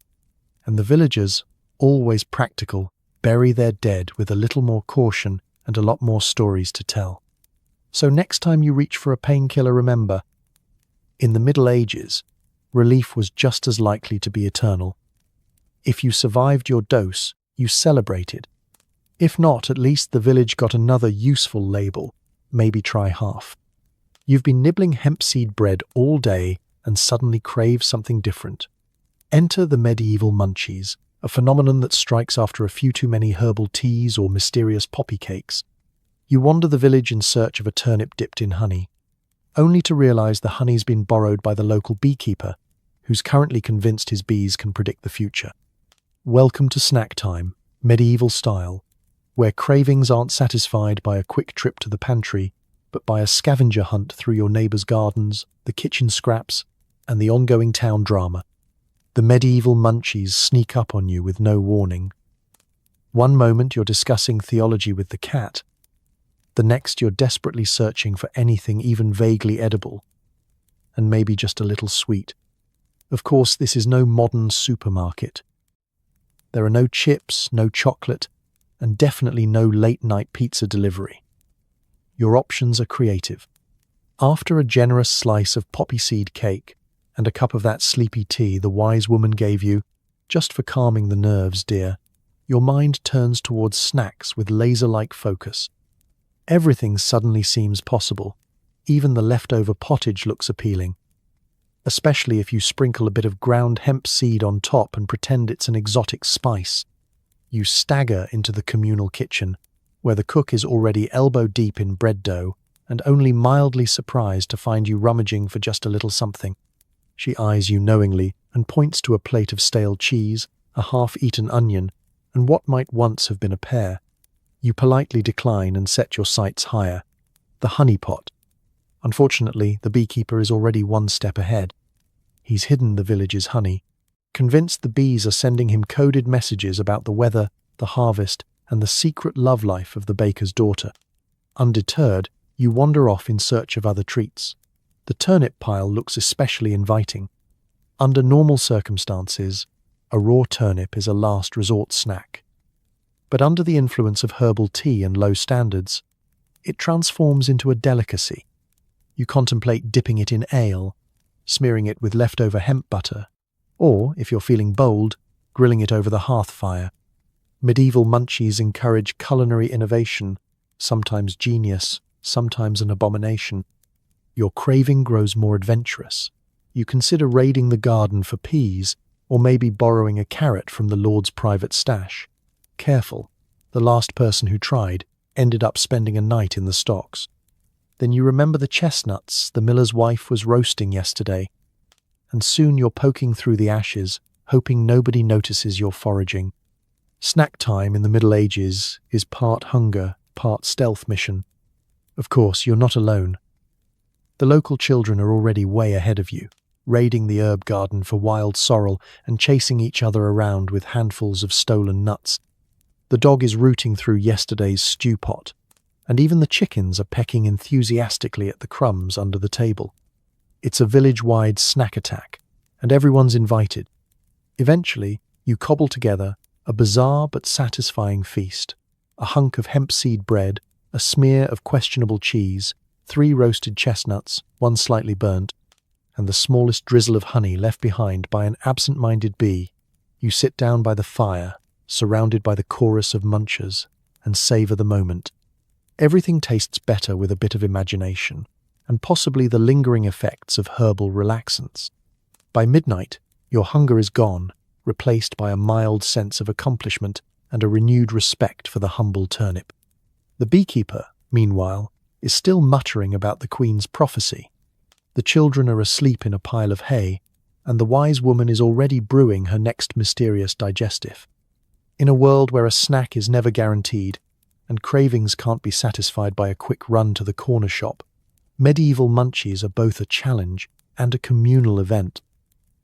And the villagers, always practical, bury their dead with a little more caution and a lot more stories to tell. So next time you reach for a painkiller, remember, in the Middle Ages, relief was just as likely to be eternal. If you survived your dose, you celebrated. If not, at least the village got another useful label. Maybe try half. You've been nibbling hemp seed bread all day and suddenly crave something different. Enter the medieval munchies, a phenomenon that strikes after a few too many herbal teas or mysterious poppy cakes. You wander the village in search of a turnip dipped in honey, only to realize the honey's been borrowed by the local beekeeper, who's currently convinced his bees can predict the future. Welcome to snack time, medieval style, where cravings aren't satisfied by a quick trip to the pantry, but by a scavenger hunt through your neighbor's gardens, the kitchen scraps, and the ongoing town drama. The medieval munchies sneak up on you with no warning. One moment you're discussing theology with the cat. The next you're desperately searching for anything even vaguely edible, and maybe just a little sweet. Of course, this is no modern supermarket. There are no chips, no chocolate, and definitely no late-night pizza delivery. Your options are creative. After a generous slice of poppy seed cake and a cup of that sleepy tea the wise woman gave you, just for calming the nerves, dear, your mind turns towards snacks with laser-like focus. Everything suddenly seems possible. Even the leftover pottage looks appealing. Especially if you sprinkle a bit of ground hemp seed on top and pretend it's an exotic spice. You stagger into the communal kitchen, where the cook is already elbow-deep in bread dough and only mildly surprised to find you rummaging for just a little something. She eyes you knowingly and points to a plate of stale cheese, a half-eaten onion, and what might once have been a pear. You politely decline and set your sights higher. The honey pot. Unfortunately, the beekeeper is already one step ahead. He's hidden the village's honey, convinced the bees are sending him coded messages about the weather, the harvest, and the secret love life of the baker's daughter. Undeterred, you wander off in search of other treats. The turnip pile looks especially inviting. Under normal circumstances, a raw turnip is a last resort snack. But under the influence of herbal tea and low standards, it transforms into a delicacy. You contemplate dipping it in ale, smearing it with leftover hemp butter, or, if you're feeling bold, grilling it over the hearth fire. Medieval munchies encourage culinary innovation, sometimes genius, sometimes an abomination. Your craving grows more adventurous. You consider raiding the garden for peas, or maybe borrowing a carrot from the Lord's private stash. Careful, the last person who tried ended up spending a night in the stocks. Then you remember the chestnuts the miller's wife was roasting yesterday, and soon you're poking through the ashes, hoping nobody notices you're foraging. Snack time in the Middle Ages is part hunger, part stealth mission. Of course, you're not alone. The local children are already way ahead of you, raiding the herb garden for wild sorrel and chasing each other around with handfuls of stolen nuts. The dog is rooting through yesterday's stew pot, and even the chickens are pecking enthusiastically at the crumbs under the table. It's a village-wide snack attack, and everyone's invited. Eventually, you cobble together a bizarre but satisfying feast. A hunk of hemp seed bread, a smear of questionable cheese, 3 roasted chestnuts, 1 slightly burnt, and the smallest drizzle of honey left behind by an absent-minded bee. You sit down by the fire, surrounded by the chorus of munchers, and savor the moment. Everything tastes better with a bit of imagination, and possibly the lingering effects of herbal relaxants. By midnight, your hunger is gone, replaced by a mild sense of accomplishment and a renewed respect for the humble turnip. The beekeeper, meanwhile, is still muttering about the queen's prophecy. The children are asleep in a pile of hay, and the wise woman is already brewing her next mysterious digestive. In a world where a snack is never guaranteed, and cravings can't be satisfied by a quick run to the corner shop, medieval munchies are both a challenge and a communal event.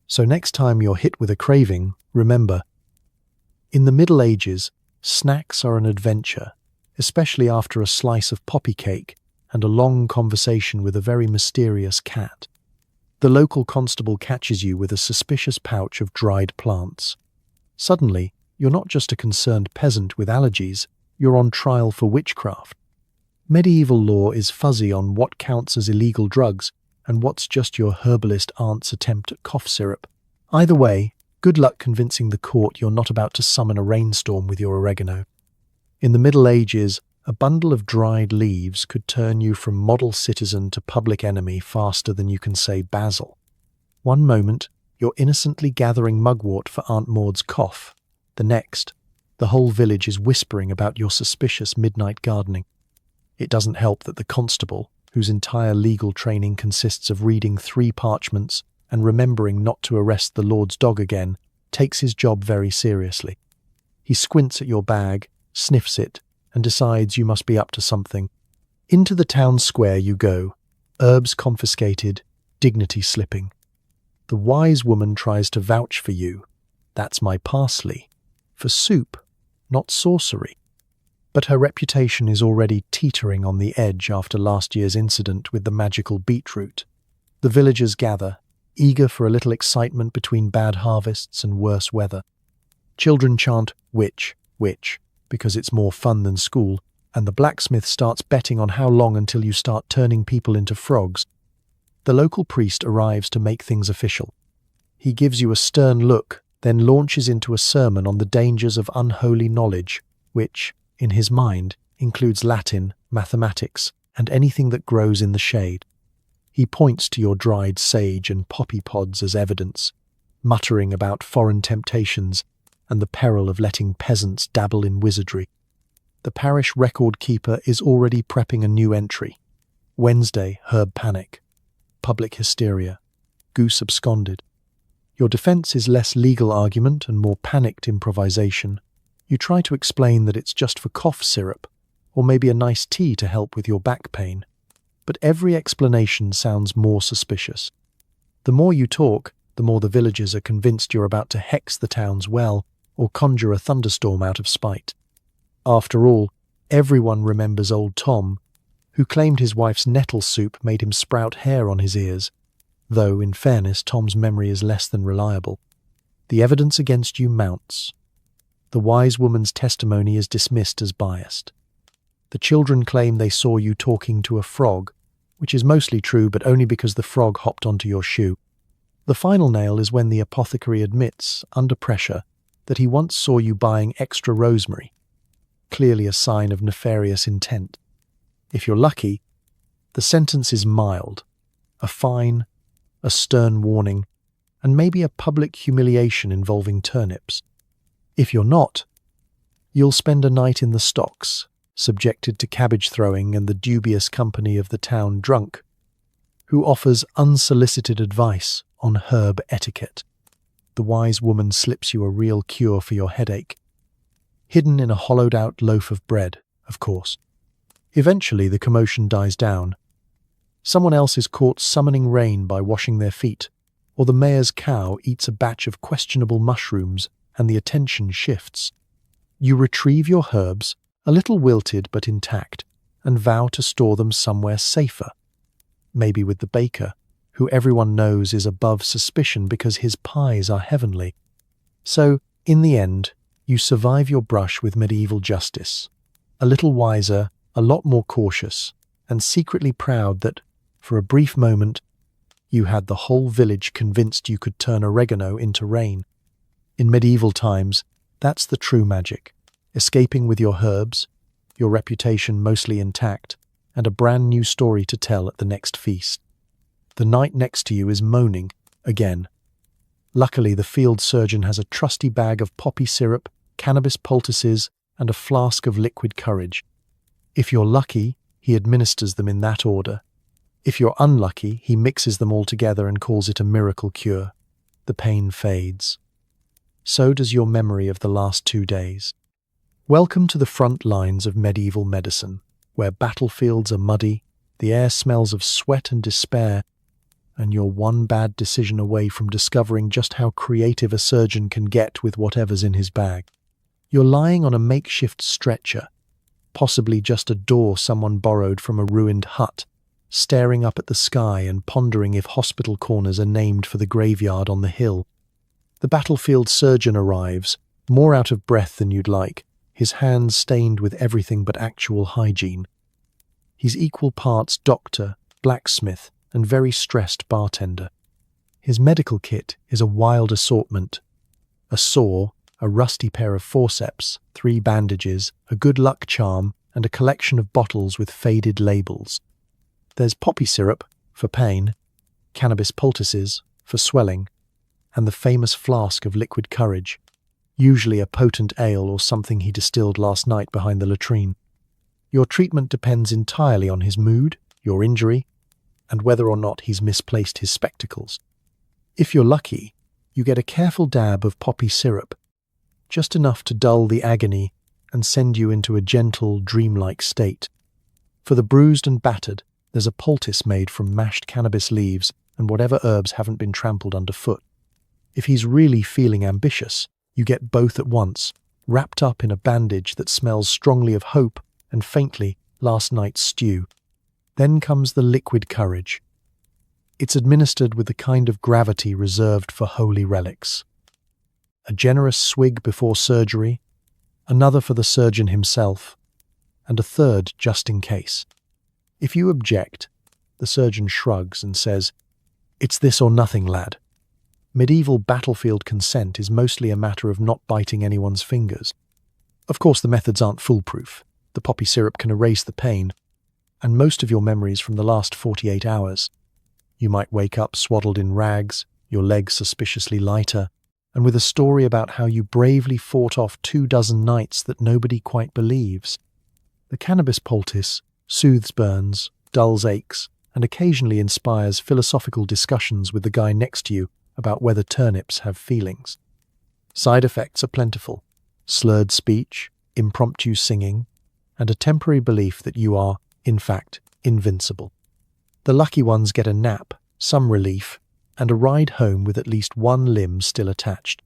So next time you're hit with a craving, remember, In the Middle Ages, snacks are an adventure, especially after a slice of poppy cake and a long conversation with a very mysterious cat. The local constable catches you with a suspicious pouch of dried plants. Suddenly, you're not just a concerned peasant with allergies, you're on trial for witchcraft. Medieval law is fuzzy on what counts as illegal drugs and what's just your herbalist aunt's attempt at cough syrup. Either way, good luck convincing the court you're not about to summon a rainstorm with your oregano. In the Middle Ages, a bundle of dried leaves could turn you from model citizen to public enemy faster than you can say basil. One moment, you're innocently gathering mugwort for Aunt Maud's cough. The next, the whole village is whispering about your suspicious midnight gardening. It doesn't help that the constable, whose entire legal training consists of reading 3 parchments and remembering not to arrest the Lord's dog again, takes his job very seriously. He squints at your bag, sniffs it, and decides you must be up to something. Into the town square you go, herbs confiscated, dignity slipping. The wise woman tries to vouch for you. That's my parsley. For soup, not sorcery. But her reputation is already teetering on the edge after last year's incident with the magical beetroot. The villagers gather, eager for a little excitement between bad harvests and worse weather. Children chant, "Witch, witch," because it's more fun than school, and the blacksmith starts betting on how long until you start turning people into frogs. The local priest arrives to make things official. He gives you a stern look, then launches into a sermon on the dangers of unholy knowledge, which, in his mind, includes Latin, mathematics, and anything that grows in the shade. He points to your dried sage and poppy pods as evidence, muttering about foreign temptations and the peril of letting peasants dabble in wizardry. The parish record keeper is already prepping a new entry. Wednesday, herb panic. Public hysteria. Goose absconded. Your defense is less legal argument and more panicked improvisation. You try to explain that it's just for cough syrup, or maybe a nice tea to help with your back pain. But every explanation sounds more suspicious. The more you talk, the more the villagers are convinced you're about to hex the town's well or conjure a thunderstorm out of spite. After all, everyone remembers old Tom, who claimed his wife's nettle soup made him sprout hair on his ears, though, in fairness, Tom's memory is less than reliable. The evidence against you mounts. The wise woman's testimony is dismissed as biased. The children claim they saw you talking to a frog, which is mostly true but only because the frog hopped onto your shoe. The final nail is when the apothecary admits, under pressure, that he once saw you buying extra rosemary, clearly a sign of nefarious intent. If you're lucky, the sentence is mild, a fine, a stern warning, and maybe a public humiliation involving turnips. If you're not, you'll spend a night in the stocks, subjected to cabbage throwing and the dubious company of the town drunk, who offers unsolicited advice on herb etiquette. The wise woman slips you a real cure for your headache, hidden in a hollowed-out loaf of bread, of course. Eventually, the commotion dies down. Someone else is caught summoning rain by washing their feet, or the mayor's cow eats a batch of questionable mushrooms and the attention shifts. You retrieve your herbs, a little wilted but intact, and vow to store them somewhere safer. Maybe with the baker, who everyone knows is above suspicion because his pies are heavenly. So, in the end, you survive your brush with medieval justice, a little wiser, a lot more cautious, and secretly proud that, for a brief moment, you had the whole village convinced you could turn oregano into rain. In medieval times, that's the true magic, escaping with your herbs, your reputation mostly intact, and a brand new story to tell at the next feast. The knight next to you is moaning, again. Luckily, the field surgeon has a trusty bag of poppy syrup, cannabis poultices, and a flask of liquid courage. If you're lucky, he administers them in that order. If you're unlucky, he mixes them all together and calls it a miracle cure. The pain fades. So does your memory of the last 2 days. Welcome to the front lines of medieval medicine, where battlefields are muddy, the air smells of sweat and despair, and you're one bad decision away from discovering just how creative a surgeon can get with whatever's in his bag. You're lying on a makeshift stretcher, possibly just a door someone borrowed from a ruined hut, staring up at the sky and pondering if hospital corners are named for the graveyard on the hill. The battlefield surgeon arrives, more out of breath than you'd like, his hands stained with everything but actual hygiene. He's equal parts doctor, blacksmith, and very stressed bartender. His medical kit is a wild assortment: a saw, a rusty pair of forceps, 3 bandages, a good luck charm, and a collection of bottles with faded labels. There's poppy syrup for pain, cannabis poultices for swelling, and the famous flask of liquid courage, usually a potent ale or something he distilled last night behind the latrine. Your treatment depends entirely on his mood, your injury, and whether or not he's misplaced his spectacles. If you're lucky, you get a careful dab of poppy syrup, just enough to dull the agony and send you into a gentle, dreamlike state. For the bruised and battered, there's a poultice made from mashed cannabis leaves and whatever herbs haven't been trampled underfoot. If he's really feeling ambitious, you get both at once, wrapped up in a bandage that smells strongly of hope and faintly last night's stew. Then comes the liquid courage. It's administered with the kind of gravity reserved for holy relics. A generous swig before surgery, another for the surgeon himself, and a third just in case. If you object, the surgeon shrugs and says, "It's this or nothing, lad." Medieval battlefield consent is mostly a matter of not biting anyone's fingers. Of course, the methods aren't foolproof. The poppy syrup can erase the pain, and most of your memories from the last 48 hours. You might wake up swaddled in rags, your legs suspiciously lighter, and with a story about how you bravely fought off 24 nights that nobody quite believes. The cannabis poultice soothes burns, dulls aches, and occasionally inspires philosophical discussions with the guy next to you about whether turnips have feelings. Side effects are plentiful: slurred speech, impromptu singing, and a temporary belief that you are, in fact, invincible. The lucky ones get a nap, some relief, and a ride home with at least one limb still attached.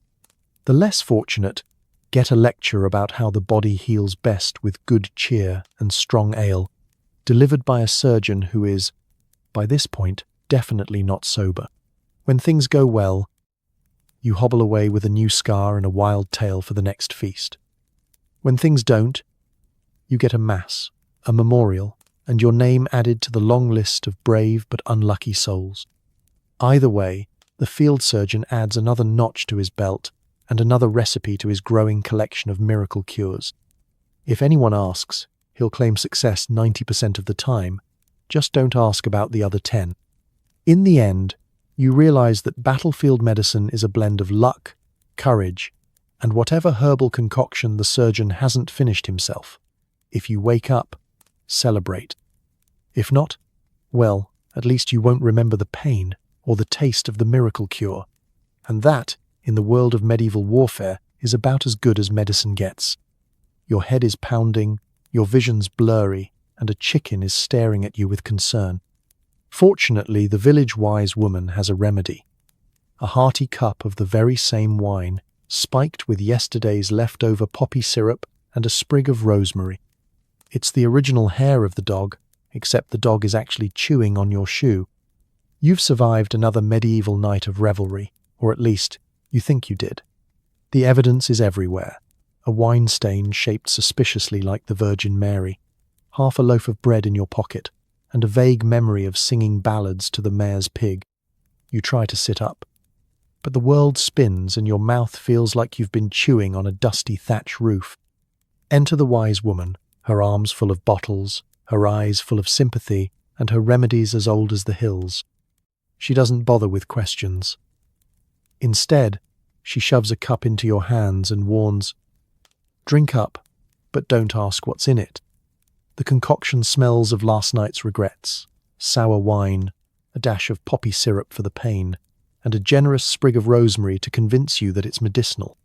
The less fortunate get a lecture about how the body heals best with good cheer and strong ale, delivered by a surgeon who is, by this point, definitely not sober. When things go well, you hobble away with a new scar and a wild tale for the next feast. When things don't, you get a mass, a memorial, and your name added to the long list of brave but unlucky souls. Either way, the field surgeon adds another notch to his belt and another recipe to his growing collection of miracle cures. If anyone asks, he'll claim success 90% of the time. Just don't ask about the other 10. In the end, you realize that battlefield medicine is a blend of luck, courage, and whatever herbal concoction the surgeon hasn't finished himself. If you wake up, celebrate. If not, well, at least you won't remember the pain or the taste of the miracle cure. And that, in the world of medieval warfare, is about as good as medicine gets. Your head is pounding, your vision's blurry, and a chicken is staring at you with concern. Fortunately, the village wise woman has a remedy: a hearty cup of the very same wine, spiked with yesterday's leftover poppy syrup and a sprig of rosemary. It's the original hair of the dog, except the dog is actually chewing on your shoe. You've survived another medieval night of revelry, or at least, you think you did. The evidence is everywhere: a wine stain shaped suspiciously like the Virgin Mary, half a loaf of bread in your pocket, and a vague memory of singing ballads to the mayor's pig. You try to sit up, but the world spins and your mouth feels like you've been chewing on a dusty thatch roof. Enter the wise woman, her arms full of bottles, her eyes full of sympathy, and her remedies as old as the hills. She doesn't bother with questions. Instead, she shoves a cup into your hands and warns, "Drink up, but don't ask what's in it." The concoction smells of last night's regrets: sour wine, a dash of poppy syrup for the pain, and a generous sprig of rosemary to convince you that it's medicinal.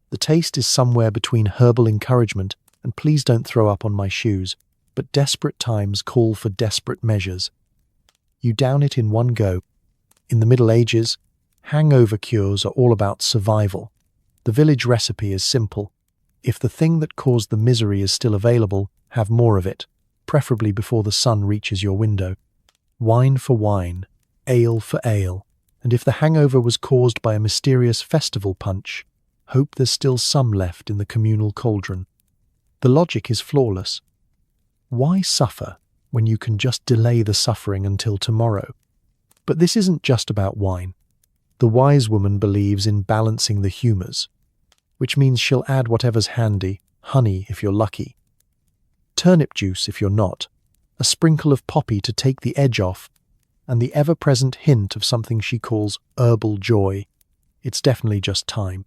The taste is somewhere between herbal encouragement and "please don't throw up on my shoes," but desperate times call for desperate measures. You down it in one go. In the Middle Ages, hangover cures are all about survival. The village recipe is simple: If the thing that caused the misery is still available, have more of it, preferably before the sun reaches your window. Wine for wine, ale for ale, and if the hangover was caused by a mysterious festival punch, hope there's still some left in the communal cauldron. The logic is flawless. Why suffer when you can just delay the suffering until tomorrow? But this isn't just about wine. The wise woman believes in balancing the humours, which means she'll add whatever's handy, honey if you're lucky, turnip juice if you're not, a sprinkle of poppy to take the edge off, and the ever-present hint of something she calls herbal joy. It's definitely just time.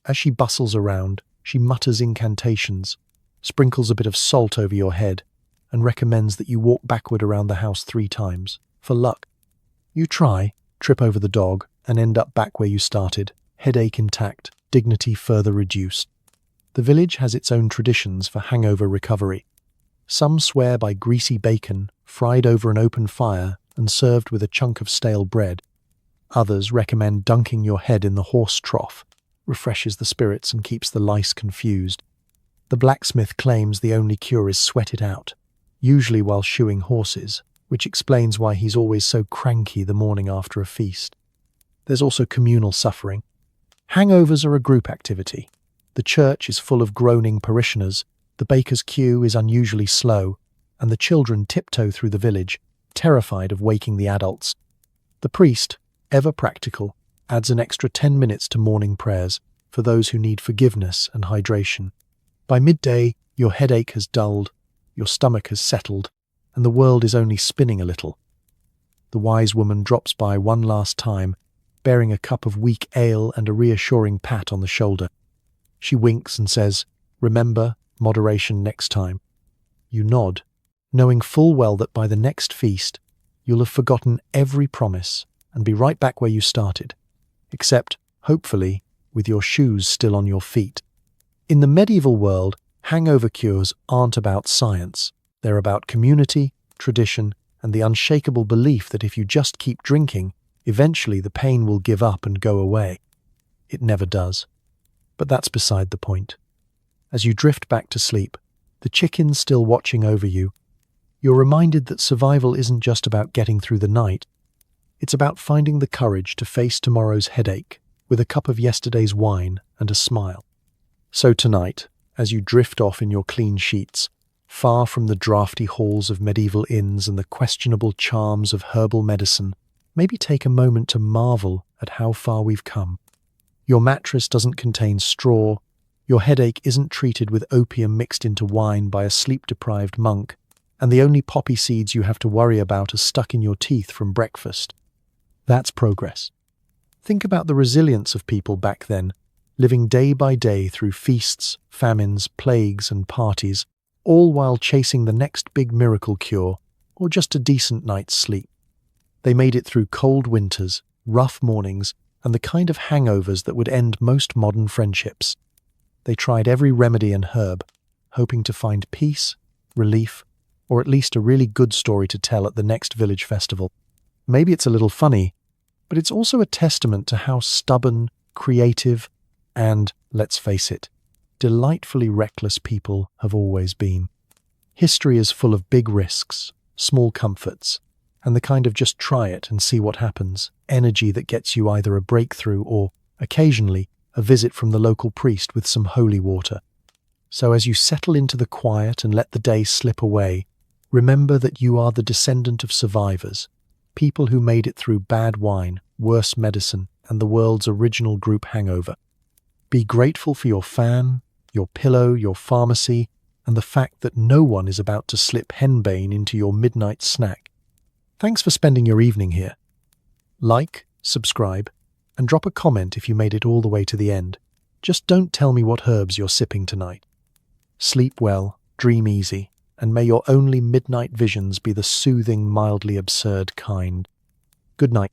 As she bustles around, she mutters incantations, sprinkles a bit of salt over your head, and recommends that you walk backward around the house 3 times, for luck. You try, trip over the dog, and end up back where you started, headache intact, dignity further reduced. The village has its own traditions for hangover recovery. Some swear by greasy bacon, fried over an open fire and served with a chunk of stale bread. Others recommend dunking your head in the horse trough, refreshes the spirits and keeps the lice confused. The blacksmith claims the only cure is sweat it out, usually while shoeing horses, which explains why he's always so cranky the morning after a feast. There's also communal suffering. Hangovers are a group activity. The church is full of groaning parishioners, the baker's queue is unusually slow, and the children tiptoe through the village, terrified of waking the adults. The priest, ever practical, adds an extra 10 minutes to morning prayers for those who need forgiveness and hydration. By midday, your headache has dulled, your stomach has settled, and the world is only spinning a little. The wise woman drops by one last time, bearing a cup of weak ale and a reassuring pat on the shoulder. She winks and says, "Remember, moderation next time." You nod, knowing full well that by the next feast, you'll have forgotten every promise and be right back where you started, except, hopefully, with your shoes still on your feet. In the medieval world, hangover cures aren't about science. They're about community, tradition, and the unshakable belief that if you just keep drinking, eventually the pain will give up and go away. It never does. But that's beside the point. As you drift back to sleep, the chickens still watching over you, you're reminded that survival isn't just about getting through the night. It's about finding the courage to face tomorrow's headache with a cup of yesterday's wine and a smile. So tonight, as you drift off in your clean sheets, far from the drafty halls of medieval inns and the questionable charms of herbal medicine, maybe take a moment to marvel at how far we've come. Your mattress doesn't contain straw, your headache isn't treated with opium mixed into wine by a sleep-deprived monk, and the only poppy seeds you have to worry about are stuck in your teeth from breakfast. That's progress. Think about the resilience of people back then, living day by day through feasts, famines, plagues, and parties, all while chasing the next big miracle cure, or just a decent night's sleep. They made it through cold winters, rough mornings, and the kind of hangovers that would end most modern friendships. They tried every remedy and herb, hoping to find peace, relief, or at least a really good story to tell at the next village festival. Maybe it's a little funny, but it's also a testament to how stubborn, creative, and, let's face it, delightfully reckless people have always been. History is full of big risks, small comforts, and the kind of just try it and see what happens energy that gets you either a breakthrough or, occasionally, a visit from the local priest with some holy water. So as you settle into the quiet and let the day slip away, remember that you are the descendant of survivors, people who made it through bad wine, worse medicine, and the world's original group hangover. Be grateful for your fan, your pillow, your pharmacy, and the fact that no one is about to slip henbane into your midnight snack. Thanks for spending your evening here. Like, subscribe, and drop a comment if you made it all the way to the end. Just don't tell me what herbs you're sipping tonight. Sleep well, dream easy, and may your only midnight visions be the soothing, mildly absurd kind. Good night.